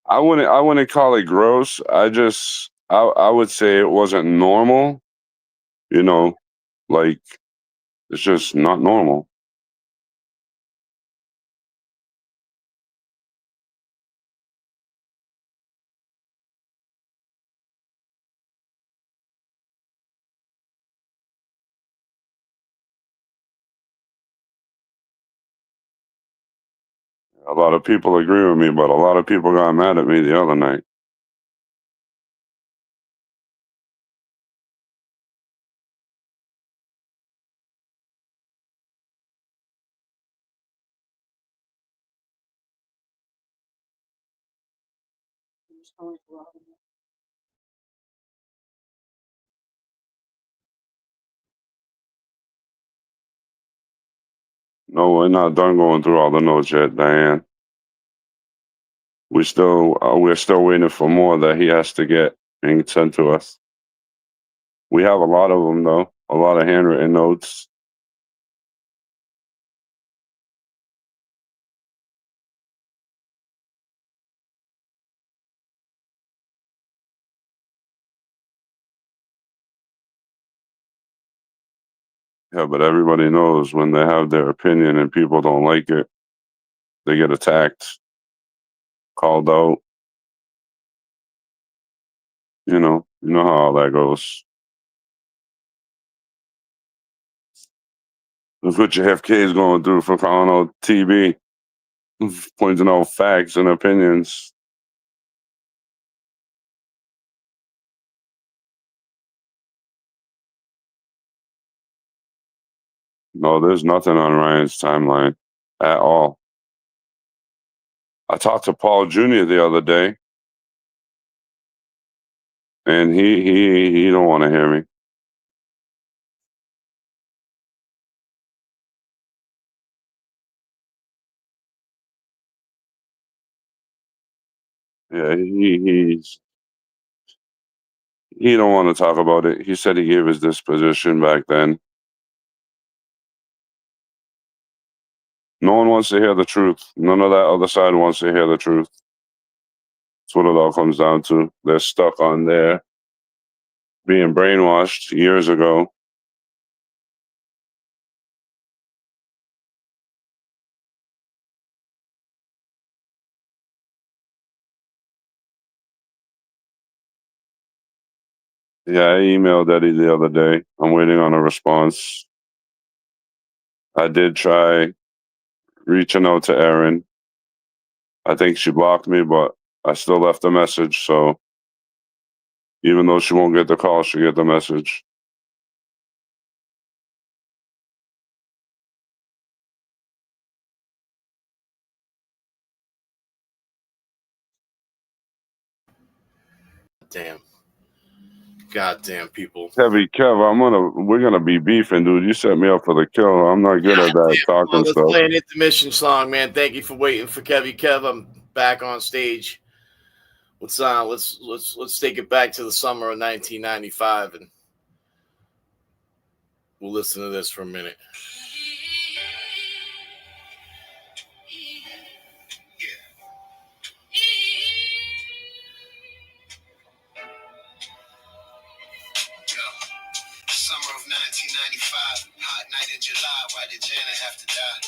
I wouldn't call it gross. I would say it wasn't normal, you know, like it's just not normal. A lot of people agree with me, but a lot of people got mad at me the other night. No, we're not done going through all the notes yet, Diane. We're still waiting for more that he has to get and sent to us. We have a lot of them though, a lot of handwritten notes. Yeah, but everybody knows when they have their opinion and people don't like it, they get attacked, called out. You know how all that goes. That's what your FK is going through for calling out TB, pointing out facts and opinions. No, there's nothing on Ryan's timeline at all. I talked to Paul Jr. the other day, and he don't want to hear me. Yeah, he don't want to talk about it. He said he gave his disposition back then. No one wants to hear the truth. None of that other side wants to hear the truth. That's what it all comes down to. They're stuck on there being brainwashed years ago. Yeah, I emailed Eddie the other day. I'm waiting on a response. I did try reaching out to Erin. I think she blocked me, but I still left a message. So even though she won't get the call, she'll get the message. Damn. Goddamn people. Kev, we're gonna be beefing, dude. You set me up for the kill. I'm not good at that talking Let's stuff. play an intermission song, man. Thank you for waiting for Kevy Kev. I'm back on stage. Let's take it back to the summer of 1995, and we'll listen to this for a minute. Summer of 1995, hot night in July. Why did Janet have to die?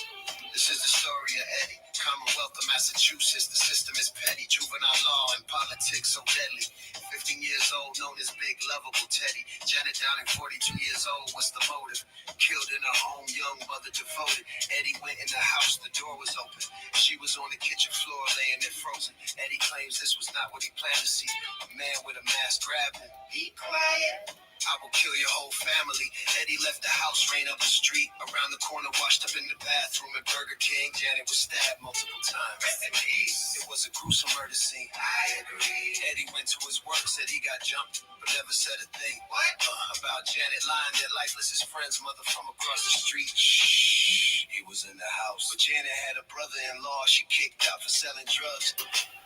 This is the story of Eddie, Commonwealth of Massachusetts. The system is petty, juvenile law and politics so deadly. 15 years old, known as Big Lovable Teddy. Janet Downing, 42 years old. What's the motive? Killed in her home, young mother devoted. Eddie went in the house, the door was open. She was on the kitchen floor, laying there frozen. Eddie claims this was not what he planned to see. A man with a mask grabbed him. Be quiet. I will kill your whole family. Eddie left the house, ran up the street. Around the corner, washed up in the bathroom at Burger King. Janet was stabbed multiple times. Rest in peace. It was a gruesome murder scene. I agree. Eddie went to his work, said he got jumped, but never said a thing. What? About Janet lying there lifeless. His friend's mother from across the street. Shh. He was in the house. But Janet had a brother-in-law she kicked out for selling drugs.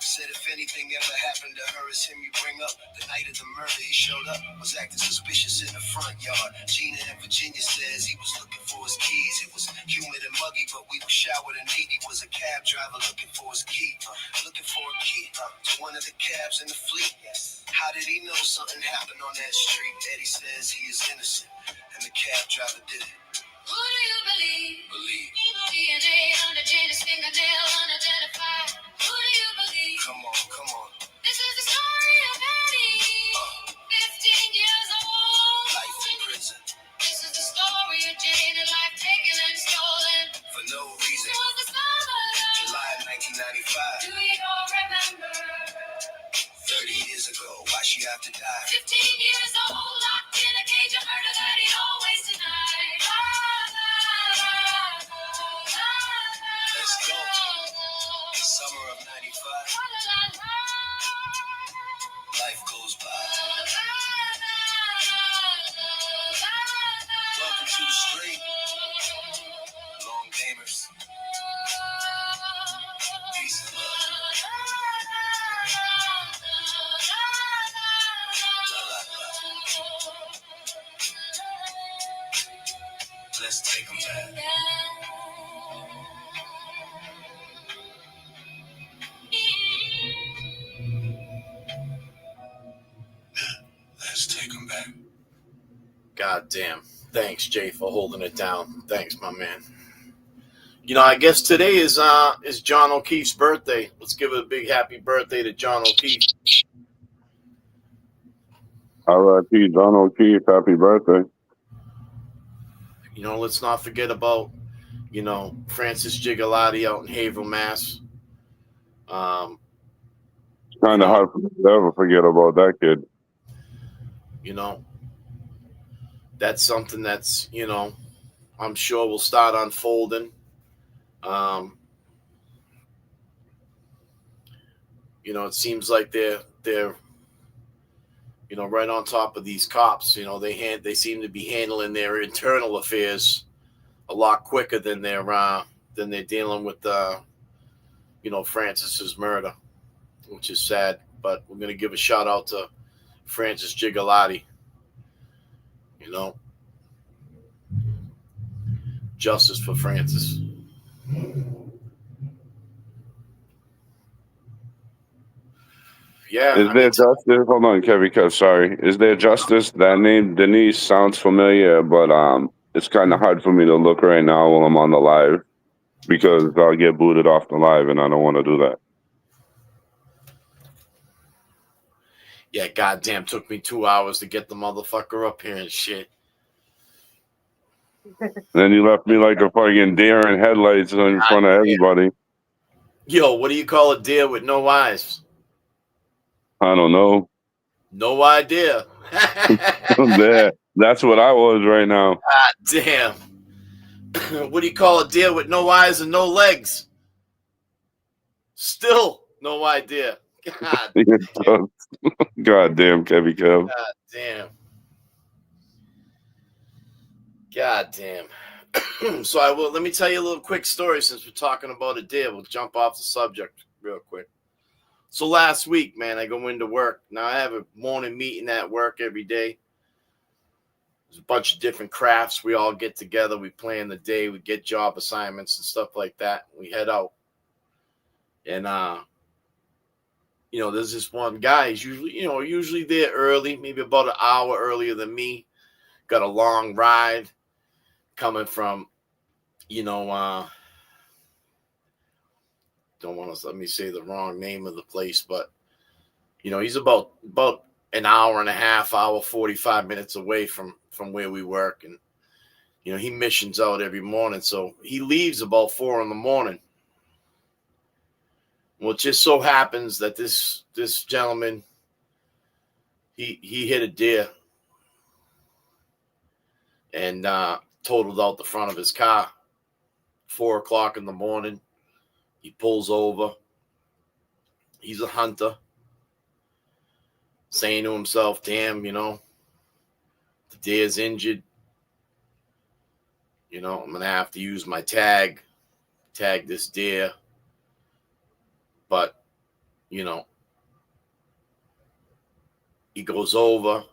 Said if anything ever happened to her, it's him you bring up. The night of the murder, he showed up, was acting suspicious in the front yard. Gina in Virginia says he was looking for his keys. It was humid and muggy, but we were showered and neat. He was a cab driver looking for his key. Looking for a key to one of the cabs in the fleet. How did he know something happened on that street? Eddie says he is innocent, and the cab driver did it. Who do you believe? DNA under Janet's fingernail unidentified. Who do you believe? Come on. This is the story of Eddie. 15 years old. Life in prison. This is the story of Janet, life taken and stolen. For no reason. This was the summer. July 1995. Do you all remember? 30 years ago, why she have to die? 15 years old, locked in a cage of murder that he always denied. Let's go. The summer of 95. Life goes by. Welcome to the street. Long gamers. Peace and love. Let's take them back. Let's take them back. God damn. Thanks, Jay, for holding it down. Thanks, my man. You know, I guess today is John O'Keefe's birthday. Let's give a big happy birthday to John O'Keefe. R.I.P. John O'Keefe. Happy birthday. You know, let's not forget about, you know, Francis Gigalotti out in Haverhill, Mass. Kind of hard for me to ever forget about that kid. You know, that's something that's, you know, I'm sure will start unfolding. You know, it seems like they're you know, right on top of these cops. You know, they seem to be handling their internal affairs a lot quicker than they're dealing with you know, Francis's murder, which is sad. But we're gonna give a shout out to Francis Gigalotti. You know, justice for Francis. Yeah. Is there justice? Hold on, Kevin. Sorry. Is there justice? That name Denise sounds familiar, but it's kind of hard for me to look right now while I'm on the live because I'll get booted off the live, and I don't want to do that. Yeah, goddamn, took me 2 hours to get the motherfucker up here and shit. Then you left me like a fucking deer in headlights in front of everybody. Yo, what do you call a deer with no eyes? I don't know. No idea. There. That's what I was right now. God damn. What do you call a deer with no eyes and no legs? Still no idea. God damn. God damn, Kevy Kev. God damn. God damn. So let me tell you a little quick story since we're talking about a deer. We'll jump off the subject real quick. So last week, man, I go into work. Now I have a morning meeting at work every day. There's a bunch of different crafts. We all get together. We plan the day. We get job assignments and stuff like that. We head out. And, there's this one guy. He's usually there early, maybe about an hour earlier than me. Got a long ride coming from, don't want to let me say the wrong name of the place, but, he's about an hour and a half, hour, 45 minutes away from where we work. And, he missions out every morning. So he leaves about 4 a.m. Well, it just so happens that this gentleman, he hit a deer and totaled out the front of his car. 4 a.m. He pulls over. He's a hunter. Saying to himself, damn, the deer's injured. I'm going to have to use my tag this deer. But, he goes over,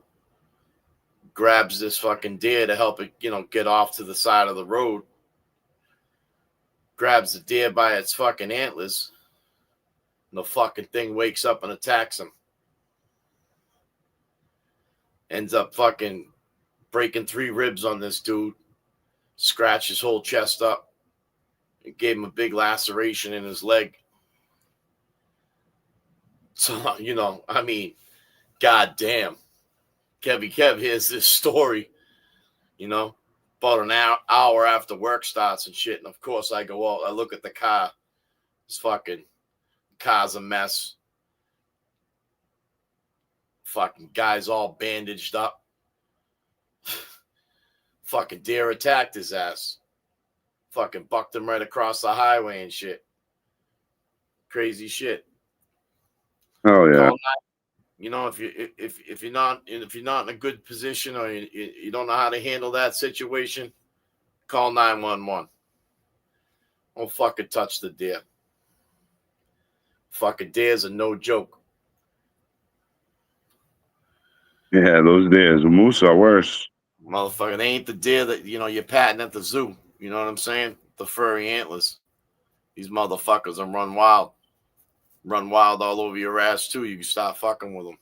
grabs this fucking deer to help it, get off to the side of the road. Grabs the deer by its fucking antlers. And the fucking thing wakes up and attacks him. Ends up fucking breaking 3 ribs on this dude. Scratched his whole chest up. And gave him a big laceration in his leg. So, goddamn. Kevy Kev hears this story, about an hour after work starts and shit. And, of course, I go out. I look at the car. This fucking car's a mess. Fucking guy's all bandaged up. Fucking deer attacked his ass. Fucking bucked him right across the highway and shit. Crazy shit. Oh yeah. If you're not in a good position or you don't know how to handle that situation, call 911. Don't fucking touch the deer. Fucking deers are no joke. Yeah, those deers. Moose are worse. Motherfucker, they ain't the deer that you're patting at the zoo. You know what I'm saying? The furry antlers. These motherfuckers are run wild. Run wild all over your ass too. You can start fucking with them.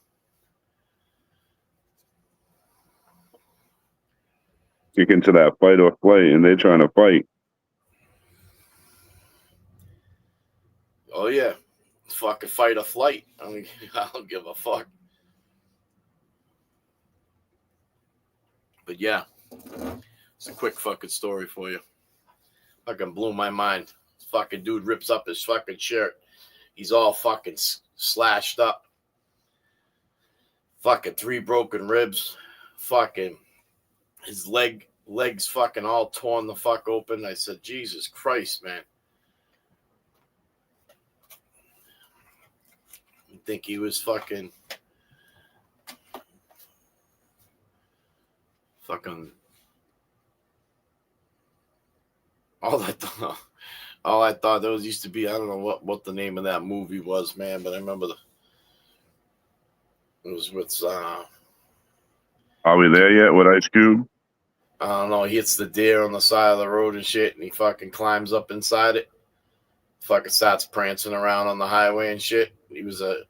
Kick into that fight or flight, and they're trying to fight. Oh yeah, fucking fight or flight. I don't give a fuck. But yeah, it's a quick fucking story for you. Fucking blew my mind. Fucking dude rips up his fucking shirt. He's all fucking slashed up. Fucking 3 broken ribs. Fucking his legs fucking all torn the fuck open. I said, Jesus Christ, man. I think he was fucking all I thought there used to be, I don't know what the name of that movie was, man, but I remember it was with Are we there yet with Ice Cube? I don't know, he hits the deer on the side of the road and shit, and he fucking climbs up inside it. Fucking starts prancing around on the highway and shit. He was a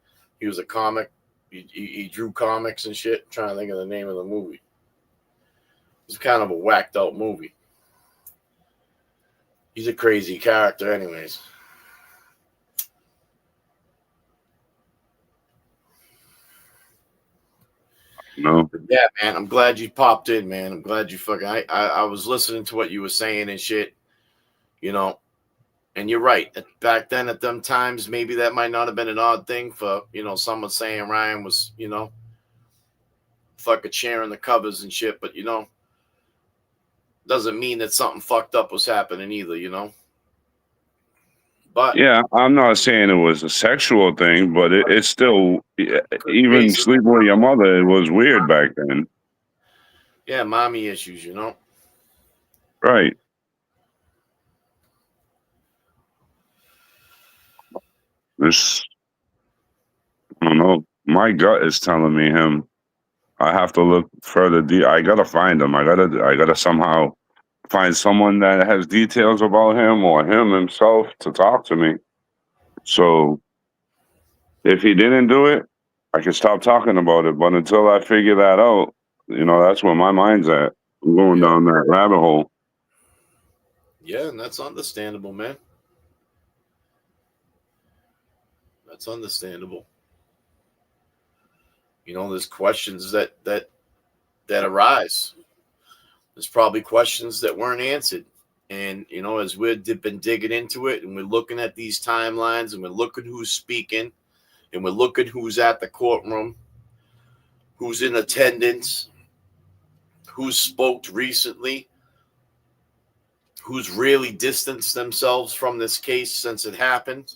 comic. He drew comics and shit. I'm trying to think of the name of the movie. It was kind of a whacked out movie. He's a crazy character anyways. You know? Yeah, man. I'm glad you popped in, man. I'm glad you fucking. I was listening to what you were saying and shit. You know, and you're right. Back then, at them times, maybe that might not have been an odd thing for someone saying Ryan was fucking sharing the covers and shit. But doesn't mean that something fucked up was happening either. But Yeah, I'm not saying it was a sexual thing, but it's still, even sleeping with your mother, it was weird back then. Yeah, mommy issues, Right. This, I don't know. My gut is telling me him. I have to look further deep. I gotta find him. I gotta somehow find someone that has details about him or him himself to talk to me. So if he didn't do it, I can stop talking about it. But until I figure that out, that's where my mind's at. I'm going down that rabbit hole. Yeah, and that's understandable, man. That's understandable. There's questions that arise. There's probably questions that weren't answered. And, as we've been digging into it and we're looking at these timelines and we're looking who's speaking and we're looking who's at the courtroom, who's in attendance, who's spoke recently, who's really distanced themselves from this case since it happened.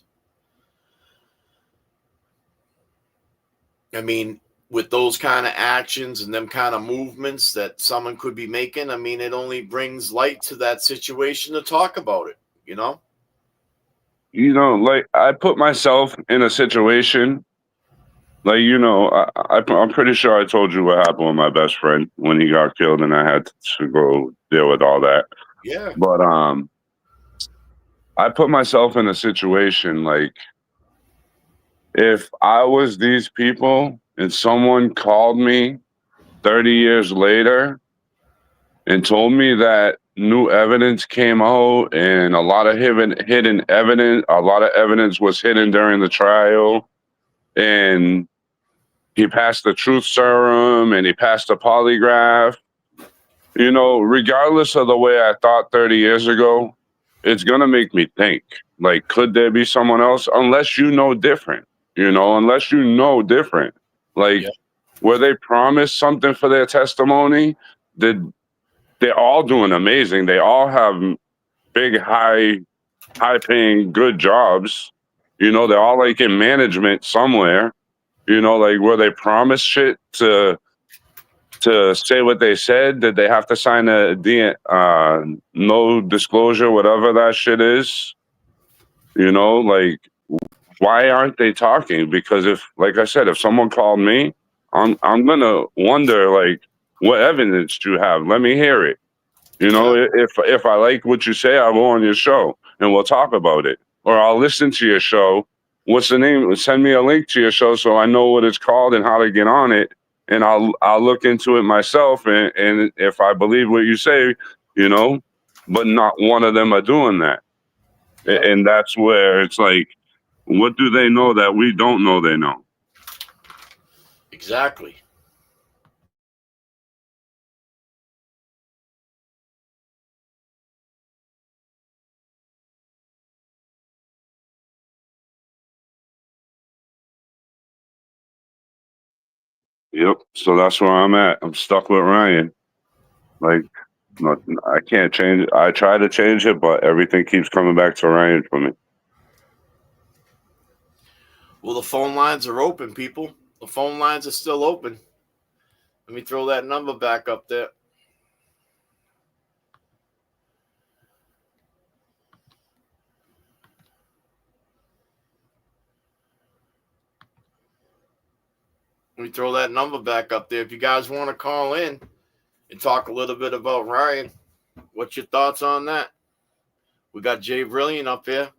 I mean, with those kind of actions and them kind of movements that someone could be making, I mean, it only brings light to that situation to talk about it, Like I put myself in a situation, like, I'm pretty sure I told you what happened with my best friend when he got killed and I had to go deal with all that. Yeah. But I put myself in a situation like if I was these people and someone called me 30 years later and told me that new evidence came out and a lot of hidden evidence, a lot of evidence was hidden during the trial, and he passed the truth serum and he passed the polygraph. Regardless of the way I thought 30 years ago, it's going to make me think, like, could there be someone else? Unless different, unless different. Like, were they promised something for their testimony? They're all doing amazing. They all have big, high paying, good jobs. They're all like in management somewhere. Like, were they promised shit to say what they said? Did they have to sign a no disclosure, whatever that shit is? Like, why aren't they talking? Because like I said, if someone called me, I'm gonna wonder, like, what evidence do you have? Let me hear it. If I like what you say, I'll go on your show and we'll talk about it. Or I'll listen to your show. What's the name? Send me a link to your show so I know what it's called and how to get on it. And I'll look into it myself. And if I believe what you say, but not one of them are doing that. And that's where it's like, what do they know that we don't know they know? Exactly. Yep. So that's where I'm at. I'm stuck with Ryan. Like, I can't change it. I try to change it, but everything keeps coming back to Ryan for me. Well, the phone lines are open, people. The phone lines are still open. Let me throw that number back up there. Let me throw that number back up there. If you guys want to call in and talk a little bit about Ryan, what's your thoughts on that? We got Jay Brilliant up here.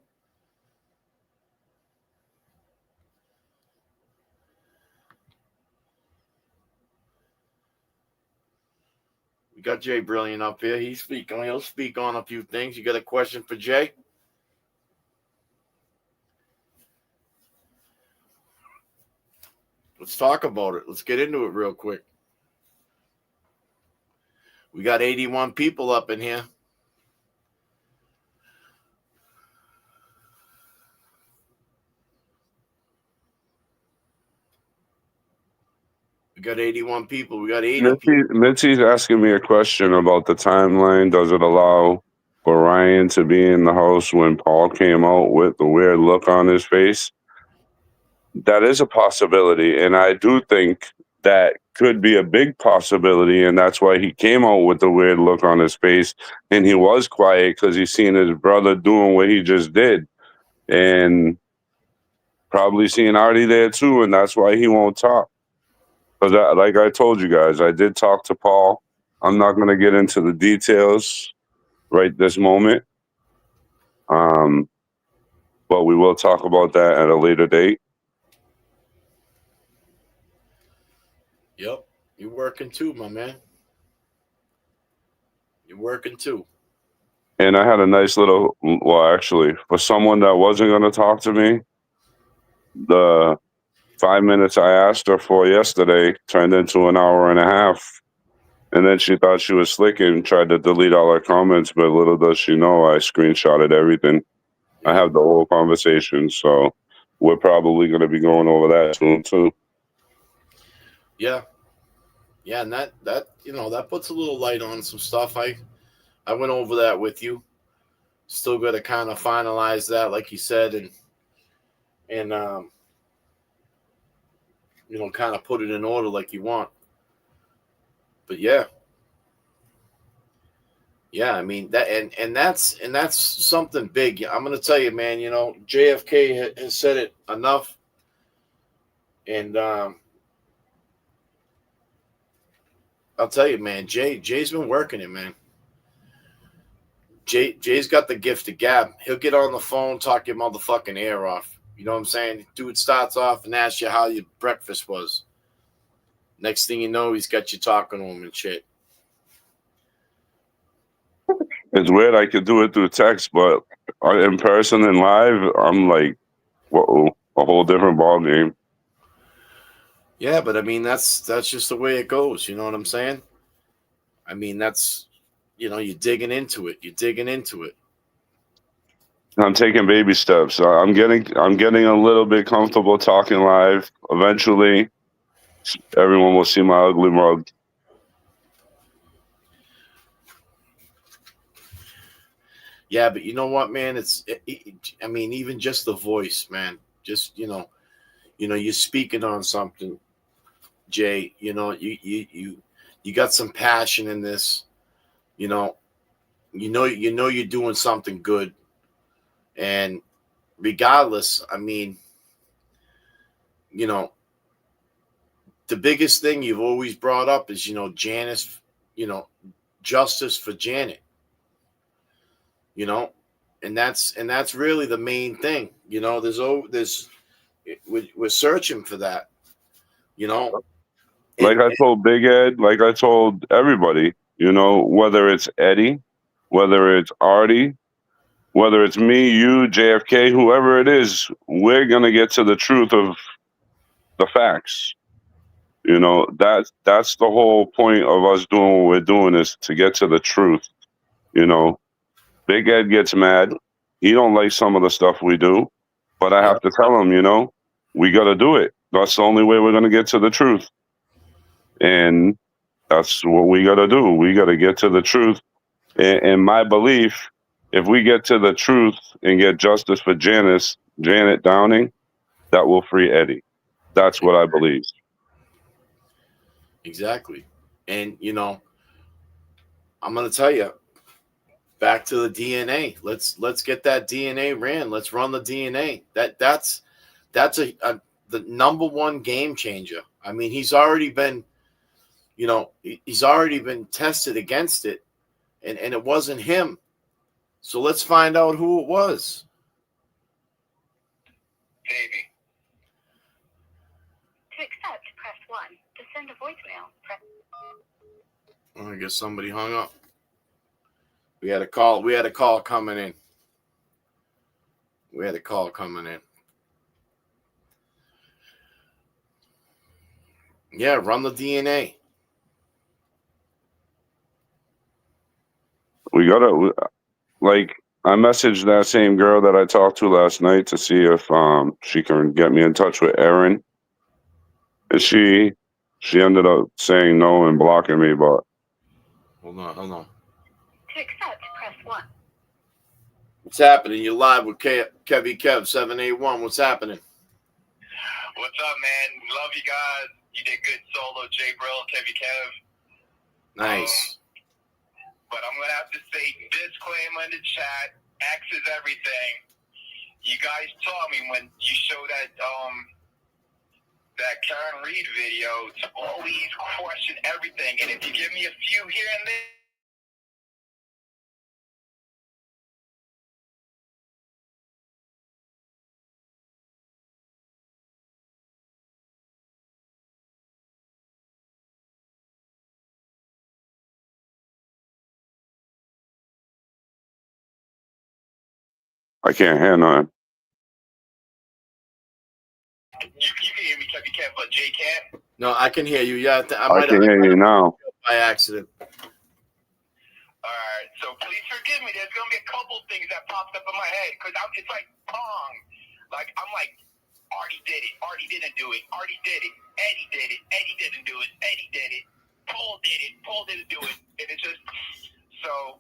We got Jay Brilliant up here. He'll speak on a few things. You got a question for Jay? Let's talk about it. Let's get into it real quick. We got 81 people up in here. We got 81 people. We got 80 people. Mitzi's asking me a question about the timeline. Does it allow for Ryan to be in the house when Paul came out with the weird look on his face? That is a possibility, and I do think that could be a big possibility, and that's why he came out with the weird look on his face, and he was quiet because he's seen his brother doing what he just did, and probably seeing Artie there too, and that's why he won't talk. Because, like I told you guys, I did talk to Paul. I'm not going to get into the details right this moment, but we will talk about that at a later date. Yep. You're working too, my man. You're working too. And I had a nice little, well, actually, for someone that wasn't going to talk to me, the 5 minutes I asked her for yesterday turned into an hour and a half. And then she thought she was slick and tried to delete all her comments, but little does she know I screenshotted everything. I have the whole conversation, so we're probably going to be going over that soon too. Yeah. Yeah, and that that puts a little light on some stuff. I went over that with you. Still got to kind of finalize that, like you said, and kind of put it in order like you want. But yeah, I mean that, and that's something big. I'm gonna tell you, man. JFK has said it enough, and I'll tell you, man. Jay's been working it, man. Jay's got the gift of gab. He'll get on the phone, talk your motherfucking ear off. You know what I'm saying? Dude starts off and asks you how your breakfast was. Next thing you know, he's got you talking to him and shit. It's weird. I could do it through text, but in person and live, I'm like, whoa, a whole different ball game. Yeah, but I mean, that's just the way it goes. You know what I'm saying? I mean, that's, you're digging into it. You're digging into it. I'm taking baby steps. I'm getting a little bit comfortable talking live. Eventually, everyone will see my ugly mug. Yeah, but you know what, man? I mean, even just the voice, man. Just you're speaking on something, Jay. You got some passion in this. You're doing something good, and regardless, I mean, the biggest thing you've always brought up is Janice, justice for Janet. And that's really the main thing. We're searching for that. Like I told Big Ed, like I told everybody, whether it's Eddie, whether it's Artie, whether it's me, you, JFK, whoever it is, we're gonna get to the truth of the facts. That's the whole point of us doing what we're doing, is to get to the truth. Big Ed gets mad. He don't like some of the stuff we do, but I have to tell him, we got to do it. That's the only way we're going to get to the truth. And that's what we got to do. We got to get to the truth. And my belief, if we get to the truth and get justice for Janet Downing, that will free Eddie. That's what I believe. Exactly. And, I'm going to tell you, back to the DNA. Let's get that DNA ran. Let's run the DNA. That's the number one game changer. I mean, he's already been tested against it, and it wasn't him. So let's find out who it was. Baby. To accept, press 1. To send a voicemail, press... I guess somebody hung up. We had a call coming in. Yeah, run the DNA. We gotta like. I messaged that same girl that I talked to last night to see if she can get me in touch with Erin, and she ended up saying no and blocking me. But hold on. To accept, press 1. What's happening? You're live with Kevy Kev 781. What's happening? What's up, man? Love you guys. You did good solo, J Brill, Kevy Kev. Nice. But I'm gonna have to say disclaimer in the chat. X is everything. You guys taught me when you showed that Karen Reed video to always question everything, and if you give me a few here and there. I can't hear nothing. You can hear me, Kevy Kev, but Jay can't. No, I can hear you. Yeah, I can hear you now. By accident. All right, so please forgive me. There's gonna be a couple things that popped up in my head because it's like pong. Like I'm like, Artie did it. Artie didn't do it. Artie did it. Eddie did it. Eddie didn't do it. Eddie did it. Paul did it. Paul didn't do it. And it's just so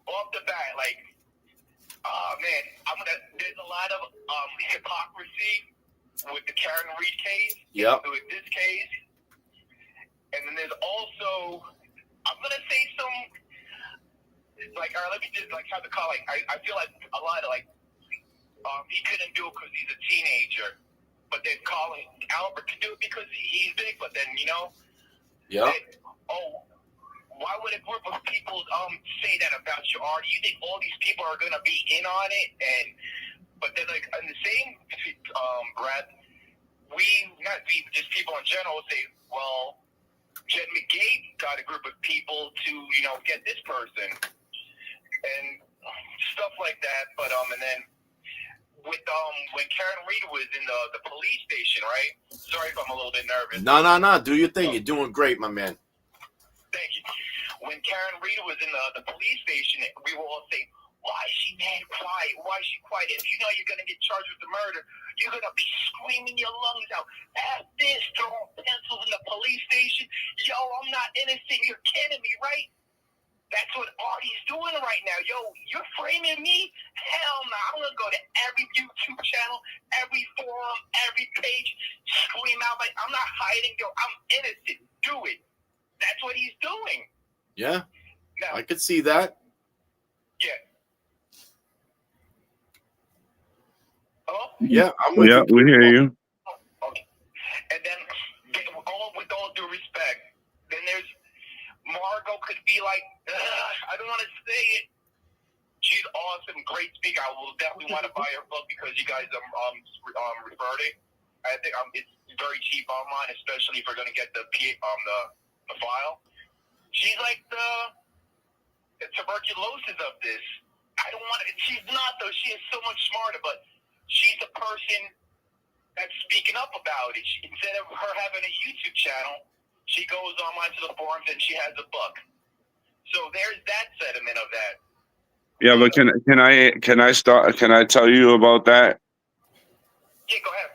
off the bat, like, man, there's a lot of hypocrisy with the Karen Reed case. Yep. With this case, and then there's also, I'm gonna say some, like, all right, let me just like have the call. Like, I feel like a lot of like, he couldn't do it because he's a teenager, but then calling Albert to do it because he's big. But then Yeah. Why would a group of people say that about you, Artie? You think all these people are gonna be in on it? But then, like, in the same breath, just people in general say, well, Jen McGee got a group of people to, get this person and stuff like that. But and then with when Karen Reed was in the police station, right? Sorry if I'm a little bit nervous. No. Do your thing. You're doing great, my man. Thank you. When Karen Reed was in the police station, we were all saying, why is she mad quiet? Why is she quiet? If you know you're going to get charged with the murder, you're going to be screaming your lungs out. At this, throwing pencils in the police station. Yo, I'm not innocent. You're kidding me, right? That's what Artie's doing right now. Yo, you're framing me? Hell no. I'm going to go to every YouTube channel, every forum, every page, scream out like, I'm not hiding. Yo, I'm innocent. Do it. That's what he's doing. Yeah. Now, I could see that. yeah. Hello? Yeah, I'm with you. We hear you. Okay. And then, with all due respect, then there's Margot could be like, I don't want to say it. She's awesome, great speaker. I will definitely want to buy her book because you guys referred it. I think it's very cheap online, especially if we're going to get the file. She's like the tuberculosis of this. I don't want to. She's not though. She is so much smarter, but she's the person that's speaking up about it. Instead of her having a YouTube channel, she goes online to the forums and she has a book. So there's that sentiment of that. Yeah, but can I tell you about that? Yeah, go ahead.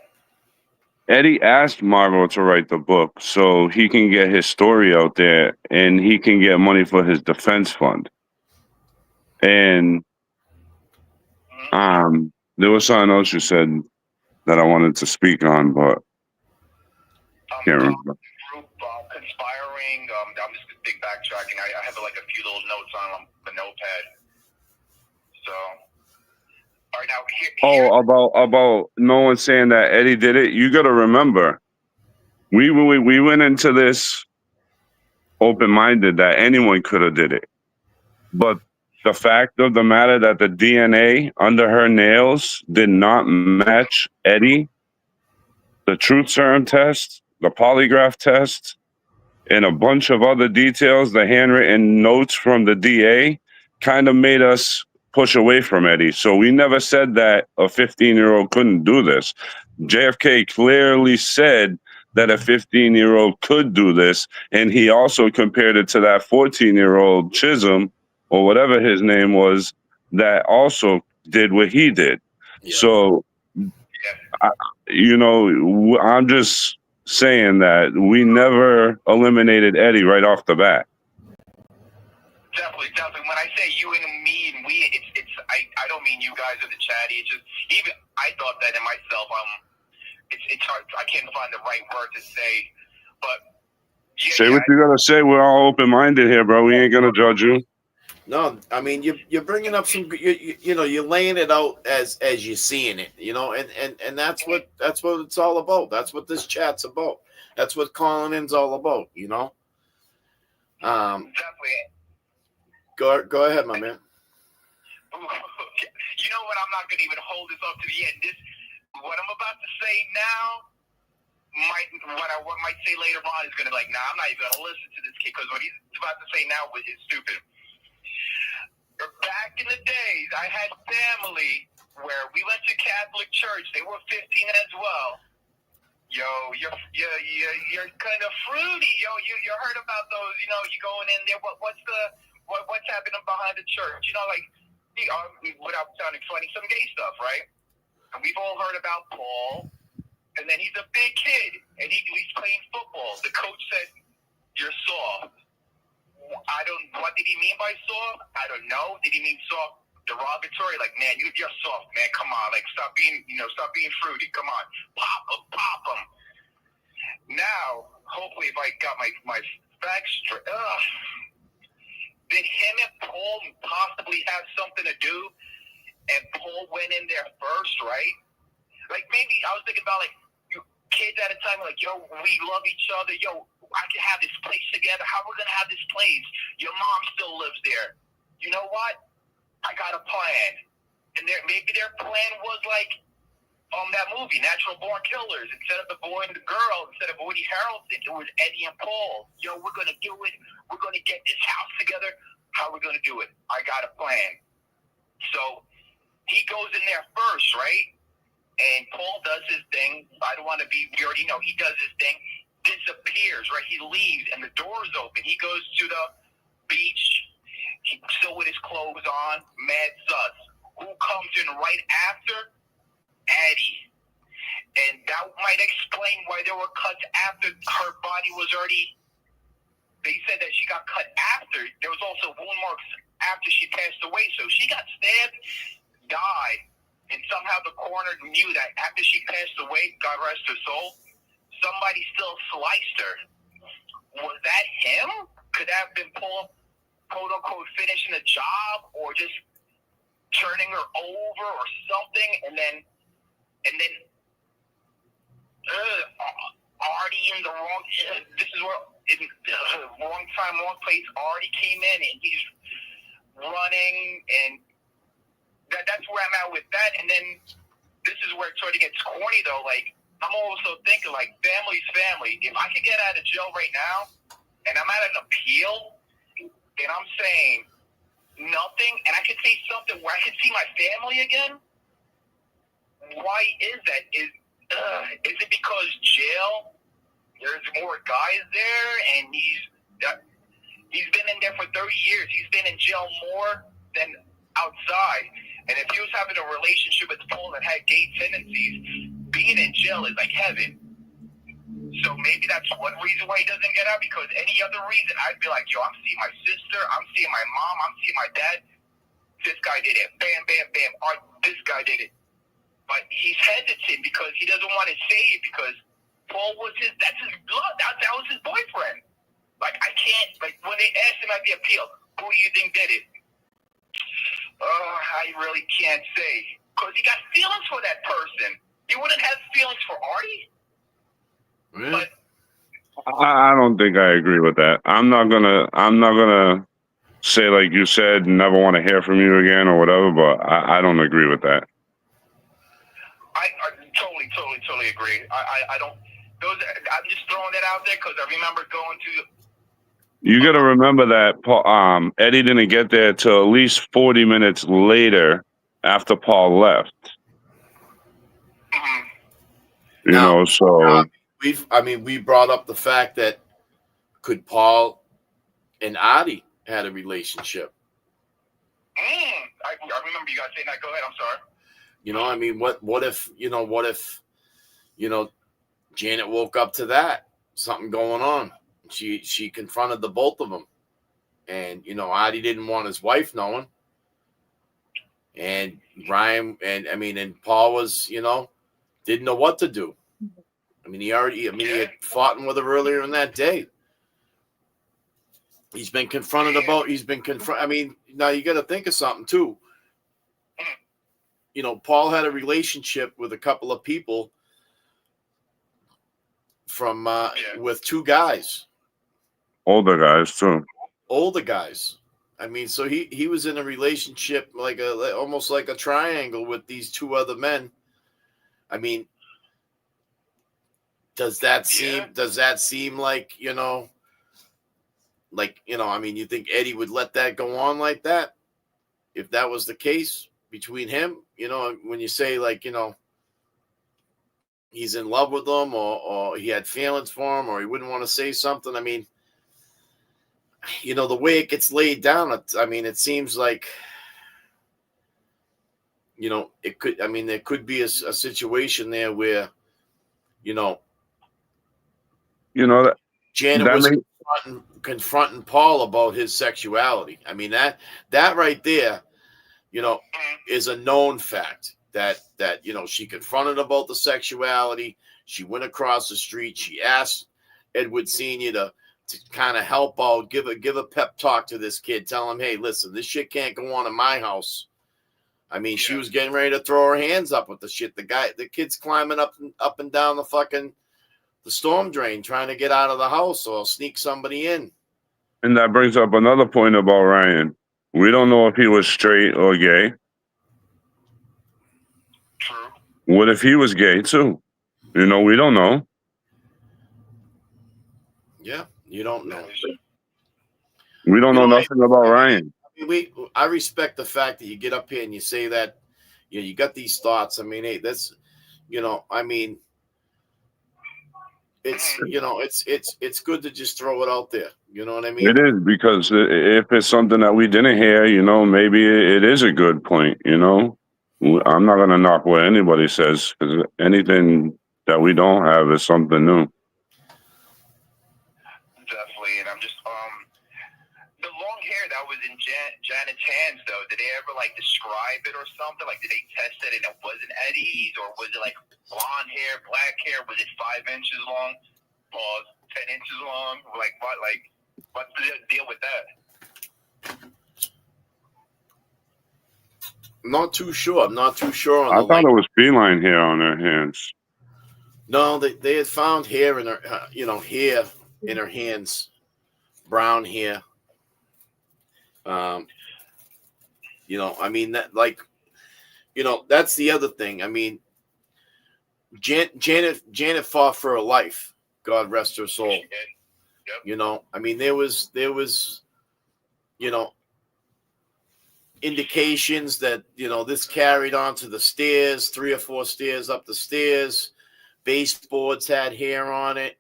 Eddie asked Margot to write the book so he can get his story out there and he can get money for his defense fund. And there was something else you said that I wanted to speak on, but can't remember. Group conspiring. I'm just a big backtracking. I have like a few little notes on the notepad. So, all right, now about no one saying that Eddie did it. You got to remember, we went into this open-minded that anyone could have did it, but the fact of the matter that the DNA under her nails did not match Eddie, the truth serum test, the polygraph test, and a bunch of other details, the handwritten notes from the DA kind of made us push away from Eddie. So we never said that a 15-year-old couldn't do this. JFK clearly said that a 15-year-old could do this, and he also compared it to that 14-year-old Chisholm or whatever his name was that also did what he did. Yeah. So, I'm just saying that we never eliminated Eddie right off the bat. Definitely. When I say you and me and we, I don't mean you guys or the chatty. It's just even I thought that in myself. It's hard. I can't find the right word to say, but say what you gotta say. We're all open minded here, bro. We ain't gonna judge you. No, I mean you're bringing up some. You're laying it out as you're seeing it. And that's what it's all about. That's what this chat's about. That's what calling in's all about. Definitely. Go ahead, my man. You know what? I'm not gonna even hold this up to the end. What I'm about to say now, what I might say later on is gonna be like, nah, I'm not even gonna listen to this kid because what he's about to say now is stupid. Back in the days, I had family where we went to Catholic church. They were 15 as well. Yo, you're kind of fruity. Yo, you heard about those? You going in there. What's happening behind the church? Without sounding funny, some gay stuff, right? And we've all heard about Paul. And then he's a big kid, and he's playing football. The coach said, "You're soft." What did he mean by soft? I don't know. Did he mean soft derogatory? Like, man, you're soft, man. Come on, like stop being fruity. Come on, pop him. Now, hopefully, if I got my facts straight, did him and Paul possibly have something to do? And Paul went in there first, right? Like maybe I was thinking about like you kids at a time, like, yo, we love each other. Yo, I can have this place together. How are we gonna have this place? Your mom still lives there. You know what? I got a plan. And maybe their plan was like that movie, Natural Born Killers. Instead of the boy and the girl, instead of Woody Harrelson, it was Eddie and Paul. Yo, we're gonna do it. We're gonna get this house together. How are we gonna do it? I got a plan. So he goes in there first, right? And Paul does his thing. We already know he does his thing. Disappears, right? He leaves and the door's open. He goes to the beach. He's still with his clothes on. Mad sus. Who comes in right after? Eddie. And that might explain why there were cuts after her body was already. They said that she got cut after. There was also wound marks after she passed away. So she got stabbed, died, and somehow the coroner knew that after she passed away, God rest her soul, somebody still sliced her. Was that him? Could that have been Paul, quote unquote, finishing a job or just turning her over or something? And then Artie in the wrong. This is where wrong time, wrong place. Artie came in and he's running, and that's where I'm at with that. And then this is where it sort of gets corny, though. Like, I'm also thinking, like, family's family. If I could get out of jail right now, and I'm at an appeal, and I'm saying nothing, and I could say something where I could see my family again, why is that? Is it because jail, there's more guys there, and he's been in there for 30 years. He's been in jail more than outside. And if he was having a relationship with Paul that had gay tendencies, being in jail is like heaven. So maybe that's one reason why he doesn't get out, because any other reason, I'd be like, yo, I'm seeing my sister, I'm seeing my mom, I'm seeing my dad. This guy did it. Bam, bam, bam. This guy did it. But he's hesitant because he doesn't want to say it, because Paul was that's his blood. That was his boyfriend. Like, I can't, like, when they asked him at the appeal, who do you think did it? I really can't say. Because he got feelings for that person. He wouldn't have feelings for Artie. Really? But I don't think I agree with that. I'm not gonna say, like you said, never want to hear from you again or whatever, but I don't agree with that. I totally agree. I don't. I'm just throwing that out there because I remember going to. You got to remember that Eddie didn't get there till at least 40 minutes later after Paul left. Mm-hmm. You know, so we brought up the fact that could Paul and Artie had a relationship. I remember you guys saying that. Go ahead. I'm sorry. You know, I mean, what if, Janet woke up to that, something going on. She confronted the both of them. And, Adi didn't want his wife knowing. And Ryan and Paul was, didn't know what to do. I mean, he had fought with her earlier in that day. He's been confronted. I mean, now you got to think of something too. Paul had a relationship with a couple of people from with two guys. Older guys too. Older guys. I mean, so he was in a relationship almost like a triangle with these two other men. I mean, does that seem like, I mean, you think Eddie would let that go on like that? If that was the case between him, when you say he's in love with them or he had feelings for him or he wouldn't want to say something. I mean, the way it gets laid down, it seems like, there could be a situation there where, that Janet was confronting Paul about his sexuality. I mean, that right there, is a known fact that she confronted about the sexuality. She went across the street. She asked Edward Sr. to kind of help out, give a pep talk to this kid, tell him, hey, listen, this shit can't go on in my house. I mean, she was getting ready to throw her hands up with the shit. The kid's climbing up and down the storm drain trying to get out of the house or sneak somebody in. And that brings up another point about Ryan. We don't know if he was straight or gay. True. What if he was gay too? We don't know. Yeah, you don't know. We don't know nothing about Ryan. I respect the fact that you get up here and you say that, you got these thoughts. I mean, hey, that's, I mean, it's good to just throw it out there. You know what I mean? It is, because if it's something that we didn't hear, maybe it is a good point. I'm not going to knock what anybody says, because anything that we don't have is something new. Definitely, and I'm just the long hair that was in Janet's hands, though. Did they ever describe it or something? Did they test it and it wasn't Eddie's, or was it blonde hair, black hair? Was it 5 inches long, or 10 inches long? What's the deal with that? I'm not too sure. I thought it was feline hair on her hands. No, they had found hair in her, hair in her hands, brown hair. I mean, that that's the other thing. I mean, Janet fought for her life. God rest her soul. Yep. I mean, there was, indications that, this carried on to the stairs, 3 or 4 stairs up the stairs. Baseboards had hair on it.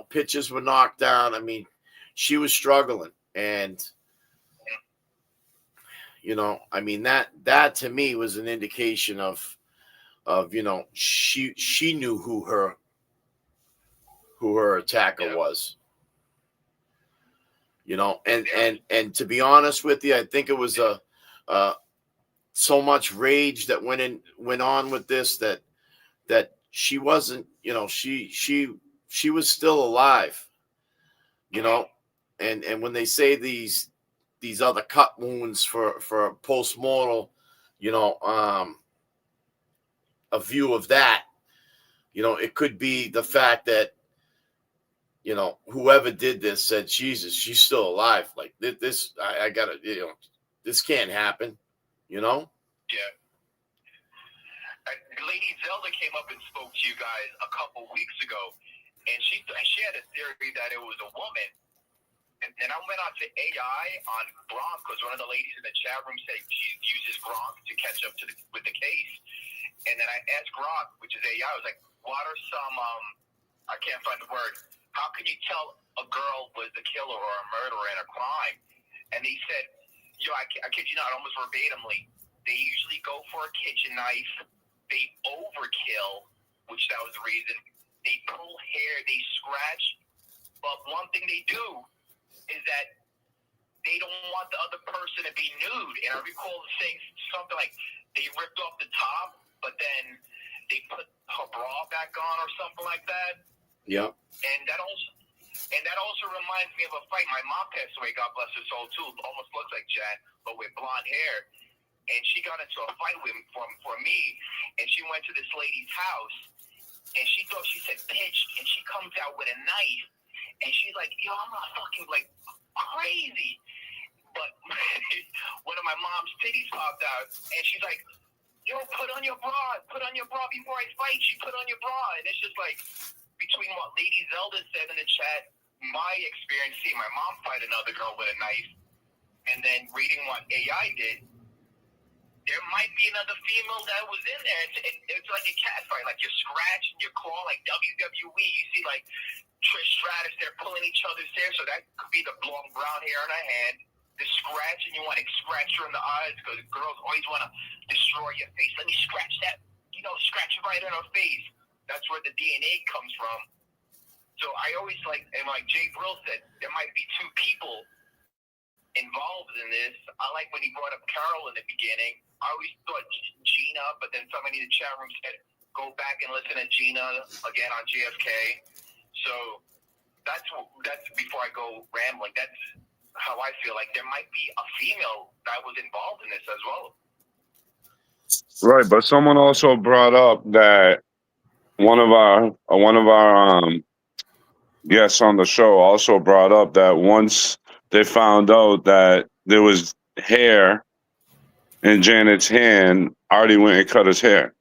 Pitches were knocked down. I mean, she was struggling. And, I mean, that to me was an indication of she knew who her attacker was. And to be honest with you, I think it was so much rage that went on with this that she wasn't, she was still alive, and when they say these other cut wounds for post-mortem, a view of that, it could be the fact that, whoever did this said, Jesus, she's still alive. This, I gotta, this can't happen, Yeah. Lady Zelda came up and spoke to you guys a couple weeks ago, and she had a theory that it was a woman. And then I went on to AI on Gronk, because one of the ladies in the chat room said she uses Gronk to catch up with the case. And then I asked Gronk, which is AI, I was like, what are some, I can't find the word, how can you tell a girl was the killer or a murderer in a crime? And he said, I kid you not, almost verbatimly. They usually go for a kitchen knife. They overkill, which that was the reason. They pull hair, they scratch. But one thing they do is that they don't want the other person to be nude. And I recall saying something like they ripped off the top, but then they put her bra back on or something like that. Yep. And that also reminds me of a fight. My mom passed away, God bless her soul, too. Almost looks like Jan, but with blonde hair. And she got into a fight with him for me, and she went to this lady's house, and she thought she said bitch, and she comes out with a knife, and she's like, yo, I'm not fucking like crazy. But one of my mom's titties popped out, and she's like, yo, put on your bra before I fight. She put on your bra, and it's just like between what Lady Zelda said in the chat, my experience seeing my mom fight another girl with a knife, and then reading what AI did. There might be another female that was in there. It's like a cat fight, like you scratch and you claw, like WWE. You see, like Trish Stratus, they're pulling each other's hair, so that could be the long brown hair in her hand. The scratch, and you want to scratch her in the eyes because girls always want to destroy your face. Let me scratch that, scratch it right in her face. That's where the DNA comes from. So I always and like Jay Brill said, there might be two people involved in this. I like when he brought up Carol in the beginning. I always thought Gina, but then somebody in the chat room said, go back and listen to Gina again on JFK. So that's before I go rambling. That's how I feel like there might be a female that was involved in this as well. Right, but someone also brought up that one of our guests on the show also brought up that once they found out that there was hair in Janet's hand, Artie went and cut his hair.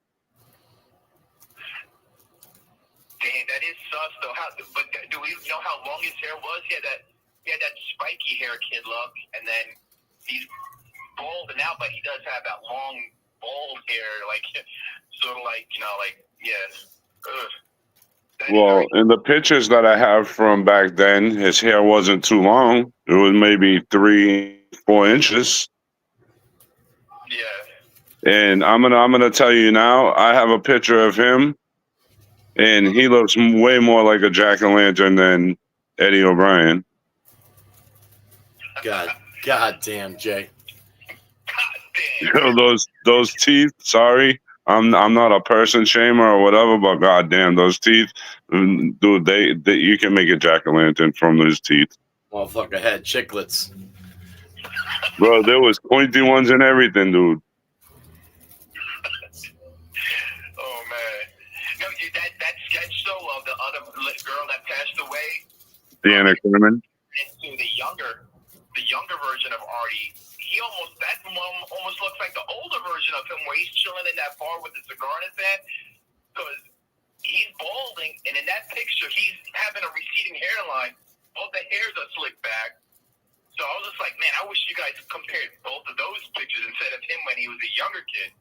Damn, that is sus though. But do we know how long his hair was? He had that spiky hair kid look, and then he's bald now, but he does have that long bald hair, like sort of like yes. Well, in the pictures that I have from back then, his hair wasn't too long. It was maybe 3-4 inches. Yeah. And I'm gonna tell you now, I have a picture of him, and he looks way more like a jack-o'-lantern than Eddie O'Brien. God damn, Jay. God damn. Those teeth. Sorry, I'm not a person shamer or whatever, but goddamn, those teeth, dude. They you can make a jack-o'-lantern from those teeth. Motherfucker had chiclets. Bro, there was pointy ones and everything, dude. Oh man, no, that sketch though of the other girl that passed away. Deanna Kerman. To the younger version of Artie, that almost looks like the older version of him, where he's chilling in that bar with the cigar in his hand, because he's balding, and in that picture, he's having a receding hairline. Both the hairs are slicked back. So I was just like, man, I wish you guys compared both of those pictures instead of him when he was a younger kid.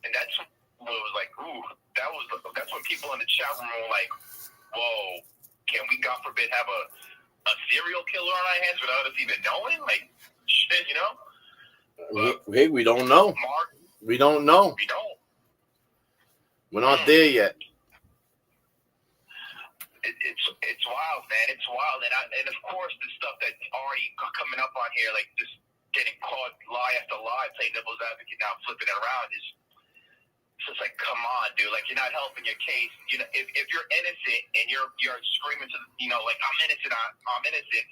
And that's what was like, ooh, that's when people in the chat room were like, whoa, can we, God forbid, have a serial killer on our hands without us even knowing? Like, shit, Hey, we don't know. Mark, We don't know. we don't. We're not there yet. It's wild, man. It's wild, and of course the stuff that's already coming up on here, like just getting caught lie after lie, playing devil's advocate now, flipping it around is just like, come on, dude. Like, you're not helping your case. If you're innocent and you're screaming to like, I'm innocent.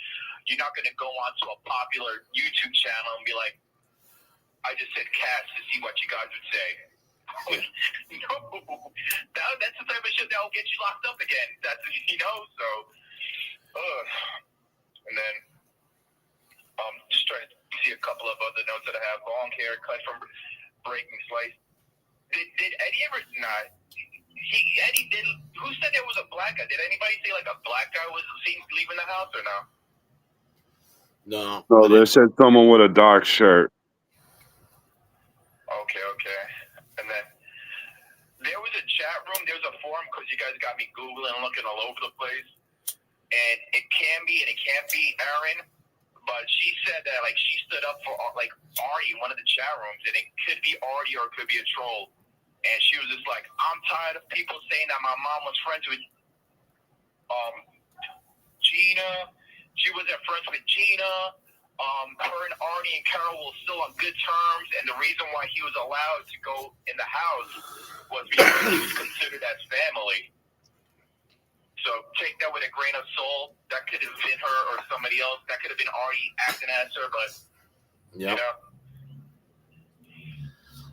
You're not gonna go onto a popular YouTube channel and be like, I just said cast to see what you guys would say. No, that's the type of shit that will get you locked up again. That's so. And then just trying to see a couple of other notes that I have. Long hair cut from Breaking Slice. Did Eddie ever not? Eddie did. Who said there was a black guy? Did anybody say like a black guy was seen leaving the house or no? No. No, they said someone with a dark shirt. Okay. And then there was a chat room, there was a forum, because you guys got me Googling and looking all over the place. And it can be and it can't be Aaron, But she said that like she stood up for like Artie in one of the chat rooms, and it could be Artie or it could be a troll. And she was just like, I'm tired of people saying that my mom was friends with Gina. She wasn't friends with Gina. Her and Artie and Carol were still on good terms, and the reason why he was allowed to go in the house was because he was considered as family. So take that with a grain of salt. That could have been her or somebody else. That could have been Artie acting as her, but you know.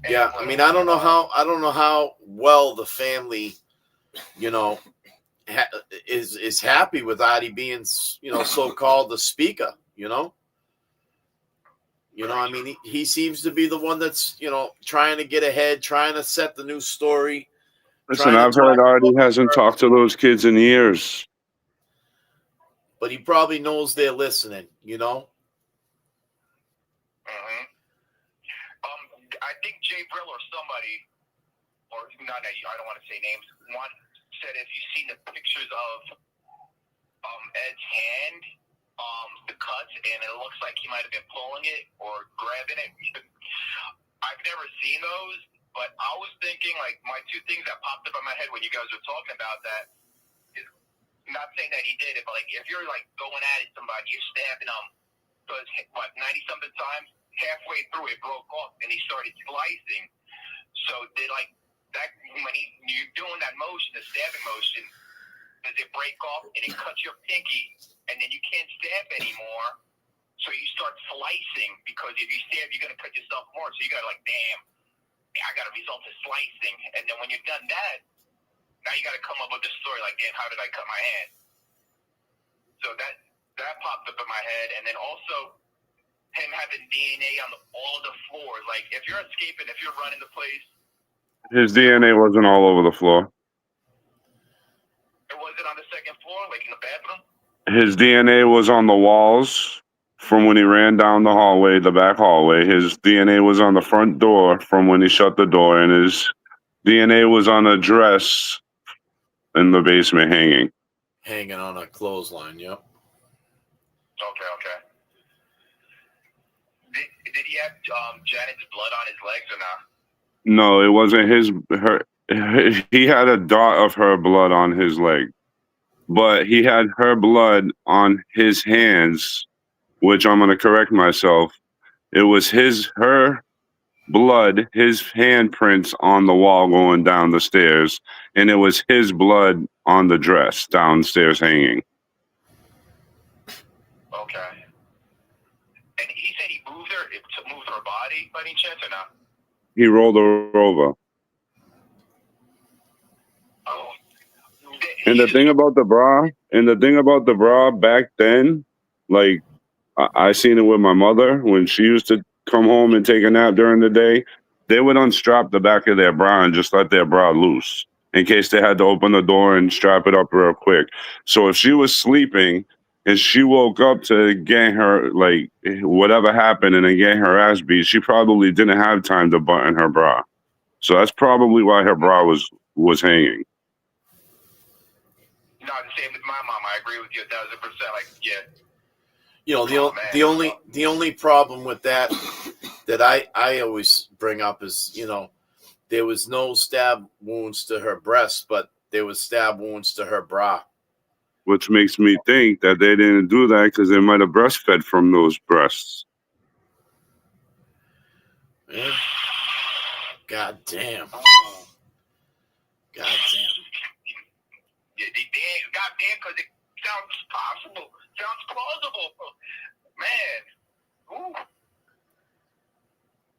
Yeah, I mean, I don't know how well the family, you know, is happy with Adi being, you know, so-called the speaker, you know. I mean, he seems to be the one that's, you know, trying to get ahead, trying to set the new story. Listen, I've heard Artie hasn't talked to those kids in years. But he probably knows they're listening, you know. Mm-hmm. I think Jay Brill or somebody, or not, I don't want to say names. One said if you've seen the pictures of Ed's hand, the cuts, and it looks like he might have been pulling it or grabbing it. I've never seen those, but I was thinking like my two things that popped up in my head when you guys were talking about that is not saying that he did it, but like if you're like going at it somebody, you're stabbing them. So it's what 90-something times. Halfway through, it broke off, and he started slicing. So did like that when you're doing that motion, the stabbing motion, does it break off and it cuts your pinky, and then you can't stab anymore? So you start slicing because if you stab, you're gonna cut yourself more. So you gotta like, damn, I gotta resort to slicing. And then when you've done that, now you gotta come up with a story like, damn, how did I cut my hand? So that popped up in my head, and then also him having DNA on all the floors. Like, if you're escaping, if you're running the place. His DNA wasn't all over the floor. It wasn't on the second floor, like in the bathroom? His DNA was on the walls from when he ran down the hallway, the back hallway. His DNA was on the front door from when he shut the door, and his DNA was on a dress in the basement hanging. Hanging on a clothesline, yep. Okay. Did he have Janet's blood on his legs or not? No, it wasn't her. He had a dot of her blood on his leg, but he had her blood on his hands, which I'm going to correct myself. It was her blood, his handprints on the wall going down the stairs, and it was his blood on the dress downstairs hanging. Okay. And he said he moved her to move her body by any chance or not? He rolled her over. Oh. And the thing about the bra back then, like I seen it with my mother when she used to come home and take a nap during the day. They would unstrap the back of their bra and just let their bra loose in case they had to open the door and strap it up real quick. So if she was sleeping and she woke up to get her, like, whatever happened and then get her ass beat, she probably didn't have time to button her bra. So that's probably why her bra was hanging. No, the same with my mom. I agree with you 1,000%. Like, yeah. You know, the only problem with that I always bring up is, you know, there was no stab wounds to her breast, but there was stab wounds to her bra. Which makes me think that they didn't do that because they might have breastfed from those breasts. Man. God damn. Yeah, goddamn, because it sounds possible. Sounds plausible. Man. Ooh.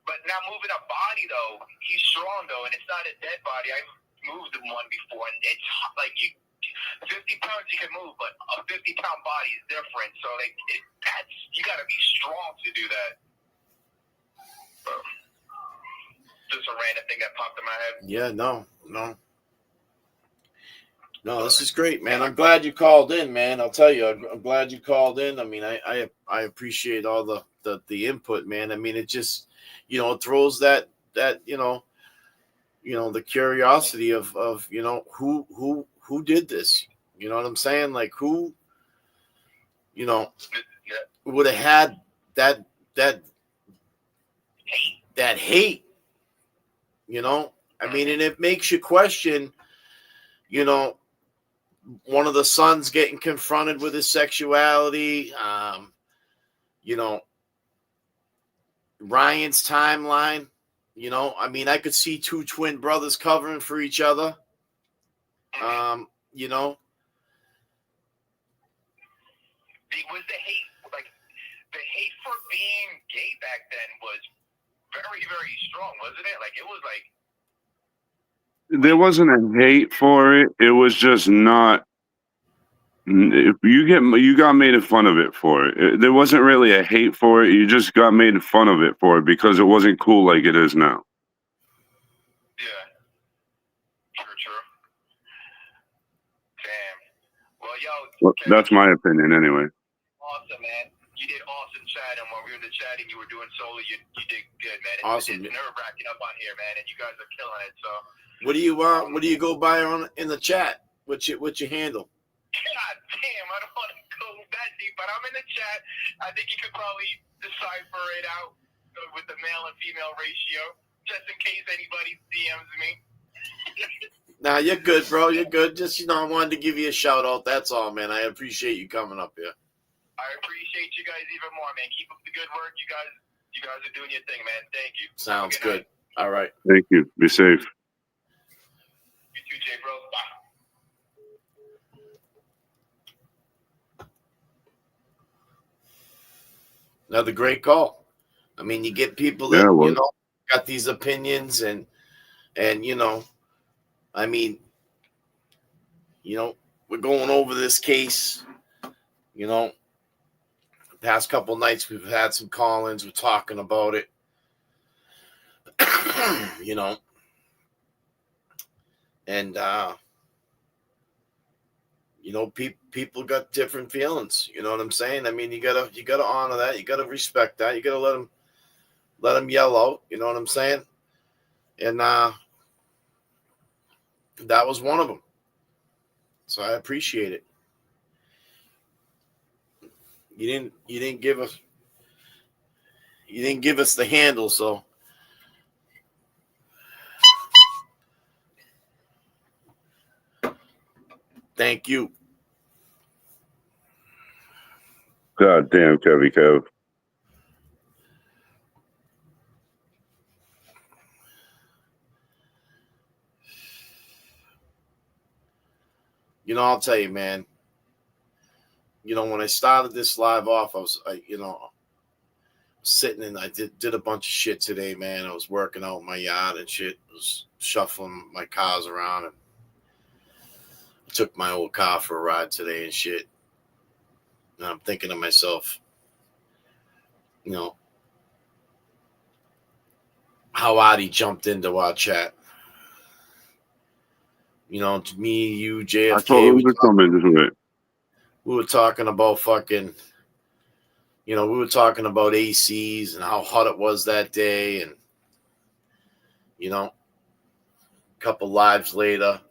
But now moving a body, though, he's strong, though, and it's not a dead body. I've moved one before, and it's like 50 pounds you can move, but a 50-pound body is different. So, like, you got to be strong to do that. Just a random thing that popped in my head. Yeah, no. No, this is great, man. I'm glad you called in, man. I'll tell you, I'm glad you called in. I mean, I appreciate all the input, man. I mean, it just, you know, it throws that you know, the curiosity of you know, who did this? You know what I'm saying? Like, who, you know, would have had that hate, you know. I mean, and it makes you question, you know, one of the sons getting confronted with his sexuality, you know, Ryan's timeline, you know. I mean, I could see two twin brothers covering for each other, you know. Was the hate, like, the hate for being gay back then was very, very strong, wasn't it? Like, it was like, There wasn't a hate for it. It was just not. If you got made fun of it for it. There wasn't really a hate for it. You just got made fun of it for it because it wasn't cool like it is now. yeah, true. Damn. Well, yo, Well, Kevin, that's my opinion, anyway. awesome, man. You did awesome chatting. While we were in the chatting, you were doing solo. You did good, man. Awesome. It's nerve-wracking up on here, man, and you guys are killing it. So, What do you go by on in the chat? What's your handle? God damn, I don't want to go that deep, but I'm in the chat. I think you could probably decipher it out with the male and female ratio, just in case anybody DMs me. Nah, you're good, bro. You're good. Just, you know, I wanted to give you a shout out. That's all, man. I appreciate you coming up here. I appreciate you guys even more, man. Keep up the good work. You guys are doing your thing, man. Thank you. Sounds Have a good. All right. Thank you. Be safe. You too, Jay, bro. Bye. Another great call. I mean, you get people that, you know, got these opinions and you know, I mean, you know, we're going over this case, you know, the past couple nights we've had some call-ins, we're talking about it, you know, and, you know, people got different feelings. You know what I'm saying? I mean, you gotta honor that. You gotta respect that. You gotta let them yell out. You know what I'm saying? And that was one of them. So I appreciate it. You didn't give us the handle, so thank you. God damn, Kevy Kev. You know, I'll tell you, man. You know, when I started this live off, I was sitting and I did a bunch of shit today, man. I was working out in my yard and shit. I was shuffling my cars around and took my old car for a ride today and shit. And I'm thinking to myself, you know, how Adi jumped into our chat. You know, to me, you, JFK. I told him to come into it. We were talking about fucking, you know, we were talking about ACs and how hot it was that day. And, you know, a couple lives later,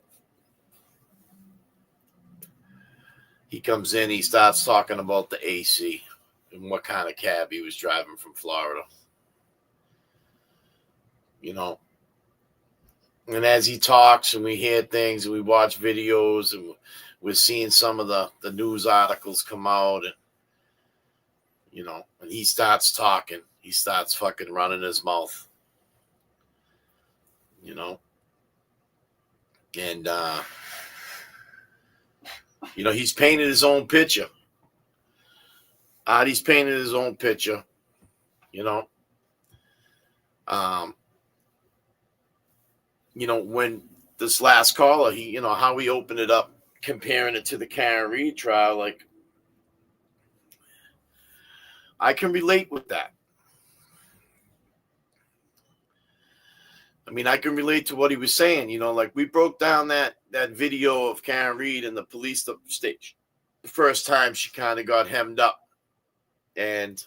he comes in, he starts talking about the AC and what kind of cab he was driving from Florida. You know, and as he talks and we hear things and we watch videos and we're seeing some of the news articles come out and, you know, when he starts talking, he starts fucking running his mouth, you know, and, you know, he's painted his own picture. Adi's painted his own picture, you know. You know, when this last caller, he, you know, how he opened it up, comparing it to the Karen Reed trial, like, I can relate with that. I mean, I can relate to what he was saying, you know, like we broke down that video of Karen Reed in the police station. The first time she kind of got hemmed up and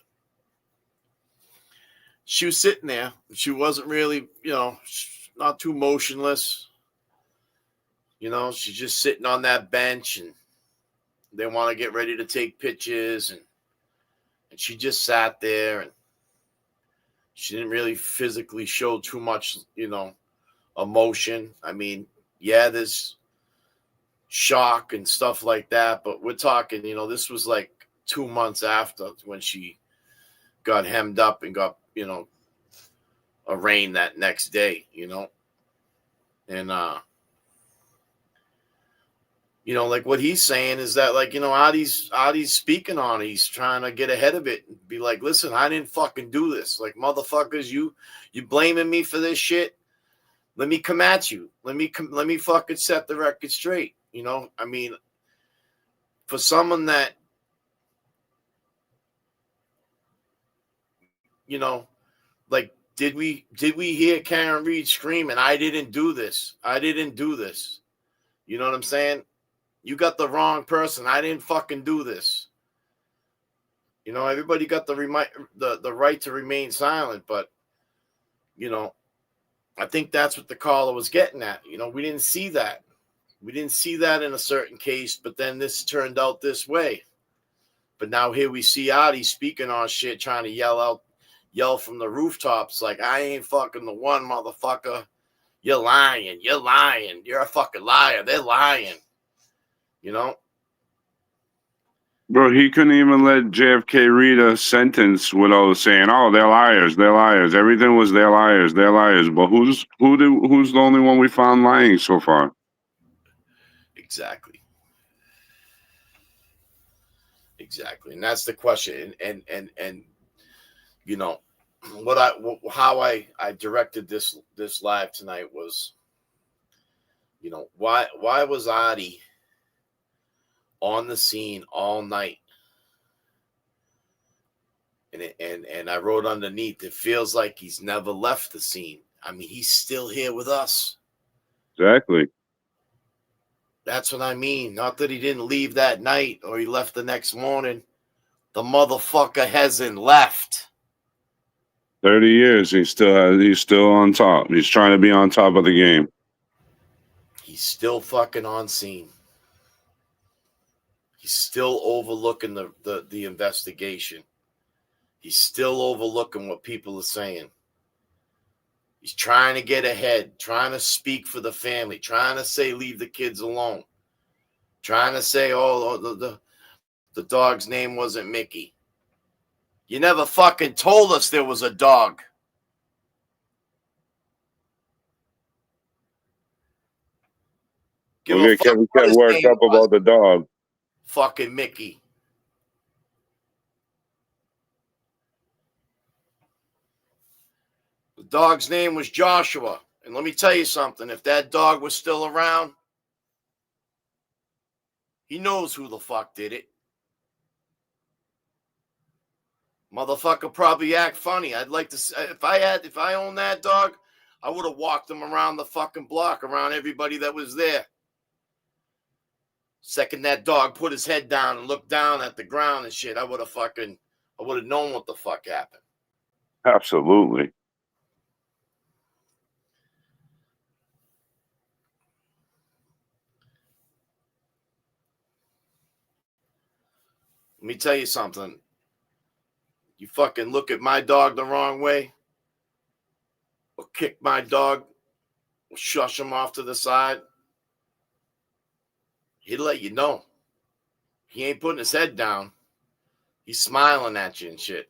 she was sitting there. She wasn't really, you know, not too motionless. You know, she's just sitting on that bench and they want to get ready to take pictures. And, And she just sat there, and she didn't really physically show too much, emotion. I mean, yeah, there's shock and stuff like that, but we're talking, this was like 2 months after when she got hemmed up and got, arraigned that next day, and like what he's saying is that, like, Adi's speaking on it. He's trying to get ahead of it and be like, listen, I didn't fucking do this. Like, motherfuckers, you blaming me for this shit. Let me come at you. Let me fucking set the record straight. I mean, for someone that, like, did we hear Karen Read screaming, I didn't do this. I didn't do this. You know what I'm saying? You got the wrong person. I didn't fucking do this. Everybody got the right to remain silent, but, I think that's what the caller was getting at. We didn't see that. We didn't see that in a certain case, but then this turned out this way. But now here we see Adi speaking on shit, trying to yell from the rooftops, like, I ain't fucking the one, motherfucker. You're lying. You're lying. You're a fucking liar. They're lying. Bro, he couldn't even let JFK read a sentence without saying, "Oh, they're liars. They're liars. Everything was they're liars. They're liars." But who's the only one we found lying so far? Exactly. And that's the question. And how I directed this live tonight was, why was Adi on the scene all night? And I wrote underneath, it feels like he's never left the scene. I mean, he's still here with us. Exactly. That's what I mean. Not that he didn't leave that night or he left the next morning. The motherfucker hasn't left. 30 years, he's still on top. He's trying to be on top of the game. He's still fucking on scene. He's still overlooking the investigation. He's still overlooking what people are saying. He's trying to get ahead, trying to speak for the family, trying to say leave the kids alone, trying to say, the dog's name wasn't Mickey. You never fucking told us there was a dog. Kevin kept worked up about the dog. Fucking Mickey. The dog's name was Joshua. And let me tell you something. If that dog was still around, he knows who the fuck did it. Motherfucker probably act funny. I'd like to say, if I owned that dog, I would have walked him around the fucking block, around everybody that was there. Second that dog put his head down and looked down at the ground and shit, I would have known what the fuck happened. Absolutely. Let me tell you something. You fucking look at my dog the wrong way, or kick my dog, or shush him off to the side, he'd let you know. He ain't putting his head down. He's smiling at you and shit.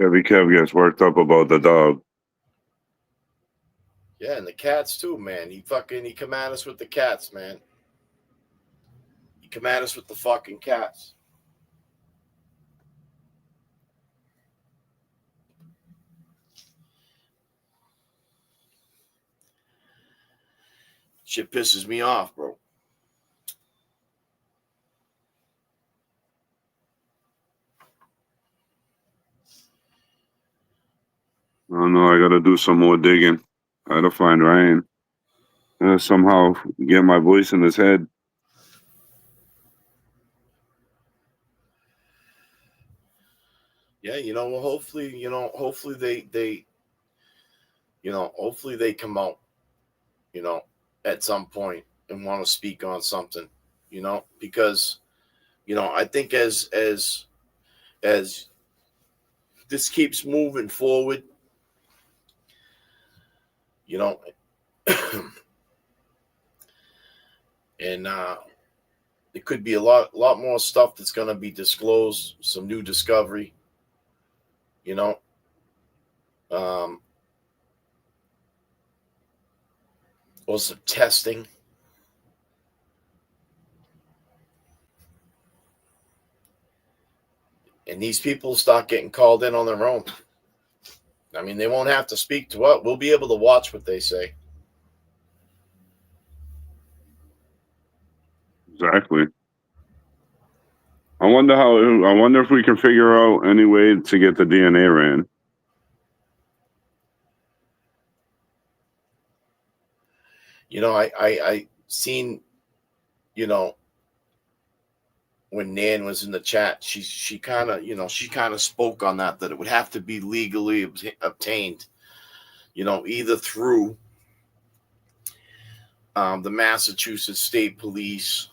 Every Kev gets worked up about the dog. Yeah, and the cats too, man. He come at us with the cats, man. He come at us with the fucking cats. Shit pisses me off, bro. I don't know. I got to do some more digging. I got to find Ryan. Somehow get my voice in his head. Yeah, well, hopefully, hopefully they hopefully they come out, you know, at some point and want to speak on something, because, I think as this keeps moving forward, you know, and it could be a lot more stuff that's going to be disclosed, some new discovery, you know, um, or some testing. And these people start getting called in on their own. I mean, they won't have to speak to us. We'll be able to watch what they say. Exactly. I wonder if we can figure out any way to get the DNA ran. I seen, when Nan was in the chat, she kind of spoke on that it would have to be legally obtained, either through the Massachusetts State Police.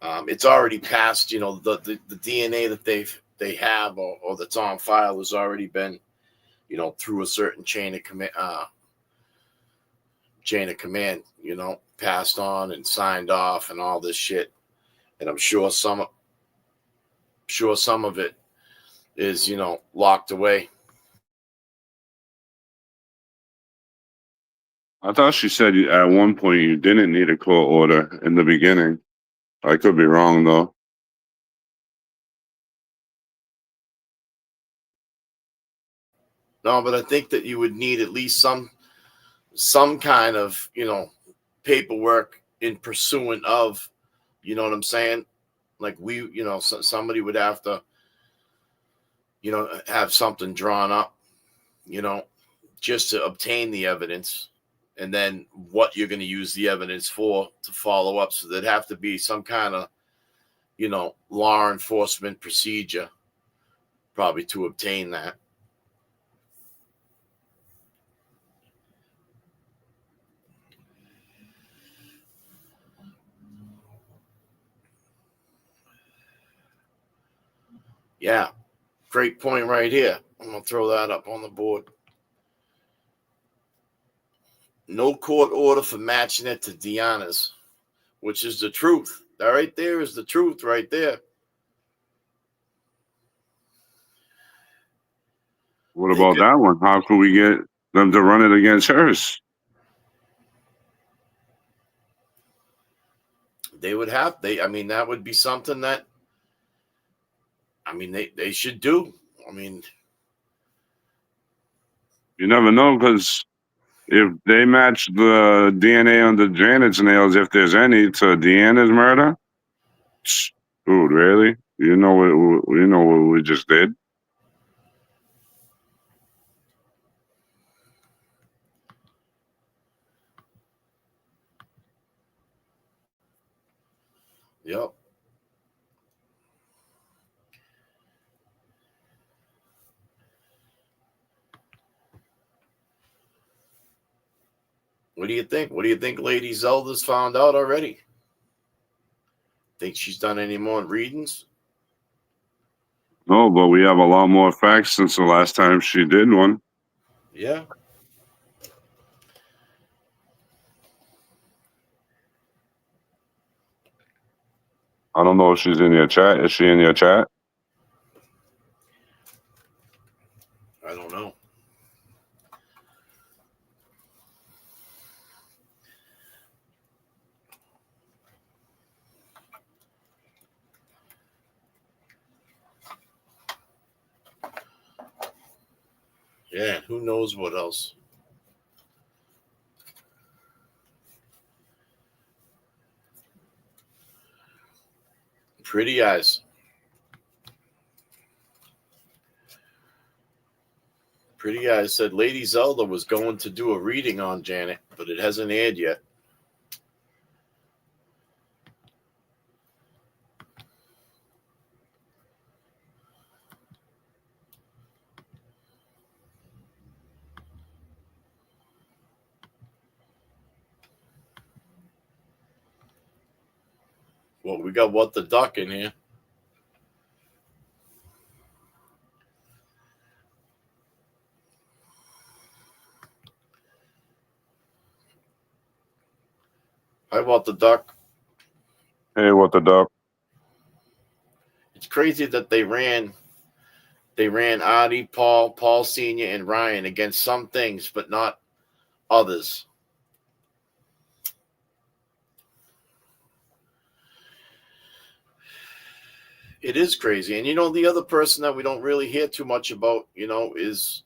It's already passed, the DNA that they have or that's on file has already been, through a certain chain of command, passed on and signed off and all this shit. And I'm sure some of it is, locked away. I thought she said at one point you didn't need a court order in the beginning. I could be wrong though. No, but I think that you would need at least some kind of, paperwork in pursuant of, you know what I'm saying? Like somebody would have to, have something drawn up, just to obtain the evidence, and then what you're going to use the evidence for to follow up. So there'd have to be some kind of, law enforcement procedure probably to obtain that. Yeah, great point right here. I'm going to throw that up on the board. No court order for matching it to Deanna's, which is the truth. That right there is the truth right there. What about that one? How can we get them to run it against hers? They would have, that would be something that, they should do. You never know, because if they match the DNA on the Janet's nails, if there's any, to Deanna's murder, dude, really? You know what we just did? Yep. What do you think? What do you think Lady Zelda's found out already? Think she's done any more readings? No, but we have a lot more facts since the last time she did one. Yeah. I don't know if she's in your chat. Is she in your chat? I don't know. Yeah, who knows what else? Pretty Eyes. Pretty Eyes said Lady Zelda was going to do a reading on Janet, but it hasn't aired yet. Well, we got What the Duck in here. Hi, What the Duck. Hey, What the Duck? It's crazy that they ran Artie, Paul Sr., and Ryan against some things, but not others. It is crazy. And, the other person that we don't really hear too much about, is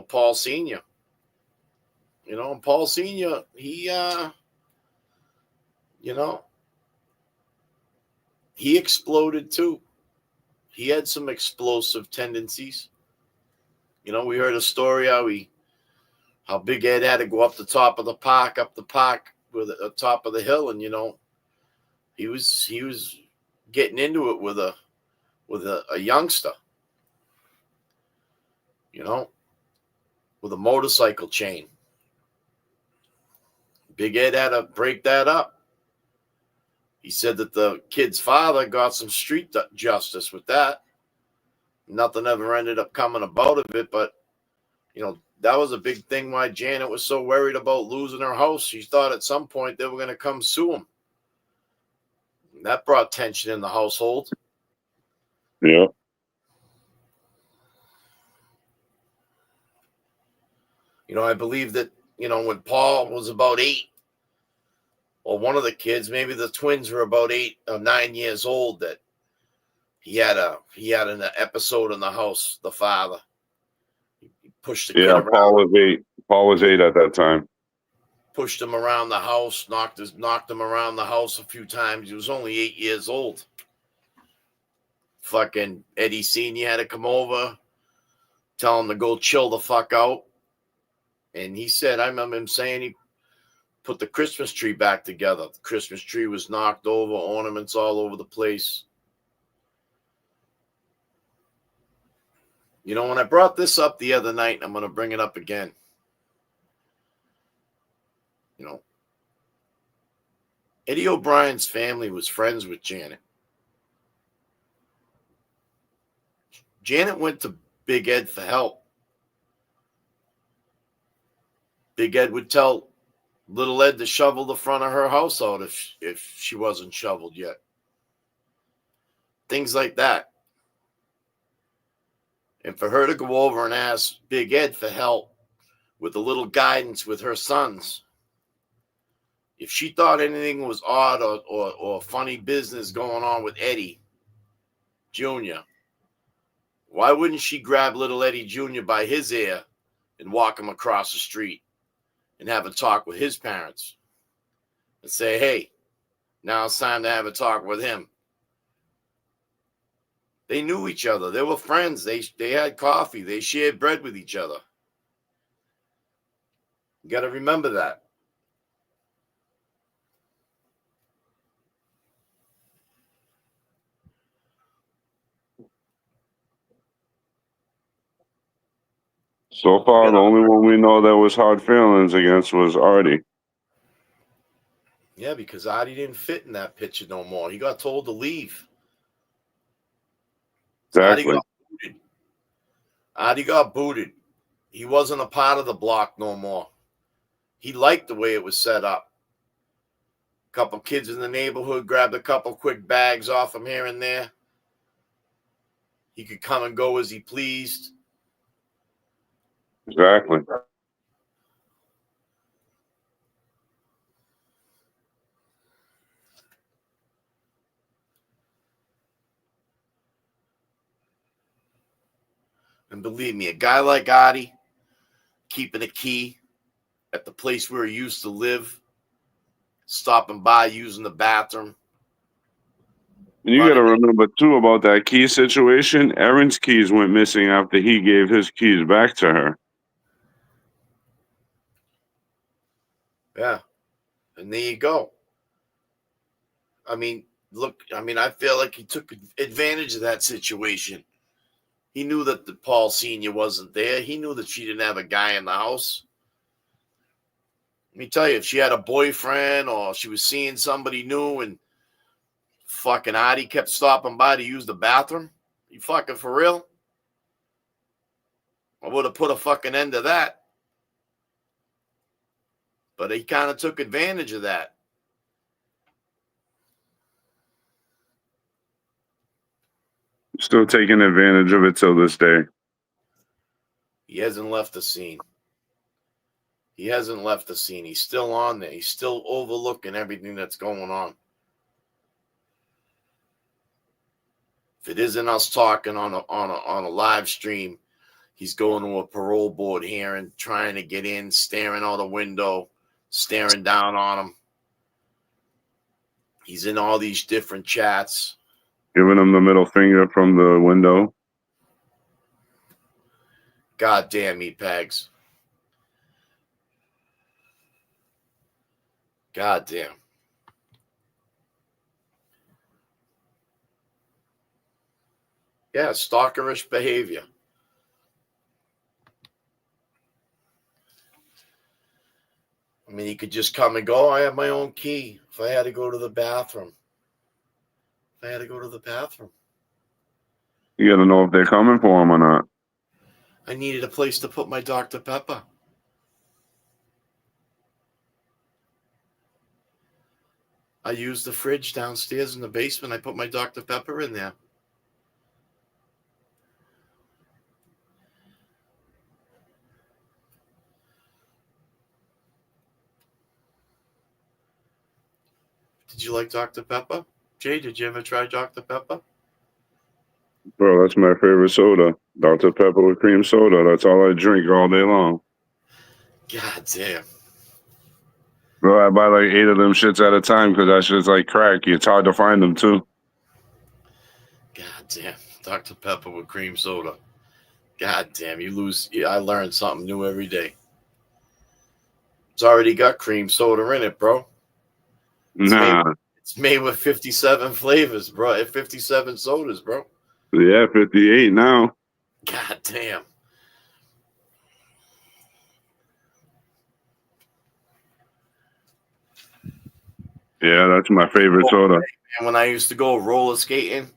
Paul Sr. And Paul Sr., he exploded too. He had some explosive tendencies. We heard a story how Big Ed had to go up the top of the park, with the top of the hill, and he was getting into it with a youngster, with a motorcycle chain. Big Ed had to break that up. He said that the kid's father got some street justice with that. Nothing ever ended up coming about of it, but that was a big thing why Janet was so worried about losing her house. She thought at some point they were going to come sue him. And that brought tension in the household. Yeah. I believe that, when Paul was about 8, or one of the kids, maybe the twins were about 8 or 9 years old, that he had an episode in the house, the father. He pushed the kid around. Paul was 8. Paul was 8 at that time. Pushed him around the house, knocked him around the house a few times. He was only 8 years old. Fucking Eddie Sr. had to come over, tell him to go chill the fuck out. And he said, I remember him saying he put the Christmas tree back together. The Christmas tree was knocked over, ornaments all over the place. When I brought this up the other night, I'm going to bring it up again. Eddie O'Brien's family was friends with Janet. Janet went to Big Ed for help. Big Ed would tell Little Ed to shovel the front of her house out if she wasn't shoveled yet. Things like that. And for her to go over and ask Big Ed for help with a little guidance with her sons, if she thought anything was odd or funny business going on with Eddie Jr., why wouldn't she grab little Eddie Jr. by his ear and walk him across the street and have a talk with his parents and say, hey, now it's time to have a talk with him? They knew each other. They were friends. They had coffee. They shared bread with each other. You got to remember that. So far, the only one we know that was hard feelings against was Artie. Yeah, because Artie didn't fit in that picture no more. He got told to leave. Exactly. Artie got booted. He wasn't a part of the block no more. He liked the way it was set up. A couple kids in the neighborhood grabbed a couple quick bags off him here and there. He could come and go as he pleased. Exactly. And believe me, a guy like Artie, keeping a key at the place where he used to live, stopping by, using the bathroom. And you got to remember, too, about that key situation. Erin's keys went missing after he gave his keys back to her. Yeah. And there you go. I feel like he took advantage of that situation. He knew that the Paul Sr. wasn't there. He knew that she didn't have a guy in the house. Let me tell you, if she had a boyfriend or she was seeing somebody new and fucking Adi kept stopping by to use the bathroom, you fucking for real? I would have put a fucking end to that. But he kind of took advantage of that. Still taking advantage of it till this day. He hasn't left the scene. He hasn't left the scene. He's still on there. He's still overlooking everything that's going on. If it isn't us talking on a live stream, he's going to a parole board hearing, trying to get in, staring out the window, staring down on him. He's in all these different chats. Giving him the middle finger from the window. God damn meat bags. God damn. Yeah, stalkerish behavior. I mean, he could just come and go. I have my own key. If I had to go to the bathroom. You got to know if they're coming for him or not. I needed a place to put my Dr. Pepper. I used the fridge downstairs in the basement. I put my Dr. Pepper in there. Did you like Dr. Pepper? Jay, did you ever try Dr. Pepper? Bro, that's my favorite soda. Dr. Pepper with cream soda. That's all I drink all day long. God damn. Bro, I buy like 8 of them shits at a time because that shit's like crack. It's hard to find them too. God damn. Dr. Pepper with cream soda. God damn. I learn something new every day. It's already got cream soda in it, bro. It's made with 57 flavors, bro. 57 sodas, bro. Yeah, 58 now. God damn. Yeah, that's my favorite soda. And when I used to go roller skating,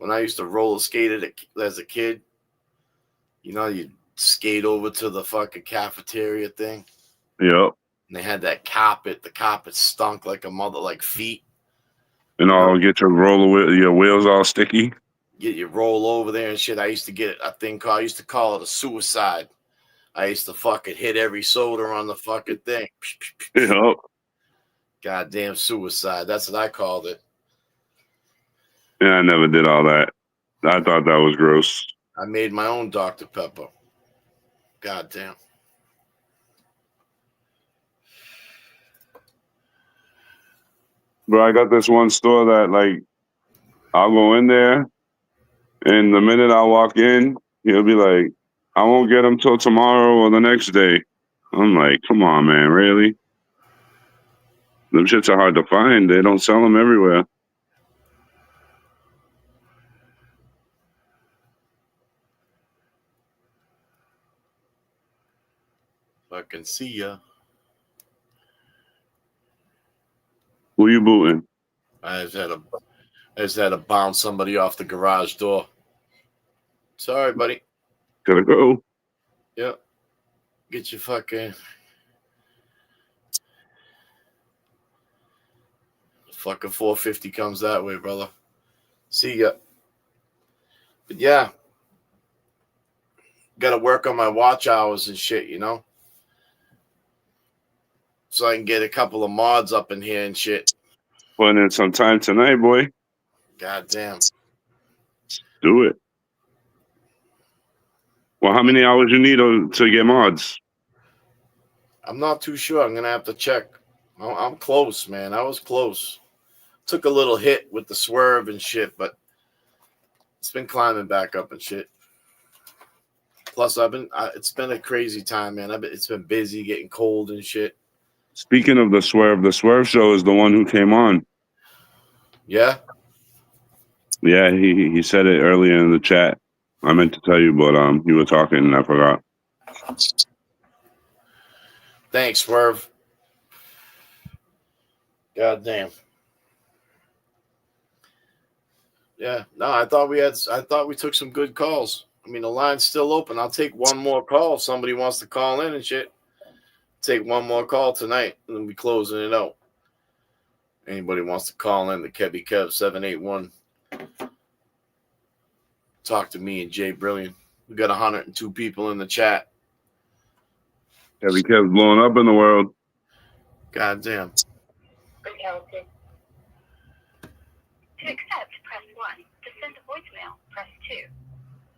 as a kid, you know, you'd skate over to the fucking cafeteria thing. Yep. And they had that carpet. The carpet stunk like a mother, like feet. And all get your wheels all sticky. You roll over there and shit. I used to get a thing called, I used to call it a suicide. I used to fucking hit every soda on the fucking thing. Yep. Goddamn suicide. That's what I called it. Yeah, I never did all that. I thought that was gross. I made my own Dr. Pepper. Goddamn. Bro, I got this one store that, like, I'll go in there, and the minute I walk in, he'll be like, I won't get them till tomorrow or the next day. I'm like, come on, man, really? Them shits are hard to find. They don't sell them everywhere. Fucking see ya. Who you booting? I just had to bounce somebody off the garage door. Sorry, buddy. Gotta go. Yep. Get your fucking 450 comes that way, brother. See ya. But yeah. Gotta work on my watch hours and shit, you know? So I can get a couple of mods up in here and shit. Putting in some time tonight, boy. God damn. Do it. Well, how many hours you need to get mods? I'm not too sure. I'm going to have to check. I'm close, man. I was close. Took a little hit with the swerve and shit, but it's been climbing back up and shit. Plus, it's been a crazy time, man. It's been busy, getting cold and shit. Speaking of the Swerve Show is the one who came on. Yeah? Yeah, he said it earlier in the chat. I meant to tell you, but you were talking and I forgot. Thanks, Swerve. God damn. Yeah. No, I thought we took some good calls. I mean, the line's still open. I'll take one more call. If somebody wants to call in and shit. Take one more call tonight, and then we closing it out. Anybody wants to call in, the Kevy Kev 781. Talk to me and Jay Brilliant. We got 102 people in the chat. Kevy Kev's blowing up in the world. God damn. Good, Kelsey. To accept, press 1. To send a voicemail, press 2.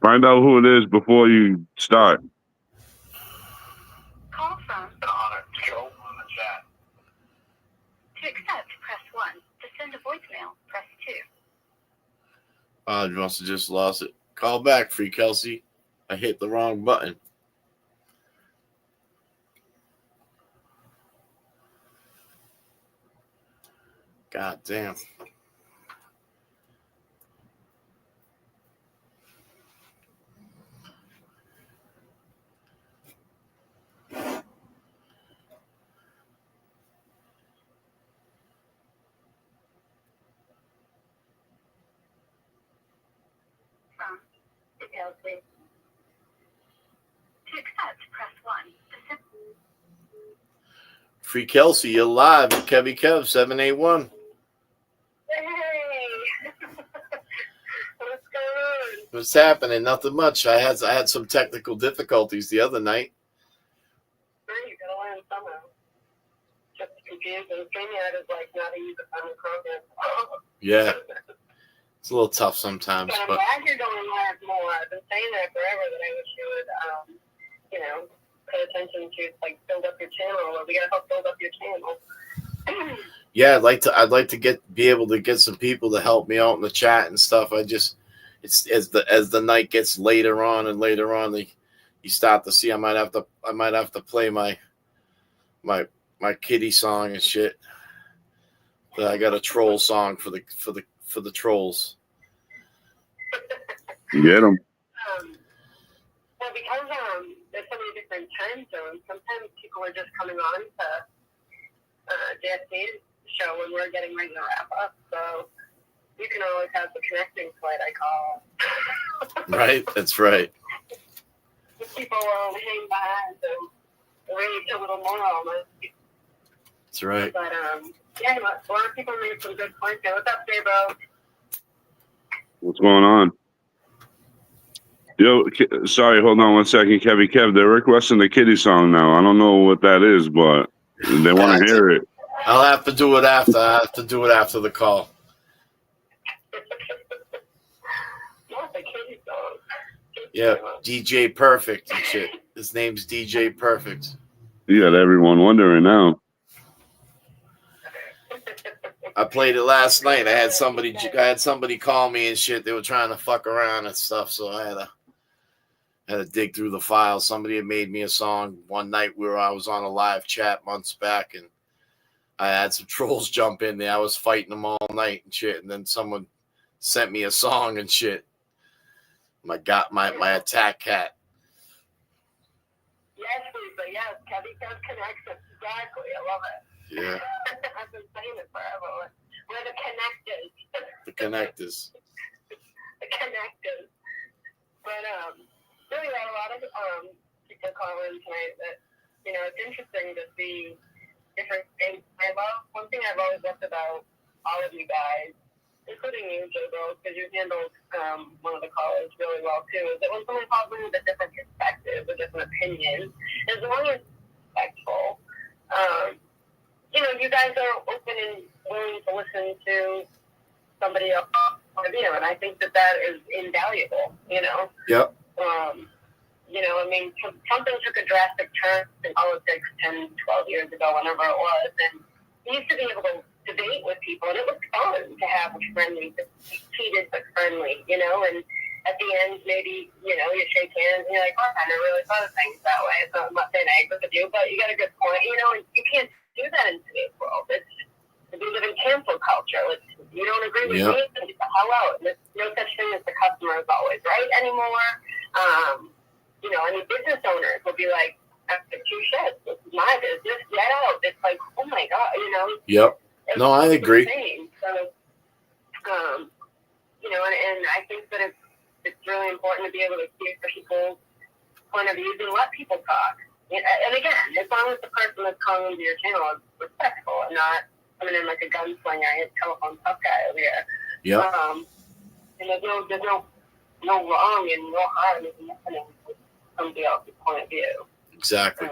Find out who it is before you start. Call from Joe on the chat. To accept, press 1. To send a voicemail, press 2. I must have just lost it. Call back, Free Kelsey. I hit the wrong button. God damn. From Kelsey. To accept, press 1. To send Free Kelsey, you're live at Kevy Kev 781. Hey! What's going on? What's happening? Nothing much. I had some technical difficulties the other night. You gotta learn somehow. Just confused, and StreamYard is like not a user-friendly program. Yeah. It's a little tough sometimes, But I'm but glad you're going live more. I've been saying that forever, that I wish you would, pay attention to, like, build up your channel. Or we gotta help build up your channel. yeah, I'd like to be able to get some people to help me out in the chat and stuff. It's as the night gets later on, you start to see I might have to play my kitty song and shit. But I got a troll song for the trolls. Get them. Well, because there's so many different time zones, sometimes people are just coming on to JSC's show when we're getting ready to wrap up. So you can always have the connecting flight, I call. Right? That's right. People will hang behind and read a little more almost. That's right. But yeah, a lot of people made some good points there. What's up, J-Bro? What's going on? Yo, sorry, hold on one second, Kevy Kev. They're requesting the kitty song now. I don't know what that is, but they want to hear it. I'll have to do it after. I have to do it after the call. Not the kitty song. Yeah, DJ Perfect and shit. His name's DJ Perfect. You got everyone wondering now. I played it last night. I had somebody call me and shit. They were trying to fuck around and stuff, so I had to dig through the files. Somebody had made me a song one night where I was on a live chat months back, and I had some trolls jump in there. I was fighting them all night and shit, and then someone sent me a song and shit. My attack cat. Yes, Lisa, yes. Kevy Kev Connection. Exactly. I love it. Yeah. I've been saying it forever. We're the connectors. The connectors. The connectors. But really had a lot of people call in tonight that, it's interesting to see different things. One thing I've always loved about all of you guys, including you, J-Bro, because you handled one of the callers really well too, is that when someone calls in with a different perspective, a different opinion, as long as respectful, you guys are open and willing to listen to somebody else's point of view, and I think that is invaluable, Yep. Something took a drastic turn in politics 10, 12 years ago, whenever it was, and we used to be able to debate with people, and it was fun to have a friendly, heated but friendly, and at the end, maybe, you shake hands, and you're like, I never really thought of things that way, so I'm not saying I agree with you, but you got a good point, and you can't do that in today's world. We live in cancel culture. You don't agree with me, then get the hell out. And there's no such thing as the customer is always right anymore. Any business owners will be like, after two shits, this is my business, get out. It's like, oh my God, Yep. No, I agree. Insane. So, and I think that it's really important to be able to hear people's point of views and let people talk. And again, as long as the person that's calling into your channel is respectful and not coming in like a gunslinger and telephone tough guy over here. Yeah. And there's no wrong and no harm in listening to somebody else's point of view. Exactly.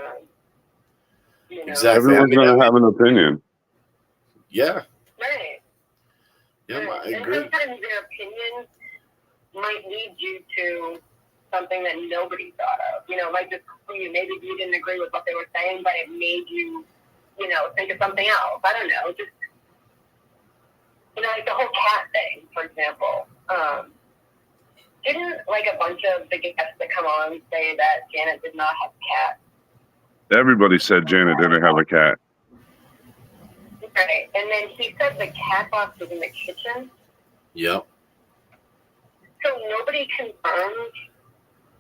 Exactly. Everyone's going to have an opinion. Yeah. Right. Yeah, I and agree. sometimes their opinion might lead you to something that nobody thought of. It might just you. Maybe you didn't agree with what they were saying, but it made you, think of something else. I don't know. Just, like the whole cat thing, for example. Didn't like a bunch of the guests that come on say that Janet did not have a cat? Everybody said Janet didn't have a cat. Right. And then he said the cat box was in the kitchen. Yep. So nobody confirmed,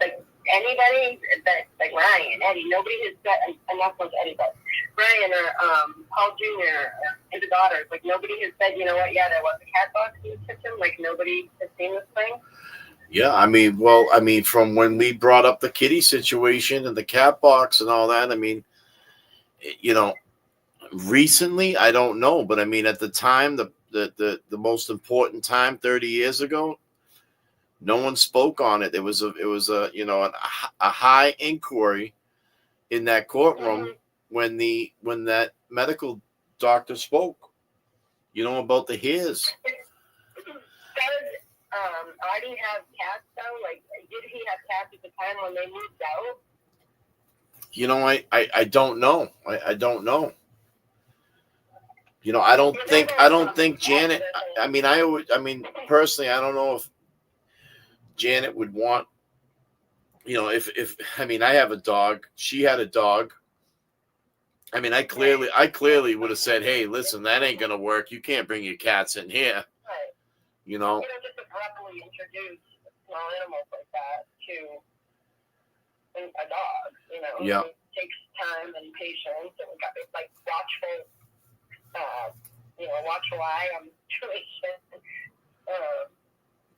like anybody that, like Ryan, Eddie, nobody has said, and that's not anybody, Ryan or Paul Jr. and the daughters, like nobody has said, you know what, yeah, there was a cat box in the kitchen, like nobody has seen this thing. Yeah, I mean, from when we brought up the kitty situation and the cat box and all that, I mean, recently, I don't know, but I mean, at the time, the most important time 30 years ago, no one spoke on it. It was a high inquiry in that courtroom when that medical doctor spoke, about the hairs. Does Artie have cats though? Like, did he have cats at the time when they moved out? I don't know. I don't know. I don't think Janet. Personally, I don't know if Janet would want. If I have a dog. She had a dog. I clearly would have said, "Hey, listen, that ain't gonna work. You can't bring your cats in here." Right. You know. Just abruptly introduce small animals like that to a dog. Yeah. It takes time and patience, and got like watchful eye on situation.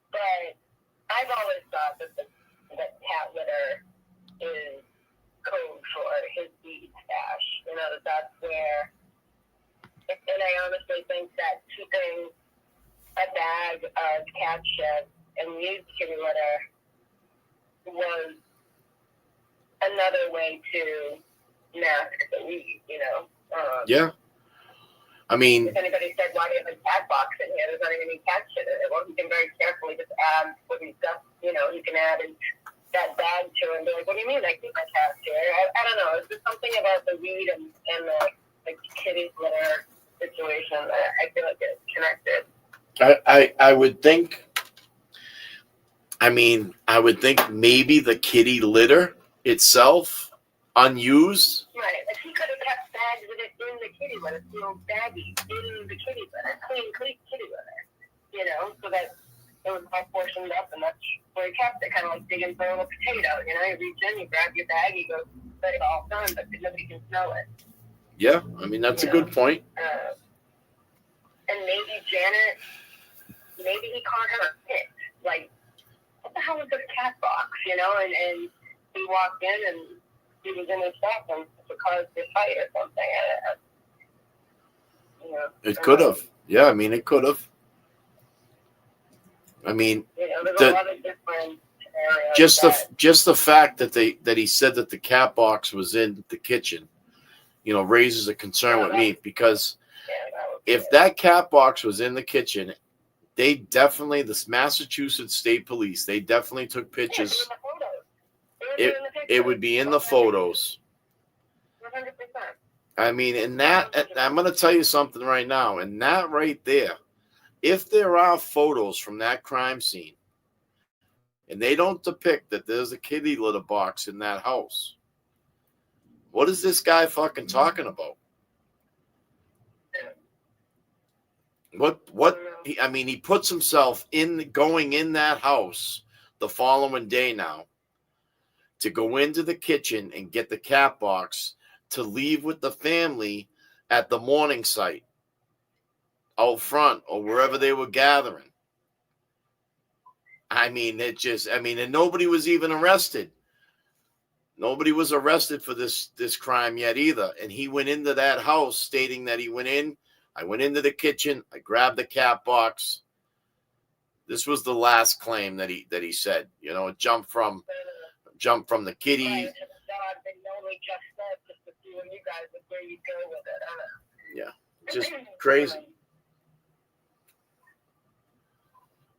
But I've always thought that that cat litter is code for his weed stash. That's where, and I honestly think that keeping a bag of cat shit and used kitty litter was another way to mask the weed, Yeah. If anybody said, why do you have a cat box in here? There's not even any cat shit in it. Well, you can very carefully just add what he's got, you can add in that bag to it and be like, what do you mean? I keep my cats here. I don't know. It's just something about the weed and the kitty litter situation that I feel like it's connected. I would think. I would think maybe the kitty litter itself, unused. Right. If he could have kept bags of it in the kitty litter, baggies in the kitty litter, clean kitty litter, so that it was all portioned up, and that's where he kept it, kind of like digging through a potato. You reach in, you grab your bag, you go, let it all done, but nobody can smell it. Yeah, that's a good point. And maybe Janet, he caught her hit. Like, what the hell is this cat box? And he walked in and he was in his stuff and it caused a fight or something. It could have. Yeah, it could have. There's a lot of different scenarios. Just the fact that he said that the cat box was in the kitchen, raises a concern with me, because if that cat box was in the kitchen, they definitely, the Massachusetts State Police, they definitely took pictures. It would be in the photos. 100%. And that, I'm going to tell you something right now, and that right there, if there are photos from that crime scene, and they don't depict that there's a kitty litter box in that house, what is this guy fucking talking about? He puts himself going in that house the following day now to go into the kitchen and get the cat box to leave with the family at the morning site. out front or wherever they were gathering. I mean, and nobody was even arrested. Nobody was arrested for this crime yet either. And he went into that house stating that he went in. I went into the kitchen. I grabbed the cat box. This was the last claim that he said. You know, it jumped from the kitty. Right, and they only just said just to see when you guys would where you go with it. Yeah, just crazy.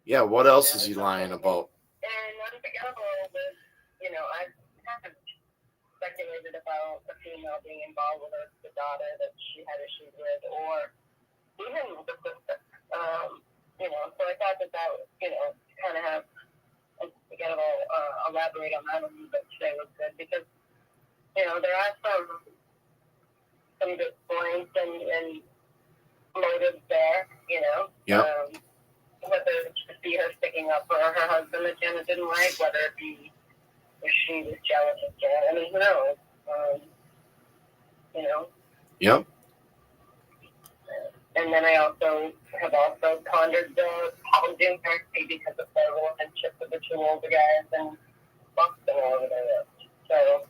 Yeah, what else is he lying about? And unforgettable was, you know, I kind of speculated about a female being involved with the daughter that she had issues with, or even the sister. You know, so I thought that was, you know, kind of have unforgettable, elaborate on that a little bit today was good because, you know, there are some good points and motives there, you know. Yeah. Whether it be her sticking up for her husband that Janet didn't like, whether it be if she was jealous of Janet. I mean, who knows? You know? Yep. And then I have pondered the Paul June therapy because of their relationship with the two older guys and fucked them over there. So,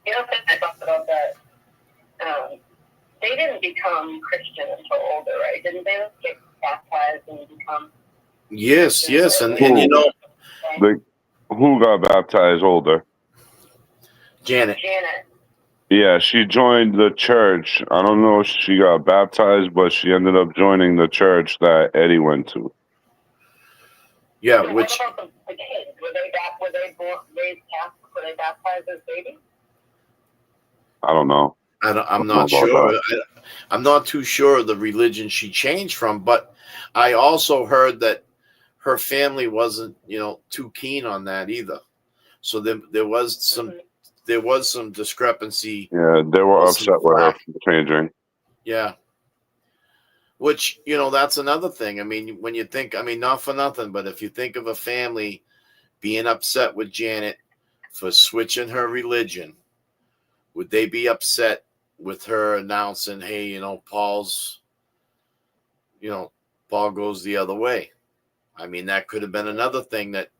you know, I thought about that. They didn't become Christian until older, right? Didn't they get baptized and become? Yes, and you know, who got baptized older? Janet. Yeah, she joined the church. I don't know if she got baptized, but she ended up joining the church that Eddie went to. Yeah, so which. What about the kids? Were they raised Catholic? Were they baptized as babies? I don't know. I'm not sure. I'm not too sure of the religion she changed from, but I also heard that her family wasn't, you know, too keen on that either. So there was some discrepancy. Yeah, they were upset with her for changing. Yeah. Which, you know, that's another thing. I mean, when you think, I mean, not for nothing, but if you think of a family being upset with Janet for switching her religion, would they be upset with her announcing, hey, you know, Paul goes the other way? I mean, that could have been another thing that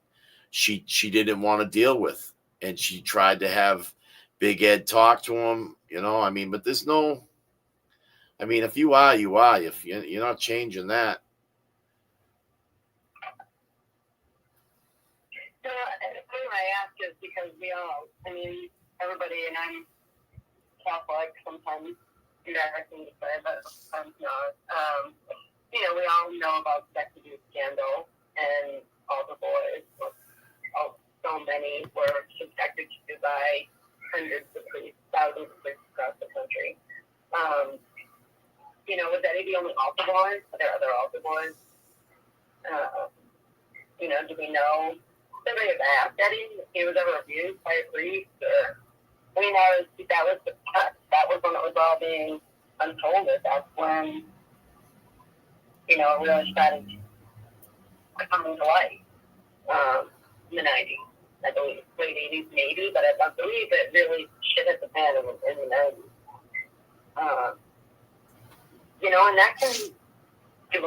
she didn't want to deal with. And she tried to have Big Ed talk to him, you know, I mean, but there's no, I mean, if you are, you are. If you're not changing that. So the reason I ask is because everybody, and I'm Catholic, sometimes embarrassing to say, but sometimes not. You know, we all know about sex abuse scandal and all the boys. So many were subjected to by hundreds of priests, thousands of priests across the country. You know, was Eddie the only altar boy? Are there other altar boys? You know, do we know somebody have asked Eddie if he was ever abused by a priest? Or, I mean, that was when it was all being unfolded. That's when, you know, it really started coming to light. In the 90s, I believe, late 80s maybe, but I believe it really shit hit the fan in the 90s. You know, and that can do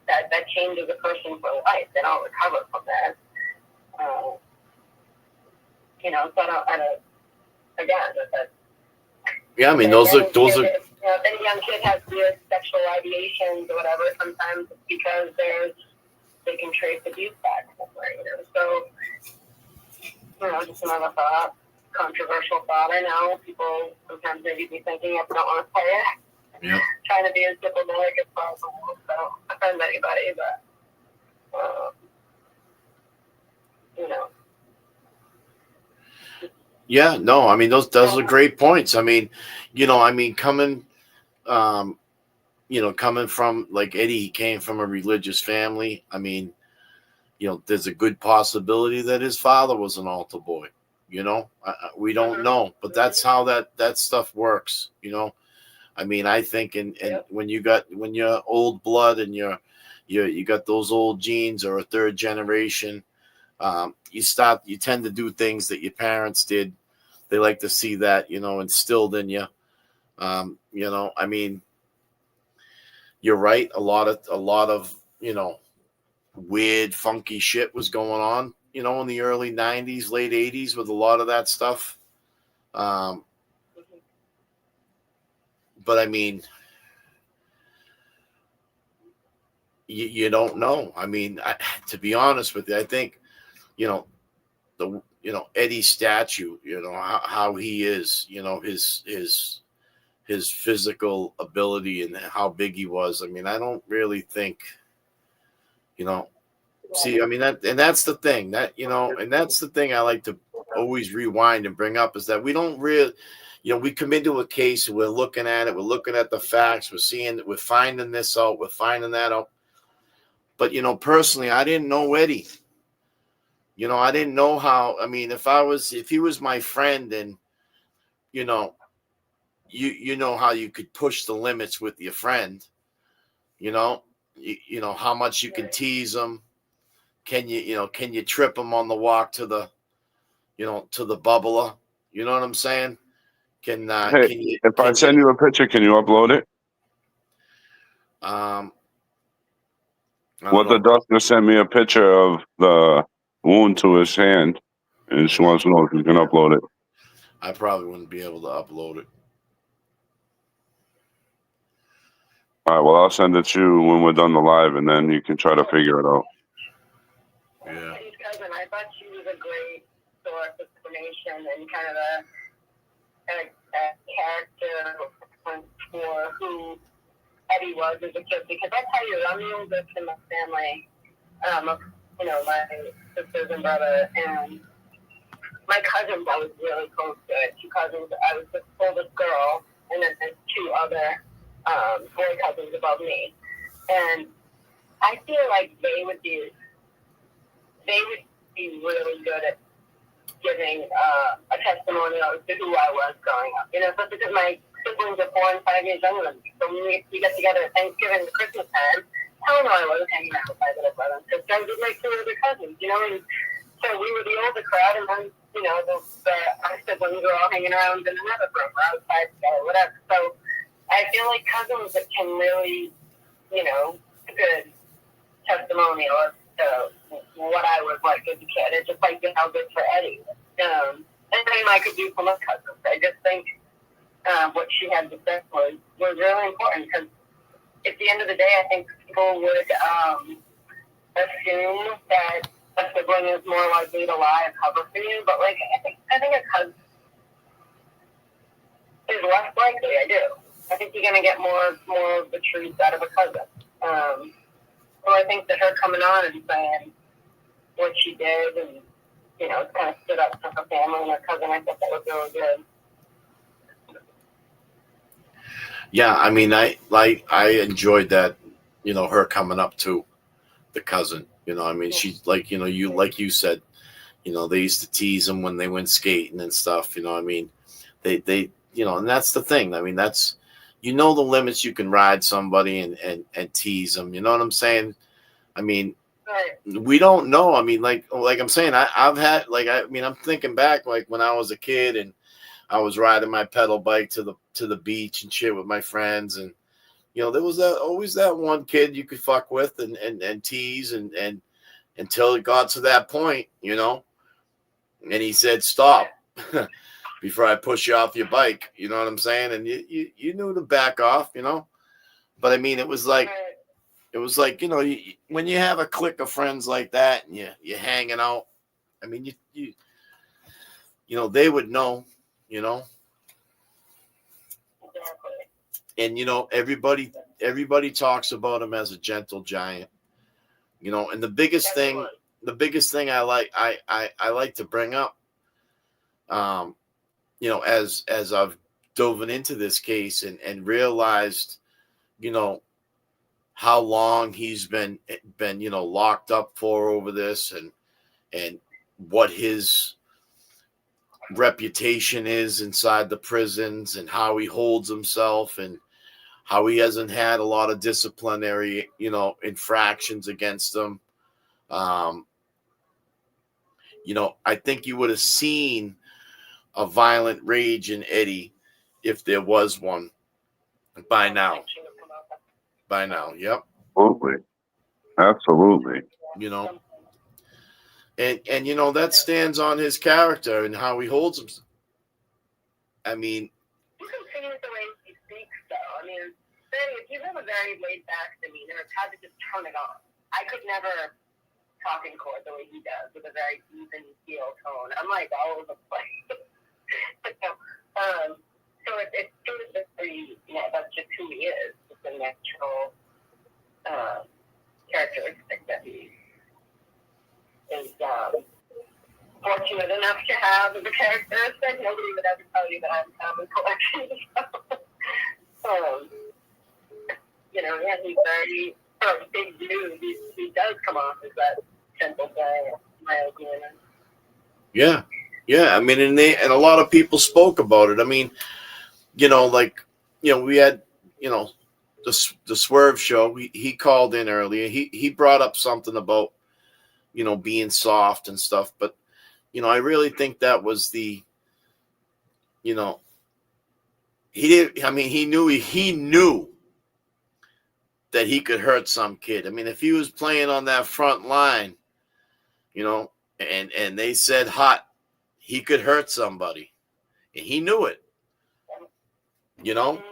that changes a person for life. They don't recover from that. You know, so yeah, I mean, those are. You know, if any young kid has weird sexual ideations or whatever, sometimes it's because they can trace abuse back somewhere, you know. So, you know, just another thought, controversial thought. I know people sometimes maybe be thinking if they don't want to say it. Yeah. Trying to be as diplomatic as possible, so I don't offend anybody, but you know. Yeah, no, I mean those are great points. I mean, you know, coming from like Eddie, he came from a religious family. I mean, you know, there's a good possibility that his father was an altar boy. You know, we don't know, but that's how that stuff works. You know, I mean, I think, and when you're old blood and you got those old genes or a third generation, you tend to do things that your parents did. They like to see that, you know, instilled in you. You know, I mean, you're right. A lot of weird, funky shit was going on, in the early '90s, late '80s with a lot of that stuff. But I mean, you don't know. I mean, to be honest with you, I think, Eddie's statue, how he is, his physical ability and how big he was. I mean, I don't really think, see, I mean, that's the thing and that's the thing I like to always rewind and bring up is that we don't really, we come into a case and we're looking at it, we're looking at the facts, we're finding this out, we're finding that out. But, personally, I didn't know Eddie. I didn't know how, I mean, if he was my friend and, you know how you could push the limits with your friend, how much you can tease them. Can you trip them on the walk to the, to the bubbler? You know what I'm saying? If I send you a picture, can you upload it? The doctor sent me a picture of the wound to his hand, and she wants to know if you can upload it. I probably wouldn't be able to upload it. All right, well, I'll send it to you when we're done the live, and then you can try to figure it out. Yeah. Eddie's cousin, I thought she was a great source of information and kind of a character for who Eddie was as a kid, because that's how you run the oldest in my family. My sisters and brother, and my cousins I was really close to. Two cousins, I was the oldest girl, and then there's two other boy cousins above me. And I feel like they would be really good at giving a testimonial as to who I was growing up. Especially because my siblings are 4 and 5 years younger than me. So when we get together at Thanksgiving and Christmas time, hell no, I wasn't hanging out with my little brother. Because I was with my 2 other cousins, and so we were the older crowd, and then, our siblings were all hanging around in another room or outside together, whatever. So I feel like cousins that can really, good testimonial as to what I was like as a kid. It's just like how good for Eddie. And same I could do for my cousins. I just think what she had to say was really important, because at the end of the day, I think people would assume that a sibling is more likely to lie and cover for you, but I think a cousin is less likely. I do. I think you're gonna get more of the truth out of a cousin. So I think that her coming on and saying what she did and kind of stood up for her family and her cousin, I think that was really good. Yeah, I mean, I enjoyed that, her coming up to the cousin. I mean, she's like, you said, they used to tease them when they went skating and stuff. I mean, they and that's the thing. I mean, that's, the limits you can ride somebody and tease them. You know what I'm saying? I mean, right. We don't know. I mean, like I'm saying, I've had, I'm thinking back, when I was a kid and I was riding my pedal bike to the beach and shit with my friends, and there was always that one kid you could fuck with and tease and until it got to that point, and he said stop before I push you off your bike. You know what I'm saying? And you knew to back off, But I mean, it was like when you have a clique of friends like that and you're hanging out. I mean, they would know. And everybody talks about him as a gentle giant, and the biggest thing I like to bring up, as I've dove into this case and realized, how long he's been locked up for over this and what his reputation is inside the prisons and how he holds himself and how he hasn't had a lot of disciplinary, infractions against him. I think you would have seen a violent rage in Eddie if there was one by now. by now. Yep. Absolutely. You know, and you know that stands on his character and how he holds himself. I mean, you can see the way he speaks, though. I mean, he's have a very laid back demeanor. It's hard to just turn it on. I could never talk in court the way he does with a very even keel tone. I'm like all over the place. So it's sort of just that's just who he is. It's a natural characteristic that he is fortunate enough to have as a characteristic. Nobody would ever tell you that I'm common collection. You know, yeah, he's very big dude. He does come off as that gentle guy, in my opinion. yeah. I mean, and a lot of people spoke about it. I mean, you know, like, you know, we had, you know, the Swerve show. He called in earlier. He brought up something about, you know, being soft and stuff. But, you know, I really think that was the, you know, he didn't. I mean, he knew that he could hurt some kid. I mean, if he was playing on that front line, you know, and they said hot, he could hurt somebody, and he knew it. You know,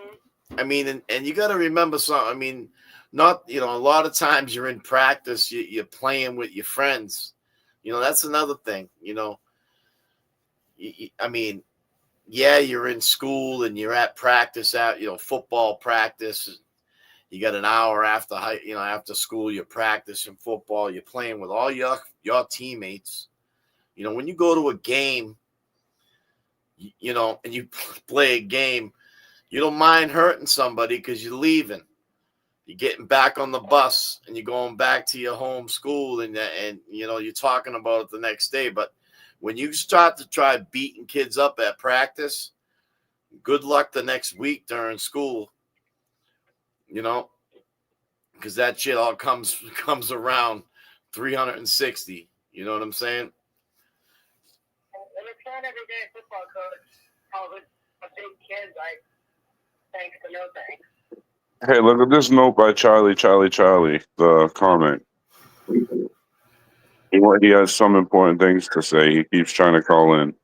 I mean, and you got to remember something. I mean, not, you know, a lot of times you're in practice, you're playing with your friends. You know, that's another thing. You know, I mean, yeah, you're in school and you're at practice, you know, football practice. You got an hour after after school, you're practicing football. You're playing with all your teammates. You know, when you go to a game, you know, and you play a game, you don't mind hurting somebody because you're leaving. You're getting back on the bus and you're going back to your home school and you know, you're talking about it the next day. But when you start to try beating kids up at practice, good luck the next week during school, you know, because that shit all comes around 360. You know what I'm saying? And it's not every day football coach calls it a big kid like thanks but no thanks. Hey, look at this note by Charlie, the comment. He has some important things to say. He keeps trying to call in.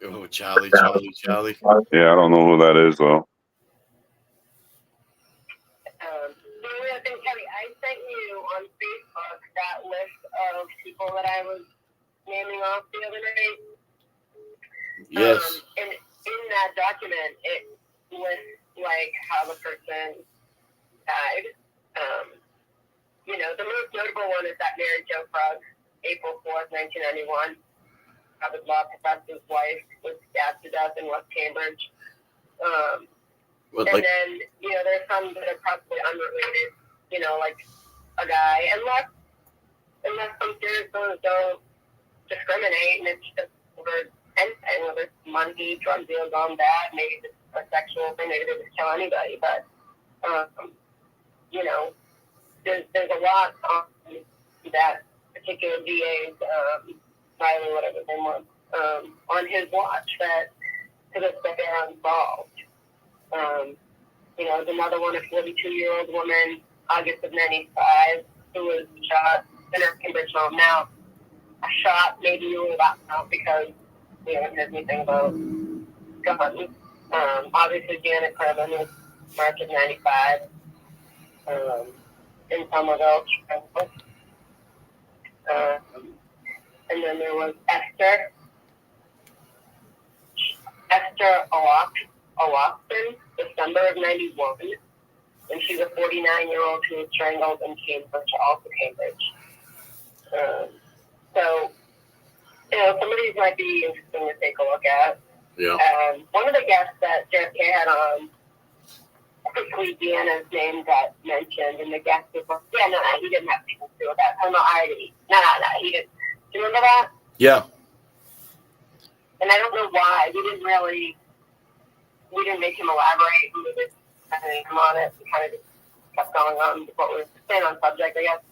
Oh, Charlie. Yeah, I don't know who that is, though. The only other thing, Kelly, I sent you on Facebook that list of people that I was naming off the other night. Yes. And in that document, it lists like how the person died. You know, the most notable one is that Mary Jo Frugg, April 4th, 1991. Harvard law professor's wife was stabbed to death in West Cambridge. And then, you know, there's some that are probably unrelated, you know, like a guy, unless some serious ones don't discriminate and it's just over anything, whether it's money, drug deals gone bad, maybe it's a sexual thing, maybe they just kill anybody. But, you know, there's a lot on that particular DA's, Riley, whatever his name was, on his watch that to this day are involved. You know, there's another one, a 42-year-old woman, August of 95, who was shot in her Cambridge home. Now, a shot maybe you rule that out because we haven't heard anything about guns. Obviously, Janet Carbon was March of 95 in Somerville, Chicago. And then there was Esther O'Loughlin, December of 91, and she's a 49-year-old who was strangled in Cambridge, also Cambridge. So, you know, some of these might be interesting to take a look at. Yeah. One of the guests that JFK had on, quickly Deanna's name got mentioned, and the guest was like, he didn't have anything to do with that. I'm not ID. No, he didn't. Do you remember that? Yeah. And I don't know why. We didn't make him elaborate. We didn't have anything on it. We kind of just kept going on with what we were saying on subject, I guess.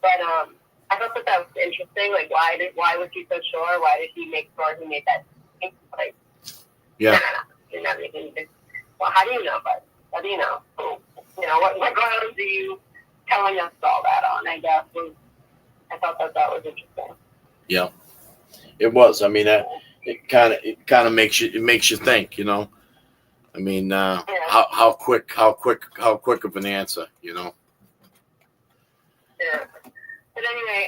But I thought that was interesting. Like, why was he so sure? Why did he make sure he made that? Like, yeah. No. Didn't have anything to do. Well, how do you know, bud? How do you know? what grounds are you telling us all that on? I guess I thought that was interesting. Yeah, it was. I mean, it kind of makes you think. I mean, how quick of an answer, Yeah. But anyway,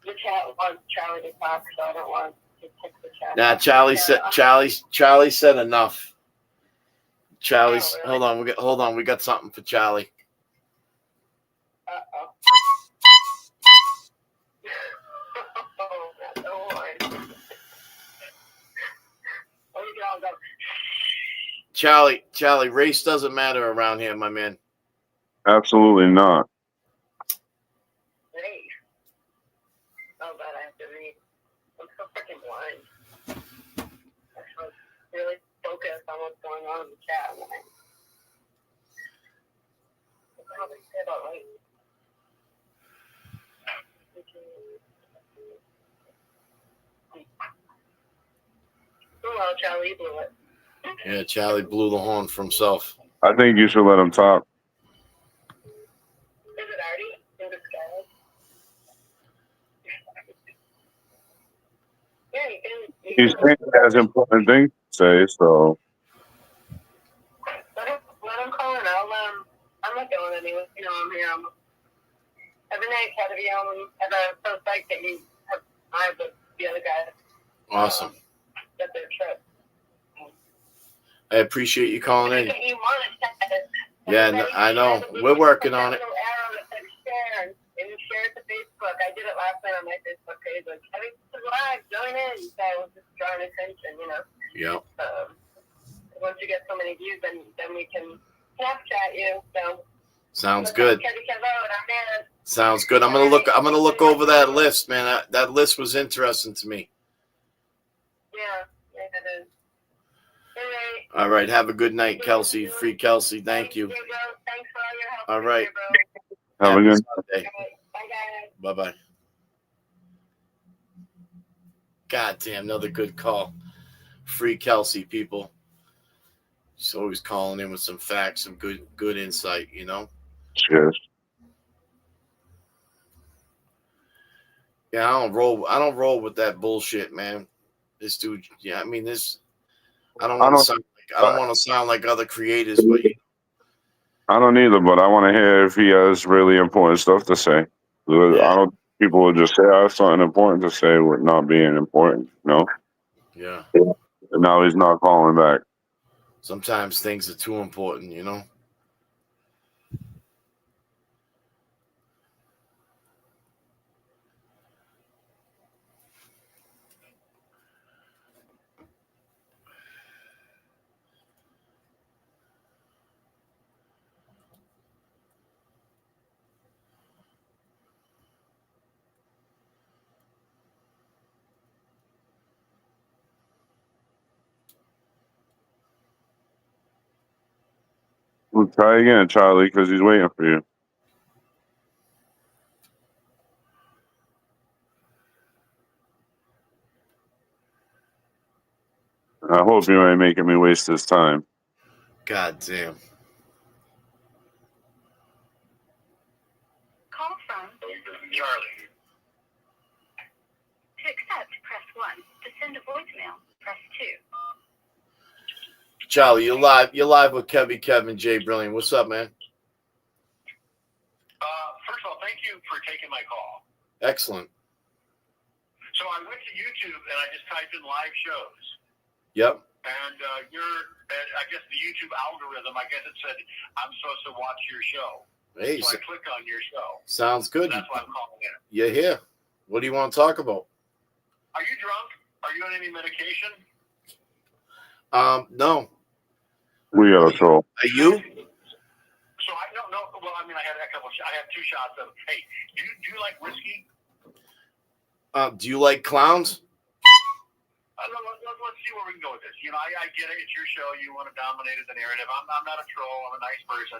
the chat wants Charlie to talk, so I don't want to take the chat. Nah, Charlie said enough. Charlie's. Oh, really? Hold on. We got something for Charlie. Uh-oh. Oh, not the horn. Oh, we can all go. Charlie, race doesn't matter around here, my man. Absolutely not. Hey. Oh, God, I have to read. I'm so freaking blind. I was really focused on what's going on in the chat. And I don't know say about race. Oh, well, Charlie, you blew it. Yeah, Charlie blew the horn for himself. I think you should let him talk. Is it already in the sky? Yeah, He's saying he has important things to say, so. Let him call in. I'm not going anywhere. I'm here. Every night, try to be home. And I'm so psyched that I have the other guys. Awesome. Get their trip. I appreciate you calling in. You monetize. Yeah, I know. We're working on it. Little arrow that says share and share it to Facebook. I did it last night on my Facebook page. Like, live, join in. So I was just drawing attention, Yep. Once you get so many views, then we can Snapchat you. So Sounds good. I'm there. Sounds good. I'm gonna look over that list, man. That list was interesting to me. Yeah, it is. All right. Have a good night, Kelsey. Free Kelsey. Thank you. Thanks for all your help. All right. Have a good day. Bye, guys. Bye-bye. God damn, another good call. Free Kelsey, people. She's always calling in with some facts, some good insight, Cheers. Yeah, I don't roll with that bullshit, man. This dude, yeah, I mean this. I don't want to sound like other creators, but I don't either, but I want to hear if he has really important stuff to say. Yeah. I don't. People will just say I have something important to say with not being important. Yeah. And now he's not calling back. Sometimes things are too important, We'll try again, Charlie, because he's waiting for you. I hope you ain't making me waste this time. God damn. Call from Charlie. to accept, press 1. To send a voicemail, press 2. Charlie, you're live with Kevin J. Brilliant. What's up, man? First of all, thank you for taking my call. Excellent. So I went to YouTube and I just typed in live shows. Yep. And I guess the YouTube algorithm, I guess it said I'm supposed to watch your show. Hey, So I click on your show. sounds good. That's why I'm calling in. You're here. What do you want to talk about? Are you drunk? Are you on any medication? No. We got a troll. Are you? So I don't know. Well, I mean, I had two shots of. Hey, do you like whiskey? Do you like clowns? Let's see where we can go with this. I get it. It's your show. You want to dominate the narrative. I'm not a troll. I'm a nice person.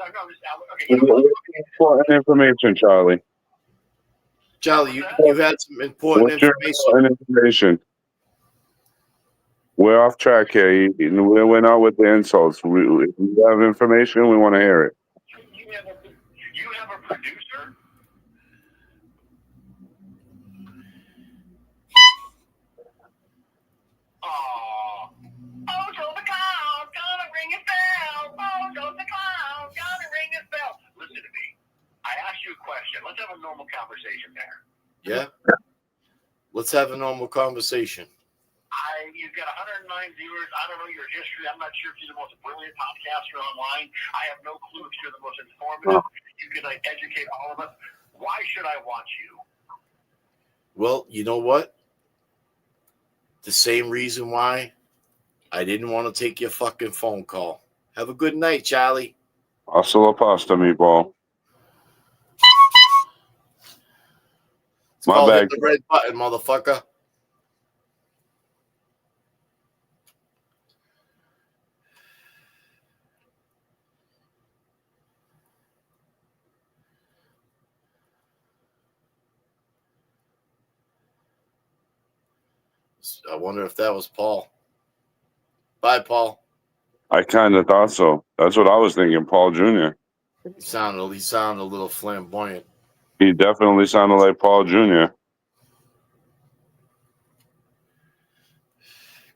I'm just okay. Important information, Charlie. Charlie, you've had some important What's your information. important information? We're off track here. We went out with the insults. We have information. We want to hear it. You have a producer? Oh, Bojo the Clown, gonna ring his bell. Bojo the Clown, gonna ring his bell. Listen to me. I asked you a question. Let's have a normal conversation there. Yeah. Let's have a normal conversation. You've got 109 viewers. I don't know your history. I'm not sure if you're the most brilliant podcaster online. I have no clue if you're the most informative. You can educate all of us. Why should I watch you? Well, you know what? The same reason why I didn't want to take your fucking phone call. Have a good night, Charlie. Hasta la pasta, meatball. It's My called bad. hit the red button, motherfucker. I wonder if that was Paul. Bye, Paul. I kind of thought so. That's what I was thinking, Paul Jr. He sounded a little flamboyant. He definitely sounded like Paul Jr.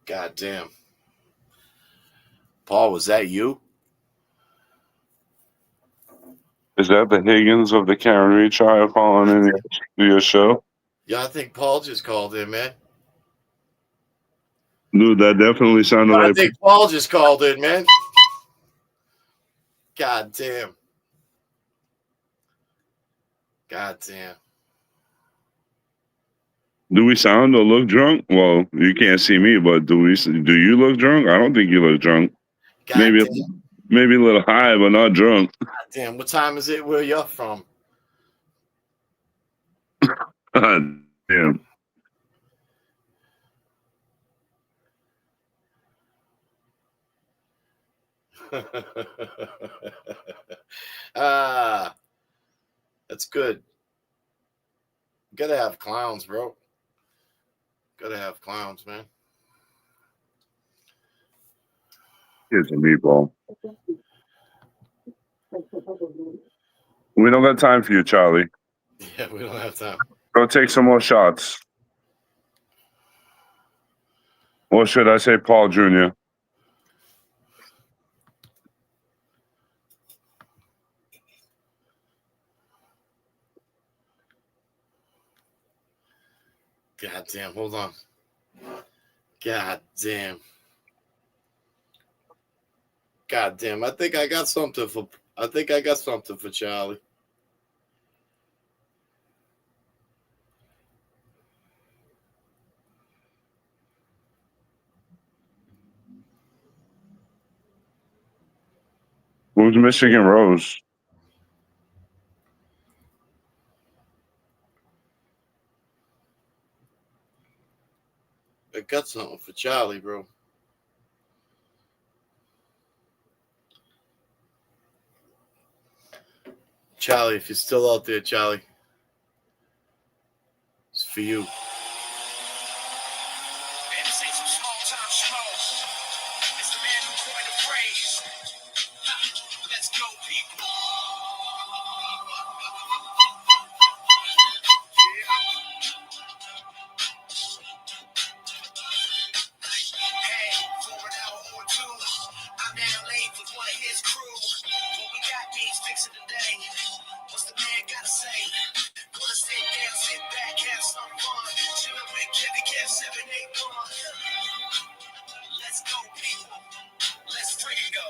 God damn. Paul, was that you? Is that the Higgins of the Karen Reed trial calling in your show? Yeah, I think Paul just called in, man. Dude, that definitely sounded I like... think Paul just called in, man. God damn. God damn. Do we sound or look drunk? Well, you can't see me, but do you look drunk? I don't think you look drunk. God Maybe damn. a little high, but not drunk. God damn. What time is it where you're from? God damn. That's good. Gotta have clowns, bro. Gotta have clowns, man. Here's a meatball. We don't got time for you, Charlie. Yeah, we don't have time. Go take some more shots. Or should I say Paul Jr.? God damn, hold on. God damn. God damn. I think I got something for Charlie. Who's Michigan Rose? I got something for Charlie, bro. Charlie, if you're still out there, Charlie, it's for you. Let's go, people. Hey, for an hour or two, I'm down late with one of his crew. What we got needs fixing today. What's the man gotta say? Gonna sit down, sit back, have some fun. Chillin' with Kevin Kev 781. Let's go, people. Let's freaking go.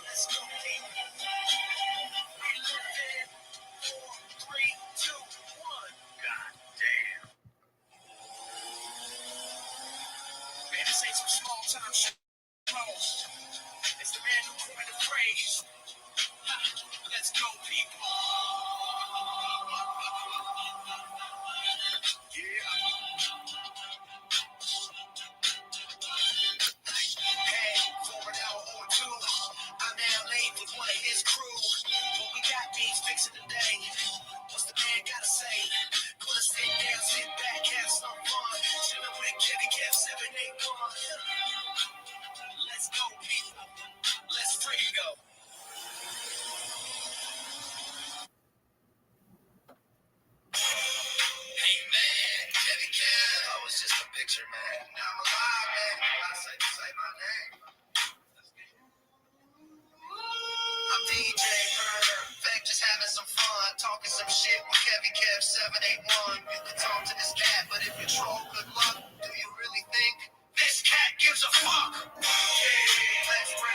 Let's go, people. We live in 4, 3, 2, 1. God damn. Man, this ain't some small time shit. It's the man who coined the phrase. Let's go, people. Yeah. Hey, for an hour or two, I'm down late with one of his crew. What we got needs fixing today. What's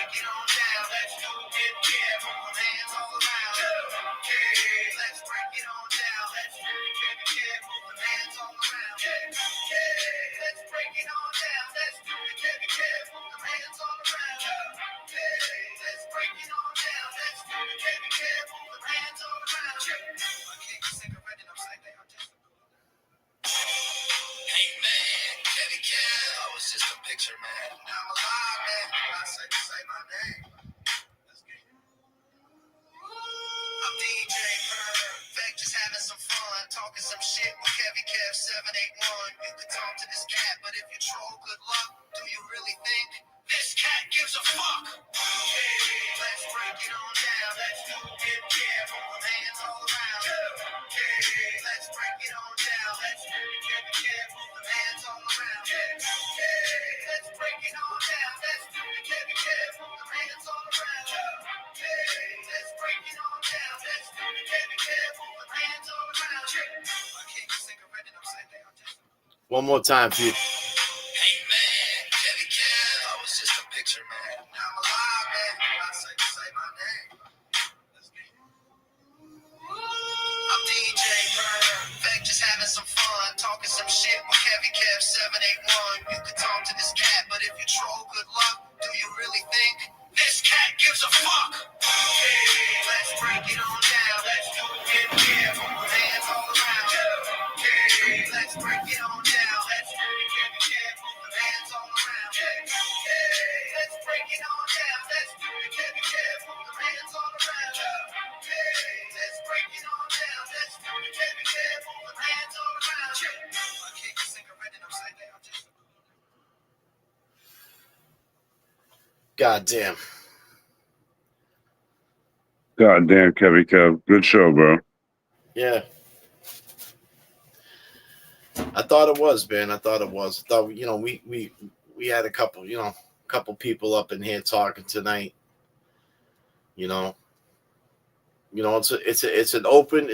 break it on down. Let's do it, yeah, move them hands all around. Yeah, let's break it on down. Let's do it, yeah, move them hands all around. Yeah, let's break it on down. Let's do it, yeah, move them hands all around. Yeah, let's break it on down. Let's do it, yeah, move them hands all around. I kick a cigarette and I'm saying they are just. Hey man, Kevin Kev, I was just a picture man. Now I'm alive, man. I say my name. Let's get it. I'm DJ Perfect, just having some fun, talking some shit with Kevin Kev 781. You could talk to this cat, but if you troll, good luck. Do you really think this cat gives a fuck? Yeah, let's break it on down. Let's do it, yeah, move them hands all around. Yeah, let's break it on down. Let's do it, yeah, move them hands all around. Yeah, let's break it on down. Let's do it, yeah, move them hands all around. Yeah, let's break it on down. Let's do it, yeah, move them hands all around. I kick a cigarette and I'm saying they are just. One more time for you. Hey man, Kevin Kev, I was just a picture man. Now I'm alive, man. I say my name. Let's get it. I'm DJ Perfect, just having some fun, talking some shit with Kevin Kev 781. You could talk to this cat, but if you troll, good luck. Do you really think this cat gives a fuck? Yeah, let's break it on down. Let's do it, yeah, move them hands all around. Yeah, let's break it on down. Let's do it, yeah, move them hands all around. Yeah, let's break it on down. Let's do it, yeah, move them hands all around. Yeah, let's break it on down. Let's do it, yeah, move them hands all around. I kick a cigarette and I'm saying they are just. God damn. God damn, Kevin Kev. Good show, bro. Yeah. I thought it was, man. I thought, you know, we had a couple people up in here talking tonight. You know, it's an open,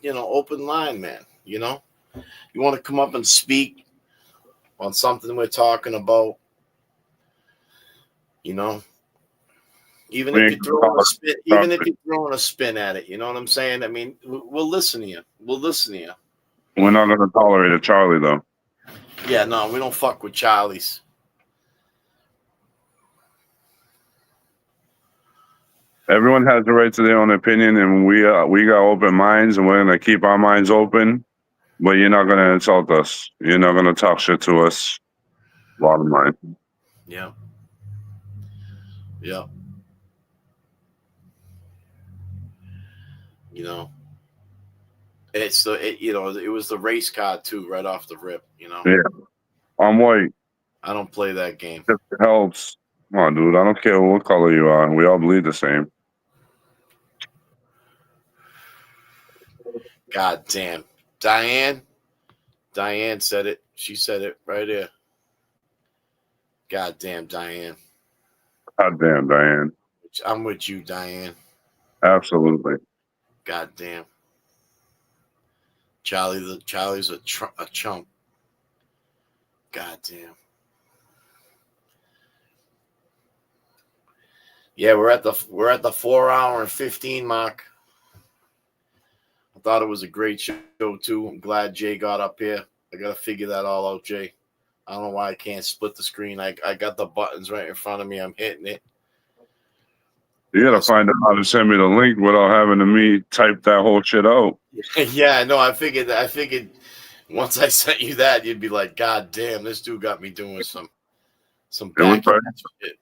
open line, man. You know, you want to come up and speak on something we're talking about, you know, even if you're throwing a spin at it, you know what I'm saying? I mean, we'll listen to you. We're not going to tolerate a Charlie, though. Yeah, no, we don't fuck with Charlies. Everyone has the right to their own opinion, and we got open minds, and we're going to keep our minds open. But you're not going to insult us. You're not going to talk shit to us. Bottom line. Yeah. You know, it was the race card too, right off the rip. You know. Yeah. I'm white. I don't play that game. It helps. Come on, dude. I don't care what color you are. We all bleed the same. God damn. Diane said it. She said it right there. God damn, Diane. God damn, Diane. I'm with you, Diane. Absolutely. God damn. Charlie's a chump. God damn. Yeah, we're at the 4 hour and 15 mark. I thought it was a great show too. I'm glad Jay got up here. I gotta figure that all out, Jay. I don't know why I can't split the screen. I got the buttons right in front of me. I'm hitting it. You gotta find out how to send me the link without having to me type that whole shit out. Yeah, no, I figured once I sent you that, you'd be like, God damn, this dude got me doing some back shit.